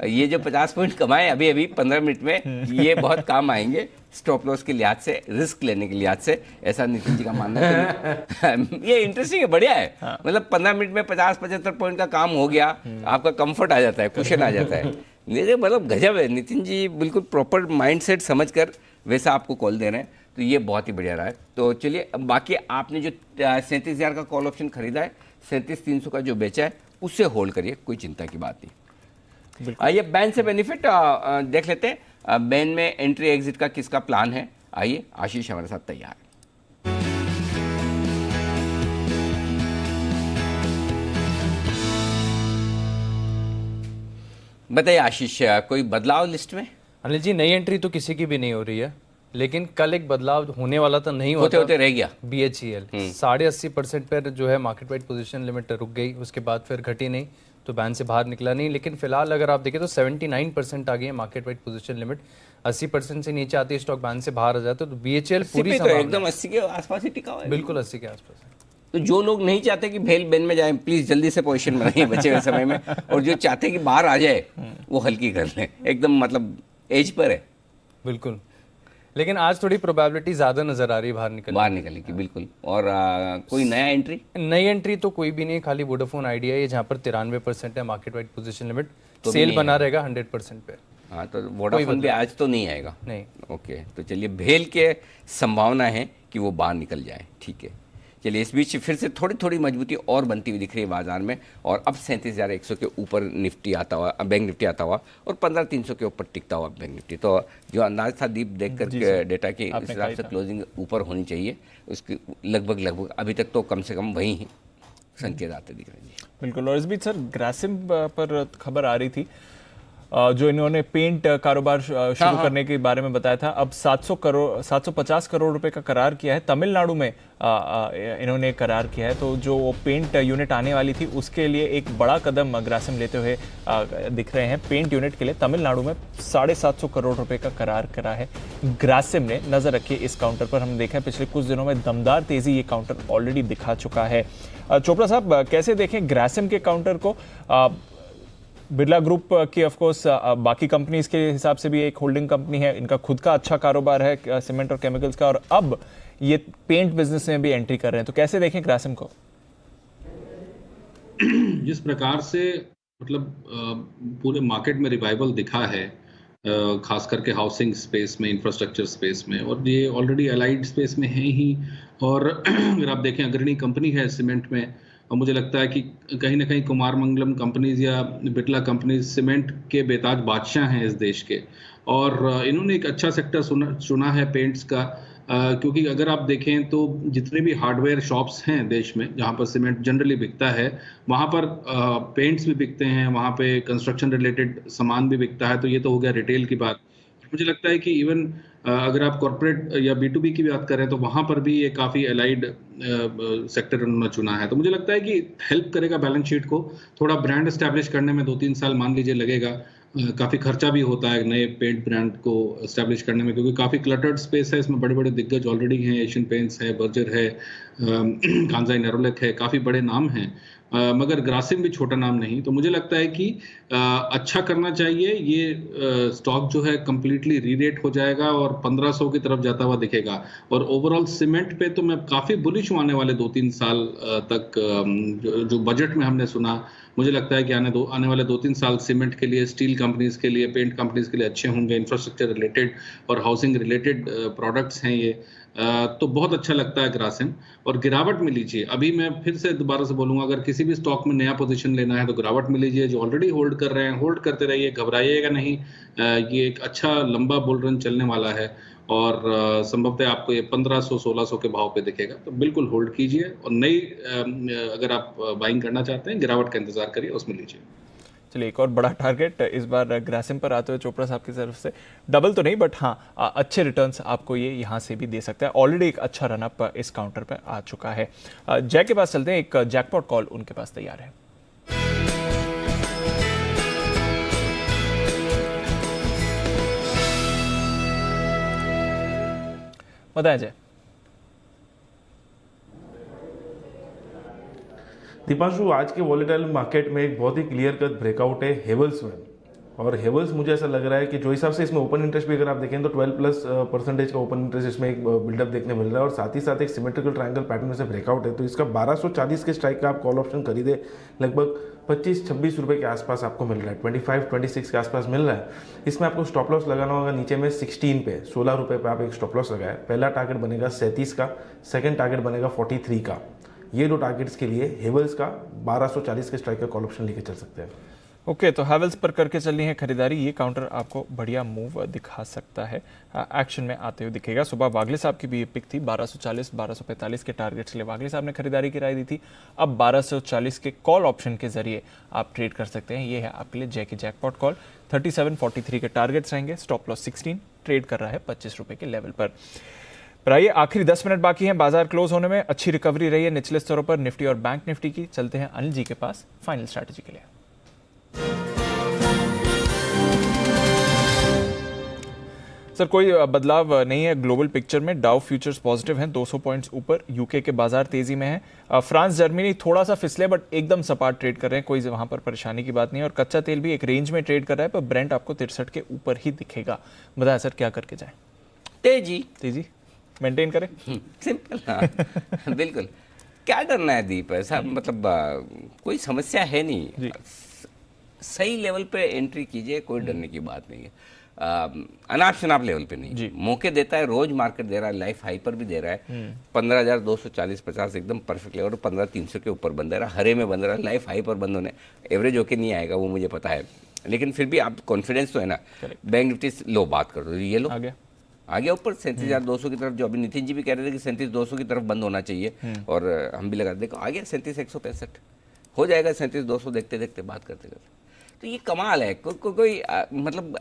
ये जो 50 पॉइंट कमाए अभी अभी 15 मिनट में, ये बहुत काम आएंगे स्टॉप लॉस के लिहाज से, रिस्क लेने के लिहाज से, ऐसा नितिन जी का मानना है। ये इंटरेस्टिंग है, बढ़िया है। मतलब 15 मिनट में 50-75 पॉइंट का काम हो गया, आपका कंफर्ट आ जाता है, कुशन आ जाता है। ये मतलब गजब है। नितिन जी बिल्कुल प्रॉपर माइंडसेट समझकर वैसा आपको कॉल दे रहे हैं, तो ये बहुत ही बढ़िया रहा है। तो चलिए, बाकी आपने जो 37,000 का कॉल ऑप्शन खरीदा है, 37,300 का जो बेचा है, उससे होल्ड करिए, कोई चिंता की बात नहीं। आइए बैन से बेनिफिट देख लेते हैं। बैन में एंट्री एग्जिट का किसका प्लान है? आइए, आशीष हमारे साथ तैयार है। बताइए आशीष, कोई बदलाव लिस्ट में? अनिल जी, नई एंट्री तो किसी की भी नहीं हो रही है, लेकिन कल एक बदलाव होने वाला था, नहीं होते होते रह गया। BHEL 80.5% पर जो है मार्केट वाइड पोजीशन लिमिट रुक गई, उसके बाद फिर घटी नहीं, तो बैन से बाहर निकला नहीं। लेकिन फिलहाल अगर आप देखें तो 79% आ गई है मार्केट वाइड पोजीशन लिमिट। 80% से नीचे आती है स्टॉक, बैन से बाहर आ जाता है। तो BHEL पूरी तो एकदम 80 के आसपास ही टिका हुआ है। बिल्कुल 80 के आसपास। तो जो लोग नहीं चाहते कि भेल बैन में जाए, प्लीज जल्दी से पोजीशन बनाइए बचे हुए समय में, और जो चाहते हैं कि बाहर आ जाए वो हल्की कर लें, एकदम मतलब एज पर है। बिल्कुल, लेकिन आज थोड़ी प्रोबेबिलिटी ज्यादा नजर आ रही है बाहर निकलने की। बिल्कुल। और कोई नया एंट्री? नई एंट्री तो कोई भी नहीं, खाली वोडाफोन आइडिया है जहां पर 93% है मार्केट वाइड पोजीशन लिमिट, तो सेल बना रहेगा 100% पे। हाँ, तो वोडाफोन भी आज तो नहीं आएगा? नहीं। ओके, तो चलिए, भेल के संभावना है कि वो बाहर निकल जाए, ठीक है। चलिए, इस बीच फिर से थोड़ी थोड़ी मजबूती और बनती हुई दिख रही है बाजार में, और अब 37,100 के ऊपर निफ्टी आता हुआ, बैंक निफ्टी आता हुआ, और 15,300 के ऊपर टिकता हुआ बैंक निफ्टी। तो जो अंदाज था दीप देख कर डेटा के हिसाब से क्लोजिंग ऊपर होनी चाहिए, उसकी लगभग अभी तक तो कम से कम वही ही संकेत आते दिख रहे हैं। बिल्कुल। और इस बीच सर ग्रासिम पर खबर आ रही थी, जो इन्होंने पेंट कारोबार शुरू करने के बारे में बताया था। अब 750 करोड़ रुपए का करार किया है, तमिलनाडु में इन्होंने करार किया है। तो जो वो पेंट यूनिट आने वाली थी उसके लिए एक बड़ा कदम ग्रासिम लेते हुए दिख रहे हैं। पेंट यूनिट के लिए तमिलनाडु में 750 करोड़ रुपए का करार करा है ग्रासिम ने। नजर रखिए इस काउंटर पर, हमने देखा है पिछले कुछ दिनों में दमदार तेजी ये काउंटर ऑलरेडी दिखा चुका है। चोपड़ा साहब, कैसे देखें ग्रासिम के काउंटर को? बिरला ग्रुप की ऑफ कोर्स बाकी कंपनीज के हिसाब से भी एक होल्डिंग कंपनी है, इनका खुद का अच्छा कारोबार है सीमेंट और केमिकल्स का, और अब ये पेंट बिजनेस में भी एंट्री कर रहे हैं, तो कैसे देखें ग्रासिम को? जिस प्रकार से मतलब पूरे मार्केट में रिवाइवल दिखा है, खास करके हाउसिंग स्पेस में, इंफ्रास्ट्रक्चर स्पेस में, और ये ऑलरेडी अलाइड स्पेस में है ही। और अगर आप देखें अग्रणी कंपनी है सीमेंट में, और मुझे लगता है कि कहीं ना कहीं कुमार मंगलम कंपनीज या बिरला कंपनीज सीमेंट के बेताज बादशाह हैं इस देश के। और इन्होंने एक अच्छा सेक्टर चुना है पेंट्स का, क्योंकि अगर आप देखें तो जितने भी हार्डवेयर शॉप्स हैं देश में जहाँ पर सीमेंट जनरली बिकता है, वहाँ पर पेंट्स भी बिकते हैं, वहाँ पे कंस्ट्रक्शन रिलेटेड सामान भी बिकता है। तो ये तो हो गया रिटेल की बात। मुझे लगता है कि इवन अगर आप कॉर्पोरेट या B2B की बात करें तो वहाँ पर भी ये काफ़ी अलाइड सेक्टर उन्होंने चुना है। तो मुझे लगता है कि हेल्प करेगा बैलेंस शीट को। थोड़ा ब्रांड एस्टैब्लिश करने में 2-3 साल मान लीजिए लगेगा। काफ़ी खर्चा भी होता है नए पेंट ब्रांड को एस्टैब्लिश करने में, क्योंकि काफ़ी क्लटर्ड स्पेस है। इसमें बड़े बड़े दिग्गज ऑलरेडी हैं, एशियन पेंट्स है, बर्जर है, कांजाई नेरोलेक है, काफ़ी बड़े नाम हैं। मगर ग्रासिम भी छोटा नाम नहीं। तो मुझे लगता है कि अच्छा करना चाहिए। ये स्टॉक जो है कम्प्लीटली री-रेट हो जाएगा और 1500 की तरफ जाता हुआ दिखेगा। और ओवरऑल सीमेंट पे तो मैं काफ़ी बुलिश हूँ आने वाले 2-3 साल तक। जो बजट में हमने सुना, मुझे लगता है कि आने वाले 2-3 साल सीमेंट के लिए, स्टील कंपनीज के लिए, पेंट कंपनीज के लिए अच्छे होंगे। इंफ्रास्ट्रक्चर रिलेटेड और हाउसिंग रिलेटेड प्रोडक्ट्स हैं ये। तो बहुत अच्छा लगता है ग्रासिम। और गिरावट में लीजिए, अभी मैं फिर से दोबारा से बोलूँगा, अगर किसी भी स्टॉक में नया पोजीशन लेना है तो गिरावट में लीजिए। जो ऑलरेडी होल्ड कर रहे हैं होल्ड करते रहिए, घबराइएगा नहीं। ये एक अच्छा लंबा बुल रन चलने वाला है और संभवतः आपको ये 1500-1600 के भाव पे दिखेगा। तो बिल्कुल होल्ड कीजिए और नई अगर आप बाइंग करना चाहते हैं, गिरावट का इंतजार करिए, उसमें लीजिए। चलिए, एक और बड़ा टारगेट इस बार ग्रासिम पर आते हुए चोपड़ा साहब की तरफ से, डबल तो नहीं बट हाँ अच्छे रिटर्न्स आपको ये यहाँ से भी दे सकता है। ऑलरेडी एक अच्छा रनअप इस काउंटर पर आ चुका है। जय के पास चलते हैं, एक जैकपॉट कॉल उनके पास तैयार है। बताया जय। दीपांशु, आज के वॉलेटाइल मार्केट में एक बहुत ही क्लियर कट ब्रेकआउट है हेवल्स में। और हेवल्स मुझे ऐसा लग रहा है कि जो हिसाब से इसमें ओपन इंटरेस्ट भी अगर आप देखें तो 12+% का ओपन इंटरेस्ट इसमें एक बिल्डअप देखने मिल रहा है। और साथ ही साथ एक सिमेट्रिकल ट्रायंगल पैटर्न में से ब्रेकआउट है। तो इसका 1240 के स्ट्राइक का आप कॉल ऑप्शन खरीदे, लगभग 25-26 रुपये के आसपास आपको मिल रहा है, 25-26 के आसपास मिल रहा है। इसमें आपको स्टॉप लॉस लगाना होगा नीचे में 16 पे, 16 रुपये पे आप एक स्टॉप लॉस लगाए। पहला टारगेट बनेगा 37 का, सेकंड टारगेट बनेगा 43 का। ये दो टारगेट्स के लिए हेवल्स का 1240 के स्ट्राइक का कॉल ऑप्शन लेके चल सकते हैं। ओके, तो हैवेल्स पर करके चलनी है खरीदारी। ये काउंटर आपको बढ़िया मूव दिखा सकता है, एक्शन में आते हुए दिखेगा। सुबह वागले साहब की भी ये पिक थी, 1240-1245 के टारगेट्स के लिए वागले साहब ने खरीदारी की राय दी थी। अब 1240 के कॉल ऑप्शन के जरिए आप ट्रेड कर सकते हैं। ये है आपके लिए जय की जैकपॉट कॉल। 3743 के टारगेट्स रहेंगे, स्टॉप लॉस 16, ट्रेड कर रहा है 25 रुपये के लेवल पर। आइए, आखिरी 10 मिनट बाकी हैं बाजार क्लोज होने में। अच्छी रिकवरी रही है निचले स्तरों पर निफ्टी और बैंक निफ्टी की। चलते हैं अनिल जी के पास फाइनल स्ट्रैटेजी के लिए। सर, कोई बदलाव नहीं है ग्लोबल पिक्चर में। डाउ फ्यूचर्स पॉजिटिव हैं, 200 पॉइंट्स ऊपर। यूके के बाजार तेजी में है। फ्रांस जर्मनी थोड़ा सा फिसले बट एकदम सपाट ट्रेड कर रहे हैं, कोई वहां पर परेशानी की बात नहीं है। और कच्चा तेल भी एक रेंज में ट्रेड कर रहा है, पर ब्रेंट आपको 63 के ऊपर ही दिखेगा। बताया सर, क्या करके जाए? तेजी मेंटेन करें, सिंपल। हाँ बिल्कुल, क्या डरना है दीप? ऐसा मतलब कोई समस्या है नहीं। सही लेवल पे एंट्री कीजिए, कोई डरने की बात नहीं है। अनाप शनाप लेवल पे नहीं, मौके देता है। रोज मार्केट दे रहा है, लाइफ हाई पर भी दे रहा है। 15,240-50 एकदम परफेक्ट लेवल, 15,300 के ऊपर बंद रहा, हरे में बंद रहा। लाइफ हाई पर बंद होने एवरेज होके नहीं आएगा, वो मुझे पता है, लेकिन फिर भी आप कॉन्फिडेंस तो है ना। बैंक निफ्टी लो बात कर दो, ये लो आ गया ऊपर 37,200 की तरफ, जो अभी नितिन जी भी कह रहे थे कि 37,200 की तरफ बंद होना चाहिए, और हम भी लगा देखो आ गया 37,165 हो जाएगा। 37,200 देखते देखते बात करते करते, तो ये कमाल है। कोई मतलब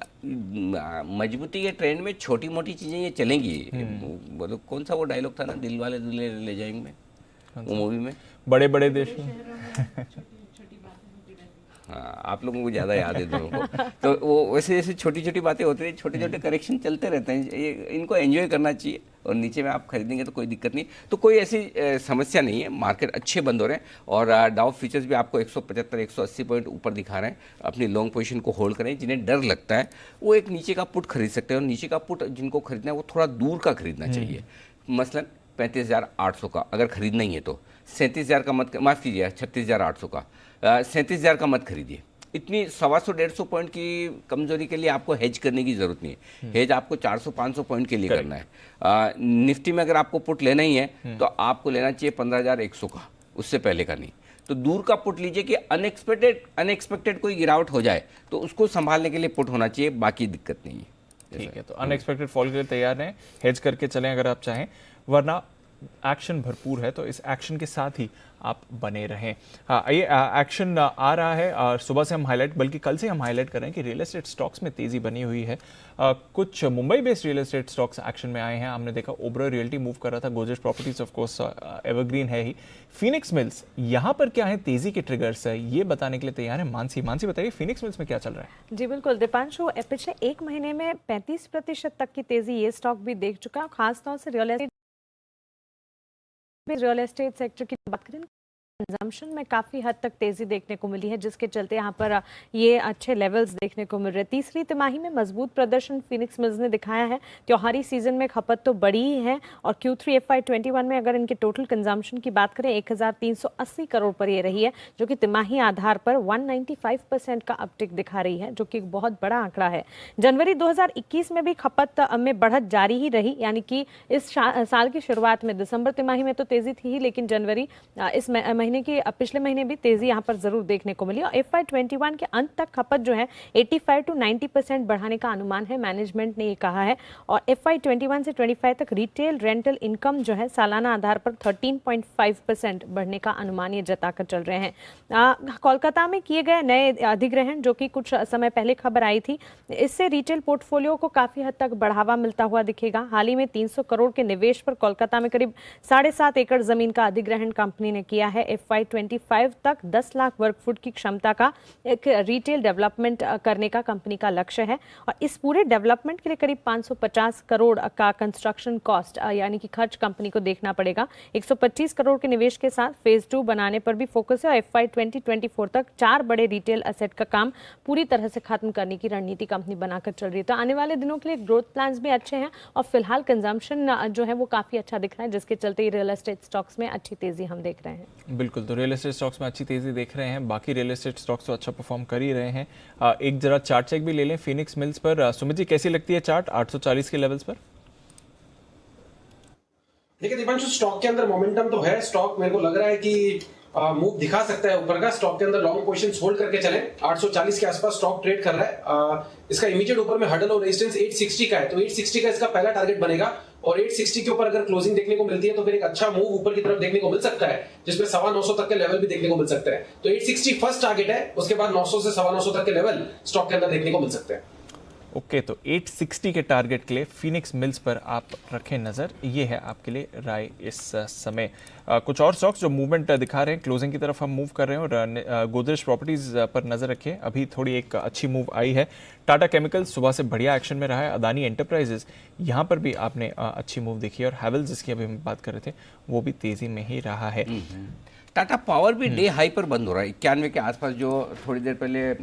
मजबूती के ट्रेंड में छोटी मोटी चीजें ये चलेंगी। मतलब कौन सा वो डायलॉग था ना, दिल वाले दुल्हे ले जाएंगे में, वो मूवी में, बड़े बड़े देश में। हाँ, आप लोगों को ज़्यादा याद है दोनों को। तो वो वैसे जैसे छोटी छोटी बातें होती हैं, छोटे छोटे करेक्शन चलते रहते हैं, ये इनको एंजॉय करना चाहिए। और नीचे में आप खरीदेंगे तो कोई दिक्कत नहीं, तो कोई ऐसी समस्या नहीं है। मार्केट अच्छे बंद हो रहे हैं और डाउ फ्यूचर्स भी आपको 175-180 पॉइंट ऊपर दिखा रहे हैं। अपनी लॉन्ग पोजीशन को होल्ड करें। जिन्हें डर लगता है वो एक नीचे का पुट खरीद सकते हैं, और नीचे का पुट जिनको खरीदना है वो थोड़ा दूर का खरीदना चाहिए। मसलन 35,800 का अगर खरीदना ही है तो 37,000 का मत, माफ़ कीजिए 36,800 का, 37,000 का मत खरीदिए। इतनी 125-150 पॉइंट की कमजोरी के लिए आपको हेज करने की जरूरत नहीं है। हेज आपको 400-500 पॉइंट के लिए करना है। निफ्टी में अगर आपको पुट लेना ही है तो आपको लेना चाहिए 15,100 का, उससे पहले का नहीं। तो दूर का पुट लीजिए कि अनएक्सपेक्टेड कोई गिरावट हो जाए तो उसको संभालने के लिए पुट होना चाहिए, बाकी दिक्कत नहीं है। ठीक है, तो अनएक्सपेक्टेड फॉल के लिए तैयार रहें, हेज करके चलें अगर आप चाहें, वरना एक्शन भरपूर है तो इस एक्शन के साथ ही आप बने रहें। हाँ, ये एक्शन आ रहा है और सुबह से हम हाईलाइट, बल्कि कल से हम हाईलाइट कर रहे हैं कि रियल एस्टेट स्टॉक्स में तेजी बनी हुई है। कुछ Mumbai based real estate stocks action में आए हैं। हमने देखा ओबरॉय रियल्टी मूव कर रहा था, Godrej properties of course evergreen है ही। फिनिक्स मिल्स, यहाँ पर क्या है तेजी के ट्रिगर्स है, ये बताने के लिए तैयार है मानसी बताइए फिनिक्स मिल्स में क्या चल रहा है। जी बिल्कुल दीपांशु, पिछले एक महीने में 35% तक की तेजी ये स्टॉक भी देख चुका है। खासतौर से रियल एस्टेट सेक्टर की बात करें, कंजम्पशन में काफ़ी हद तक तेज़ी देखने को मिली है, जिसके चलते यहाँ पर ये अच्छे लेवल्स देखने को मिल रहे हैं। तीसरी तिमाही में मजबूत प्रदर्शन फिनिक्स मिल्स ने दिखाया है। त्योहारी सीजन में खपत तो बड़ी ही है और Q3 FY21 में अगर इनके टोटल कंजम्पशन की बात करें 1380 करोड़ पर ये रही है, जो कि तिमाही आधार पर 195% का अपटिक दिखा रही है, जो कि एक बहुत बड़ा आंकड़ा है। जनवरी 2021 में भी खपत में बढ़त जारी ही रही, यानी कि इस साल की शुरुआत में दिसंबर तिमाही में तो तेज़ी थी ही, लेकिन जनवरी इस महीने की पिछले महीने भी तेजी यहाँ पर जरूर देखने को मिली। और FY21 के अंत तक खपत जो है 85 to 90% बढ़ाने का अनुमान है, मैनेजमेंट ने ये कहा है। और FY21 से 25 तक रिटेल रेंटल इनकम जो है सालाना आधार पर 13.5% बढ़ने का अनुमान ये जताकर चल रहे हैं। कोलकाता में किए गए नए अधिग्रहण, जो कि कुछ समय पहले खबर आई थी, इससे रिटेल पोर्टफोलियो को काफी हद तक बढ़ावा मिलता हुआ दिखेगा। हाल ही में 300 करोड़ के निवेश पर कोलकाता में करीब 7.5 एकड़ जमीन का अधिग्रहण कंपनी ने किया है। FY25 तक 10 लाख वर्ग फुट की क्षमता का एक रिटेल डेवलपमेंट करने का कंपनी का लक्ष्य है और इस पूरे डेवलपमेंट के लिए करीब 550 करोड़ का कंस्ट्रक्शन कॉस्ट यानी कि खर्च कंपनी को देखना पड़ेगा। 125 करोड़ के निवेश के साथ फेज 2 बनाने पर भी फोकस है और FY2024 तक 4 बड़े रिटेल एसेट का काम पूरी तरह से खत्म करने की रणनीति कंपनी बनाकर चल रही है। तो आने वाले दिनों के लिए ग्रोथ प्लान्स भी अच्छे हैं और फिलहाल कंजम्पशन जो है वो काफी अच्छा दिख रहा है, जिसके चलते रियल एस्टेट स्टॉक्स में अच्छी तेजी हम देख रहे हैं। बिल्कुल, तो रियल एस्टेट स्टॉक्स में अच्छी तेजी देख रहे हैं, बाकी रियल एस्टेट स्टॉक्स तो अच्छा परफॉर्म कर ही रहे हैं। एक जरा चार्ट चेक भी ले लें फिनिक्स मिल्स पर। सुमित जी, कैसी लगती है चार्ट 840 के लेवल्स पर? देखिए दीपांशु, स्टॉक के अंदर मोमेंटम तो है। स्टॉक मेरे को लग रहा है कि मूव दिखा सकता है ऊपर का। स्टॉक के अंदर लॉन्ग पोजीशंस होल्ड करके चलें। 840 के आसपास स्टॉक ट्रेड कर रहा है। इसका इमीडिएट ऊपर में हडल और रेजिस्टेंस 860 का है, तो 860 का इसका पहला टारगेट बनेगा और 860 के ऊपर अगर क्लोजिंग देखने को मिलती है तो फिर एक अच्छा मूव ऊपर की तरफ देखने को मिल सकता है, जिसमें 950 तक के लेवल भी देखने को मिल सकते हैं। तो 860 फर्स्ट टारगेट है, उसके बाद 900 से 950 तक के लेवल स्टॉक के अंदर देखने को मिल सकते हैं। ओके, तो 860 के टारगेट के लिए फिनिक्स मिल्स पर आप रखें नजर। ये है आपके लिए राय इस समय। कुछ और स्टॉक्स जो मूवमेंट दिखा रहे हैं, क्लोजिंग की तरफ हम मूव कर रहे हैं और गोदरेज प्रॉपर्टीज पर नजर रखिए। अभी थोड़ी एक अच्छी मूव आई है। टाटा केमिकल्स सुबह से बढ़िया एक्शन में रहा है। अदानी एंटरप्राइजेस, यहाँ पर भी आपने अच्छी मूव देखी है और हैवेल्स, जिसकी अभी हम बात कर रहे थे, वो भी तेजी में ही रहा है। टाटा पावर भी डे हाई पर बंद हो रहा है 91 के आसपास, जो थोड़ी देर पहले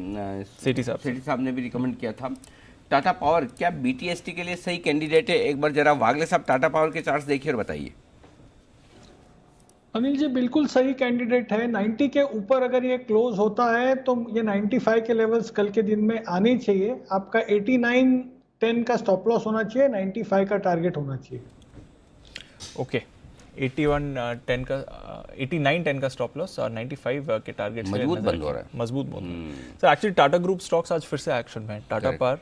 सेठी साहब ने भी रिकमेंड किया था। टाटा पावर क्या BTST के लिए सही कैंडिडेट है? एक बार जरा वागले साहब टाटा पावर के चार्ट्स देखिए और बताइए। अनिल जी, बिल्कुल सही कैंडिडेट है। 90 के ऊपर अगर ये क्लोज होता है तो ये 95 के लेवल्स कल के दिन में आने चाहिए। आपका 89.10 का स्टॉप लॉस होना चाहिए, 95 का टारगेट होना चाहिए। ओके, 89.10 का स्टॉप लॉस और 95 के टारगेट मजबूत बंद हो रहा है। मजबूत बंद। Sir actually Tata group stocks आज फिर से एक्शन में है। Tata power,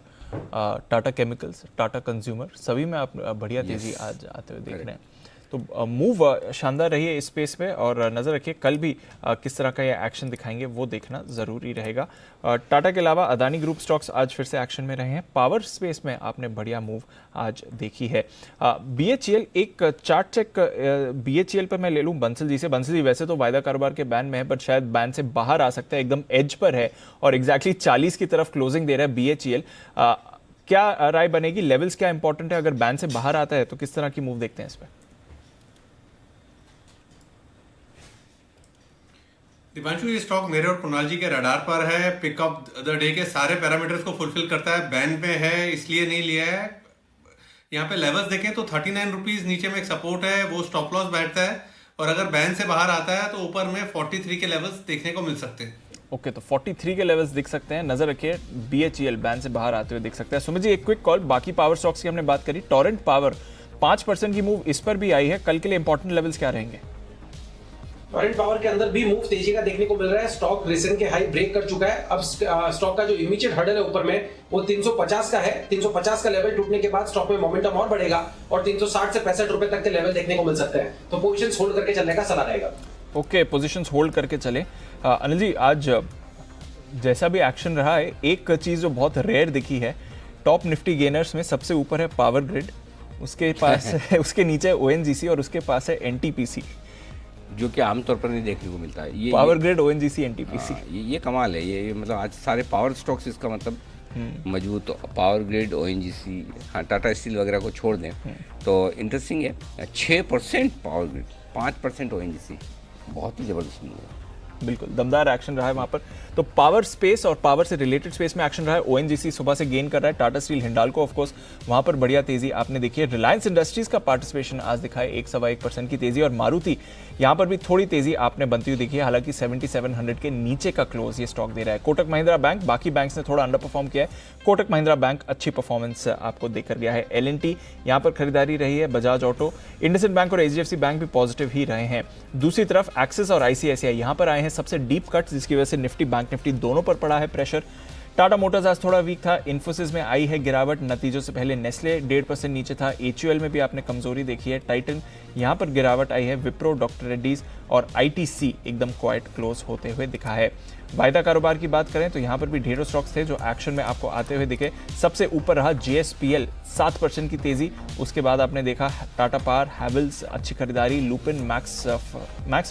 Tata chemicals, Tata consumer, सभी में आप बढ़िया तेजी आज आते हुए देख रहे हैं। तो मूव शानदार रही है इस स्पेस पे और नजर रखिए कल भी किस तरह का ये एक्शन दिखाएंगे वो देखना जरूरी रहेगा। टाटा के अलावा अदानी ग्रुप स्टॉक्स आज फिर से एक्शन में रहे हैं। पावर स्पेस में आपने बढ़िया मूव आज देखी है। BHEL, एक चार्ट चेक BHEL पर मैं ले लूं बंसल जी से। बंसल जी, वैसे तो वायदा कारोबार के बैन में है, पर शायद बैन से बाहर आ सकता है, एकदम एज पर है और एग्जैक्टली 40 की तरफ क्लोजिंग दे रहा है BHEL। क्या राय बनेगी? लेवल्स क्या इंपॉर्टेंट है? अगर बैन से बाहर आता है तो किस तरह की मूव देखते हैं इस पर? दीपांशु, ये स्टॉक मेरे और कुणाल जी के रडार पर है। पिकअप द डे के सारे पैरामीटर्स को फुलफिल करता है। बैन पे है इसलिए नहीं लिया है। यहाँ पे लेवल्स देखें तो 39 रुपीज नीचे में एक सपोर्ट है, वो स्टॉप लॉस बैठता है और अगर बैन से बाहर आता है तो ऊपर में 43 के लेवल्स देखने को मिल सकते हैं। ओके, तो 43 के लेवल्स दिख सकते हैं। नजर रखिए BHEL बैन से बाहर आते हुए दिख सकता है। सुमित जी, एक क्विक कॉल। बाकी पावर स्टॉक्स की हमने बात करी। टोरेंट पावर 5% की मूव इस पर भी आई है। कल के लिए इंपॉर्टेंट लेवल्स क्या रहेंगे? टोरेंट पावर के अंदर भी मूव तेजी का देखने को मिल रहा है। स्टॉक रिसेंट के हाई ब्रेक कर चुका है। अब स्टॉक का जो इमीडिएट हर्डल है ऊपर में वो 350 का है। 350 का लेवल टूटने के बाद स्टॉक में मोमेंटम और बढ़ेगा और 360 से 65 रुपए तक के लेवल देखने को मिल सकते हैं। तो पोजीशंस होल्ड करके चलने का सलाह रहेगा। ओके, पोजीशंस होल्ड करके चले। अनिल जी, आज जैसा भी एक्शन रहा है, एक चीज जो बहुत रेयर दिखी है, टॉप निफ्टी गेनर्स में सबसे ऊपर है पावर ग्रिड, उसके पास उसके नीचे ओएनजीसी और उसके पास है एनटीपीसी, जो कि आमतौर पर नहीं देखने को मिलता है। ये पावर ग्रिड, ओएनजीसी, एनटीपीसी। ये कमाल है। ये मतलब आज सारे पावर स्टॉक्स इसका मतलब मजबूत। पावर ग्रिड, ओएनजीसी, हाँ टाटा स्टील वगैरह को छोड़ दें तो इंटरेस्टिंग है। 6% पावर ग्रिड, 5% ओएनजीसी, बहुत ही जबरदस्त मूव है। बिल्कुल दमदार एक्शन रहा है वहां पर। तो पावर स्पेस और पावर से रिलेटेड स्पेस में एक्शन रहा है। ओएनजीसी सुबह से गेन कर रहा है। Tata steel, Hindalco of course वहां पर बढ़िया तेजी आपने देखी है। रिलायंस इंडस्ट्रीज का पार्टिसिपेशन आज दिखा है 1.25% की तेजी, और मारुति यहां पर भी थोड़ी तेजी आपने बनती हुई देखी है। हालांकि 7700 के नीचे का क्लोज ये स्टॉक दे रहा है। कोटक महिंद्रा बैंक, बाकी बैंक्स ने थोड़ा अंडर परफॉर्म किया है, कोटक महिंद्रा बैंक अच्छी परफॉर्मेंस आपको देकर गया है। एल&टी यहां पर खरीदारी रही है। बजाज ऑटो, इंडसइंड बैंक और एचडीएफसी बैंक भी पॉजिटिव ही रहे हैं। दूसरी तरफ एक्सिस और आईसीआईसीआई यहां पर आए हैं सबसे डीप कट, जिसकी वजह से निफ्टी, बैंक निफ्टी दोनों पर पड़ा है प्रेशर। टाटा मोटर्स आज थोड़ा वीक था। इन्फोसिस में आई है गिरावट, नतीजों से पहले नेस्ले 1.5% नीचे था। एचयूएल में भी आपने कमजोरी देखी है। टाइटन यहां पर गिरावट आई है। विप्रो, डॉक्टर रेड्डीज और आईटीसी एकदम क्वाइट क्लोज होते हुए दिखा है। वायदा कारोबार की बात करें तो यहां पर भी ढेरों स्टॉक्स थे जो एक्शन में आपको आते हुए दिखे। सबसे ऊपर रहा जेएसपीएल, 7% की तेजी। उसके बाद आपने देखा टाटा पावर, हैवेल्स अच्छी खरीदारी, लुपिन, मैक्स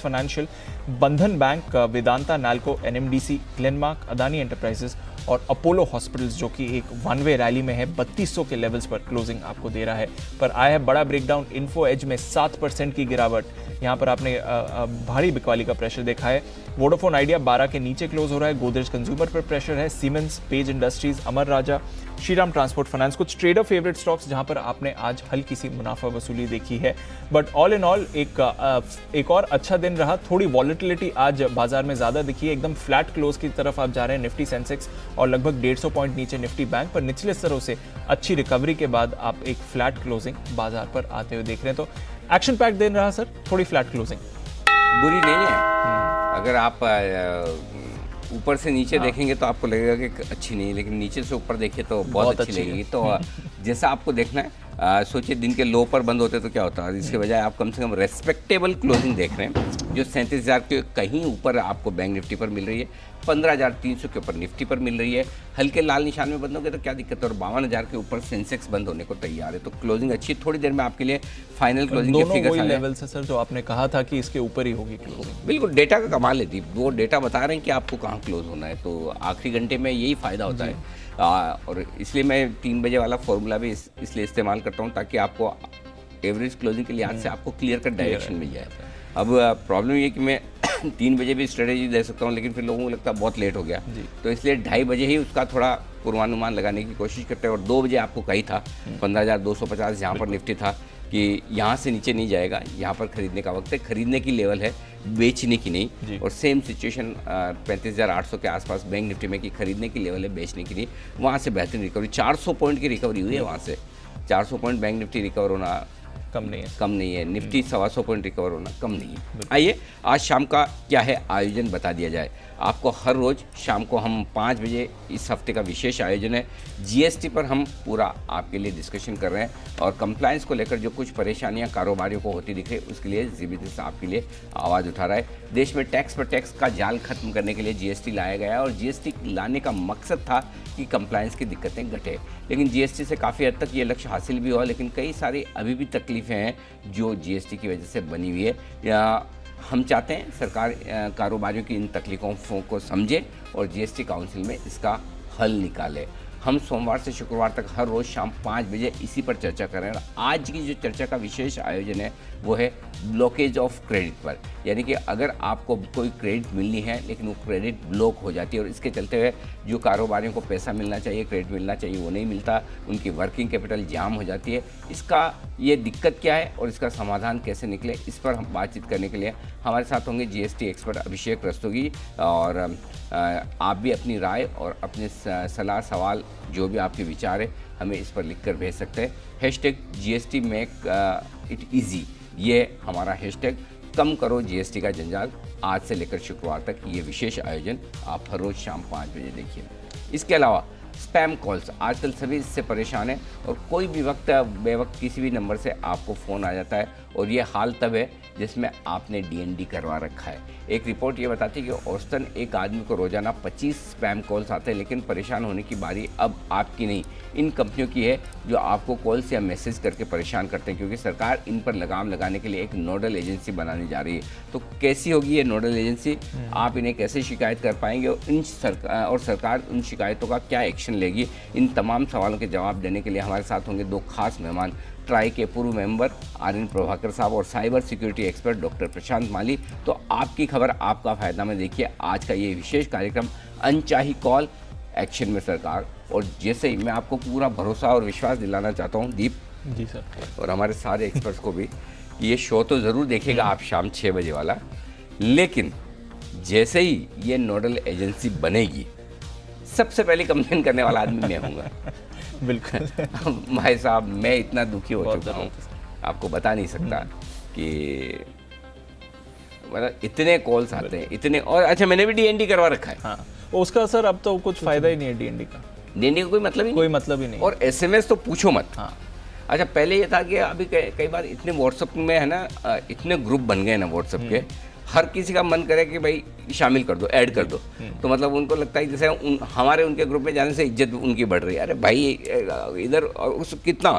फाइनेंशियल, बंधन bank, Vedanta, NALCO, NMDC, Glenmark, Adani enterprises और अपोलो हॉस्पिटल्स, जो कि एक वन वे रैली में है, 3200 के लेवल्स पर क्लोजिंग आपको दे रहा है। पर आया है बड़ा ब्रेकडाउन। इन्फो एज में 7% की गिरावट, यहां पर आपने भारी बिकवाली का प्रेशर देखा है। वोडाफोन आइडिया 12 के नीचे क्लोज हो रहा है। गोदरेज कंज्यूमर पर प्रेशर है। सीमेंस, पेज इंडस्ट्रीज, अमर राजा, श्रीराम ट्रांसपोर्ट फाइनेंस, कुछ ट्रेडर फेवरेट स्टॉक्स जहां पर आपने आज हल्की सी मुनाफा वसूली देखी है। बट ऑल इन ऑल एक और अच्छा दिन रहा। थोड़ी वॉलेटिलिटी आज बाजार में ज्यादा दिखी है। एकदम फ्लैट क्लोज की तरफ आप जा रहे हैं निफ्टी, सेंसेक्स और लगभग 150 पॉइंट नीचे निफ्टी बैंक, पर निचले स्तरों से अच्छी रिकवरी के बाद आप एक फ्लैट क्लोजिंग बाजार पर आते हुए देख रहे हैं। तो एक्शन पैक दिन रहा सर, थोड़ी फ्लैट क्लोजिंग बुरी नहीं है। अगर आप ऊपर से नीचे देखेंगे तो आपको लगेगा कि अच्छी नहीं है, लेकिन नीचे से ऊपर देखिए तो बहुत अच्छी लगेगी। तो जैसा आपको देखना है, सोचिए दिन के लो पर बंद होते तो क्या होता है। इसके बजाय आप कम से कम रेस्पेक्टेबल क्लोजिंग देख रहे हैं, जो 37,000 के कहीं ऊपर आपको बैंक निफ्टी पर मिल रही है, 15,300 के ऊपर निफ्टी पर मिल रही है। हल्के लाल निशान में बंद होंगे तो क्या दिक्कत है, और 52,000 के ऊपर सेंसेक्स बंद होने को तैयार है। तो क्लोजिंग अच्छी, थोड़ी देर में आपके लिए फाइनल क्लोजिंग के फिगर्स दोनों लेवल से सर जो आपने कहा था कि इसके ऊपर ही होगी क्लोजिंग। बिल्कुल, डेटा का कमाल है दीप, वो डेटा बता रहे हैं कि आपको कहाँ क्लोज होना है, तो आखिरी घंटे में यही फायदा होता है। और इसलिए मैं 3 बजे वाला फॉर्मूला भी इसलिए इस्तेमाल करता हूँ ताकि आपको एवरेज क्लोजिंग के लिहाज से आपको क्लियर कट डायरेक्शन मिल जाए। अब प्रॉब्लम ये कि मैं 3 बजे भी स्ट्रेटेजी दे सकता हूँ, लेकिन फिर लोगों को लगता है बहुत लेट हो गया, तो इसलिए 2:30 बजे ही उसका थोड़ा पूर्वानुमान लगाने की कोशिश करते हैं। और 2 बजे आपको कही था 15,250 यहाँ पर निफ्टी था कि यहाँ से नीचे नहीं जाएगा, यहाँ पर खरीदने का वक्त है, खरीदने की लेवल है, बेचने की नहीं। और सेम सिचुएशन 35,800 के आसपास बैंक निफ्टी में कि खरीदने की लेवल है, बेचने की नहीं। वहाँ से बेहतरीन रिकवरी, 400 पॉइंट की रिकवरी हुई है वहाँ से। 400 पॉइंट बैंक निफ्टी रिकवर होना कम नहीं है। निफ्टी 125 पॉइंट रिकवर होना कम नहीं है। आइए आज शाम का क्या है आयोजन बता दिया जाए आपको। हर रोज शाम को हम 5 बजे इस हफ्ते का विशेष आयोजन है, जीएसटी पर हम पूरा आपके लिए डिस्कशन कर रहे हैं, और कंप्लायंस को लेकर जो कुछ परेशानियां कारोबारियों को होती दिख रही है उसके लिए जीबीसी आपके लिए आवाज़ उठा रहा है। देश में टैक्स पर टैक्स का जाल खत्म करने के लिए जीएसटी लाया गया है, और जीएसटी लाने का मकसद था कि कंप्लायंस की दिक्कतें घटे। लेकिन जीएसटी से काफ़ी हद तक ये लक्ष्य हासिल भी हुआ, लेकिन कई सारी अभी भी तकलीफें हैं जो जीएसटी की वजह से बनी हुई है। या हम चाहते हैं सरकार कारोबारियों की इन तकलीफों को समझे और जीएसटी काउंसिल में इसका हल निकाले। हम सोमवार से शुक्रवार तक हर रोज़ शाम 5 बजे इसी पर चर्चा कर रहे हैं। आज की जो चर्चा का विशेष आयोजन है वो है ब्लॉकेज ऑफ क्रेडिट पर, यानी कि अगर आपको कोई क्रेडिट मिलनी है लेकिन वो क्रेडिट ब्लॉक हो जाती है, और इसके चलते हुए जो कारोबारियों को पैसा मिलना चाहिए, क्रेडिट मिलना चाहिए, वो नहीं मिलता, उनकी वर्किंग कैपिटल जाम हो जाती है। इसका ये दिक्कत क्या है और इसका समाधान कैसे निकले, इस पर हम बातचीत करने के लिए हमारे साथ होंगे जीएसटी एक्सपर्ट अभिषेक रस्तोगी। और आप भी अपनी राय और अपने सलाह सवाल जो भी आपके विचार है हमें इस पर लिखकर भेज सकते हैं। #GST मेक इट ईजी, ये हमारा हैशटैग। कम करो जीएसटी का जंजाल। आज से लेकर शुक्रवार तक ये विशेष आयोजन आप हर रोज शाम 5 बजे देखिए। इसके अलावा स्पैम कॉल्स, आजकल सभी इससे परेशान हैं और कोई भी वक्त बेवक्त किसी भी नंबर से आपको फ़ोन आ जाता है और ये हाल तब है जिसमें आपने डीएनडी करवा रखा है। एक रिपोर्ट ये बताती है कि औसतन एक आदमी को रोजाना 25 स्पैम कॉल्स आते हैं, लेकिन परेशान होने की बारी अब आपकी नहीं, इन कंपनियों की है जो आपको कॉल्स या मैसेज करके परेशान करते हैं, क्योंकि सरकार इन पर लगाम लगाने के लिए एक नोडल एजेंसी बनाने जा रही है। तो कैसी होगी ये नोडल एजेंसी, आप इन्हें कैसे शिकायत कर पाएंगे और सरकार उन शिकायतों का क्या एक्शन लेगी, इन तमाम सवालों के जवाब देने के लिए हमारे साथ होंगे दो खास मेहमान, ट्राई के पूर्व मेंबर आर.एन. प्रभाकर साहब और साइबर सिक्योरिटी एक्सपर्ट डॉक्टर प्रशांत माली। तो आपकी खबर आपका फायदा में देखिए आज का ये विशेष कार्यक्रम अनचाही कॉल, एक्शन में सरकार। और जैसे ही मैं आपको पूरा भरोसा और विश्वास दिलाना चाहता हूँ दीप जी सर, और हमारे सारे एक्सपर्ट्स को भी कि ये शो तो ज़रूर देखिएगा आप शाम 6 बजे वाला, लेकिन जैसे ही ये नोडल एजेंसी बनेगी सबसे पहले कंप्लेन करने वाला आदमी मैं हूँगा। बिल्कुल भाई साहब, मैं इतना दुखी हो चुका हूँ, आपको बता नहीं सकता कि मतलब इतने कॉल्स आते हैं इतने। और अच्छा, मैंने भी डीएनडी करवा रखा है। हाँ, उसका सर अब तो कुछ फायदा ही नहीं है डीएनडी का। डीएनडी का कोई मतलब ही नहीं। और एसएमएस तो पूछो मत। हाँ। अच्छा, पहले ये था कि अभी कई बार इतने व्हाट्सएप में है ना, इतने ग्रुप बन गए ना व्हाट्सएप के, हर किसी का मन करे कि भाई शामिल कर दो, ऐड कर दो। तो मतलब उनको लगता है जैसे हमारे उनके ग्रुप में जाने से इज्जत उनकी बढ़ रही है। अरे भाई इधर उस कितना,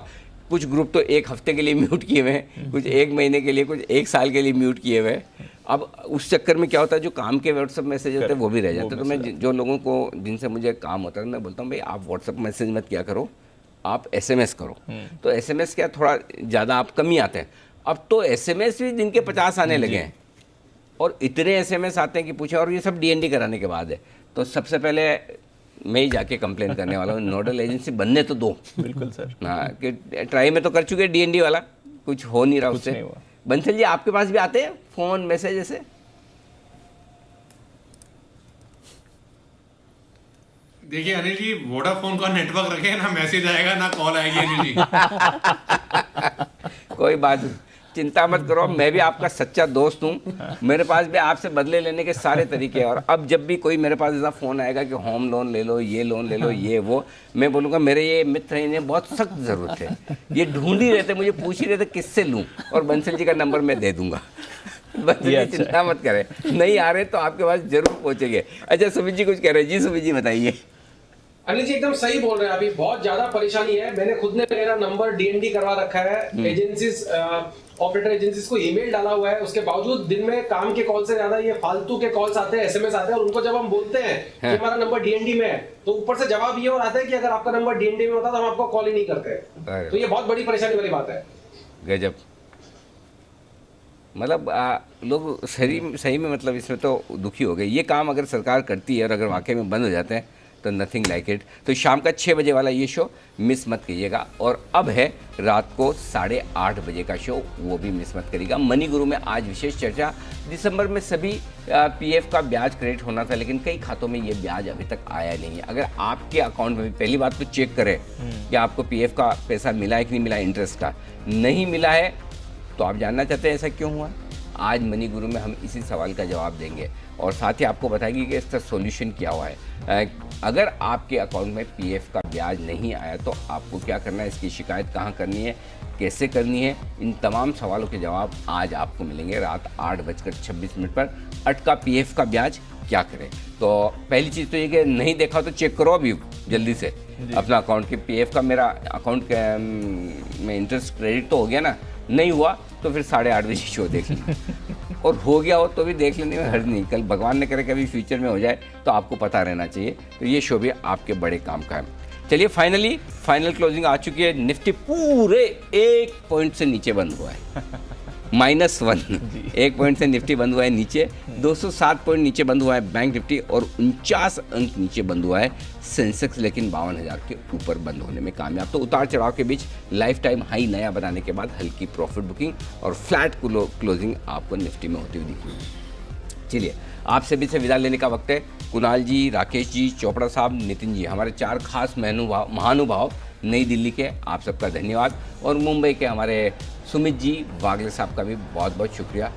कुछ ग्रुप तो एक हफ्ते के लिए म्यूट किए हुए हैं, कुछ 1 महीने के लिए, कुछ 1 साल के लिए म्यूट किए हुए हैं। अब उस चक्कर में क्या होता है, जो काम के व्हाट्सएप मैसेज होते हैं वो भी रह जाते हैं। तो मैं जो लोगों को जिनसे मुझे काम होता है मैं बोलता हूँ भाई आप व्हाट्सएप मैसेज मत किया करो, आप एसएमएस करो। तो एसएमएस क्या थोड़ा ज़्यादा आप कम ही आते हैं। अब तो एसएमएस भी दिन के 50 आने लगे हैं और इतने एसएमएस आते हैं कि पूछे, और ये सब डीएनडी कराने के बाद है। तो सबसे पहले मैं ही जाके कंप्लेन करने वाला हूँ, नोडल एजेंसी बनने तो दो। बिल्कुल सर। हाँ, कि ट्राई में तो कर चुके डीएनडी वाला, कुछ हो नहीं रहा उससे। बंसल जी, आपके पास भी आते हैं फोन मैसेज ऐसे? देखिए अनिल जी, वोडाफोन का नेटवर्क रखे ना मैसेज आएगा ना कॉल आएगी अनिल जी। कोई बात नहीं, चिंता मत करो, मैं भी आपका सच्चा दोस्त हूँ। मेरे पास भी आपसे बदले लेने के सारे तरीके हैं। और अब जब भी कोई मेरे पास ऐसा फ़ोन आएगा कि होम लोन ले लो, ये लोन ले लो, ये वो, मैं बोलूँगा मेरे ये मित्र हैं, इन्हें बहुत सख्त ज़रूरत है, ये ढूंढ ही रहते, मुझे पूछ ही रहते किससे लूँ, और बंसल जी का नंबर मैं दे दूँगा। बंसल जी चिंता मत करें, नहीं आ रहे तो आपके पास जरूर पहुँचेंगे। अच्छा, सुमित जी कुछ कह रहे हैं। जी सुमित जी बताइए। अनिल जी एकदम सही बोल रहे हैं, अभी बहुत ज्यादा परेशानी है। मैंने खुद ने मेरा नंबर डीएनडी करवा रखा है, एजेंसीज ऑपरेटर एजेंसीज को ईमेल डाला हुआ है, उसके बावजूद दिन में काम के कॉल से ज्यादा ये फालतू के कॉल्स आते हैं, एसएमएस आते हैं। और उनको जब हम बोलते हैं कि हमारा नंबर डीएनडी में है, तो ऊपर से जवाब ये और आता है कि अगर आपका नंबर डीएनडी में होता तो हम आपको कॉल ही नहीं करते। तो ये बहुत बड़ी परेशानी वाली बात है। गजब, मतलब लोग सही में मतलब इसमें तो दुखी हो गए। ये काम अगर सरकार करती है और अगर वाकई में बंद हो जाते हैं तो नथिंग लाइक इट। तो शाम का 6 बजे वाला ये शो मिस मत कीजिएगा। और अब है रात को 8:30 बजे का शो, वो भी मिस मत करिएगा। मनी गुरु में आज विशेष चर्चा, दिसंबर में सभी पीएफ का ब्याज क्रेडिट होना था, लेकिन कई खातों में ये ब्याज अभी तक आया नहीं है। अगर आपके अकाउंट में भी, पहली बात तो चेक करें कि आपको पीएफ का पैसा मिला है कि नहीं मिला, इंटरेस्ट का नहीं मिला है तो आप जानना चाहते हैं ऐसा क्यों हुआ। आज मनी गुरु में हम इसी सवाल का जवाब देंगे और साथ ही आपको बताएंगे कि इसका सॉल्यूशन क्या हुआ है। अगर आपके अकाउंट में पीएफ का ब्याज नहीं आया तो आपको क्या करना है, इसकी शिकायत कहाँ करनी है, कैसे करनी है, इन तमाम सवालों के जवाब आज आपको मिलेंगे रात 8:26 पर। अटका पीएफ का ब्याज क्या करें। तो पहली चीज़ तो ये कि नहीं देखा तो चेक करो अभी जल्दी से अपना अकाउंट के पीएफ का मेरा अकाउंट में इंटरेस्ट क्रेडिट तो हो गया ना, नहीं हुआ तो फिर 8:30 बजे शो देख लें और हो गया हो तो भी देख लेने में हर्ज नहीं। कल भगवान ने करे कभी फ्यूचर में हो जाए तो आपको पता रहना चाहिए। तो ये शो भी आपके बड़े काम का है। चलिए फाइनल क्लोजिंग आ चुकी है। निफ्टी पूरे 1 पॉइंट से नीचे बंद हुआ है, -1 1 पॉइंट से निफ्टी बंद हुआ है नीचे। 207 पॉइंट नीचे बंद हुआ है बैंक निफ्टी और 49 अंक नीचे बंद हुआ है सेंसेक्स, लेकिन 52,000 के ऊपर बंद होने में कामयाब। तो उतार चढ़ाव के बीच लाइफ टाइम हाई नया बनाने के बाद हल्की प्रॉफिट बुकिंग और फ्लैट क्लोजिंग आपको निफ्टी में होती हुई दिखी। चलिए आपसे भी से विदा लेने का वक्त है। कुणाल जी, राकेश जी, चोपड़ा साहब, नितिन जी, हमारे 4 खास महानुभाव नई दिल्ली के, आप सबका धन्यवाद। और मुंबई के हमारे सुमित जी, वागले साहब का भी बहुत बहुत शुक्रिया।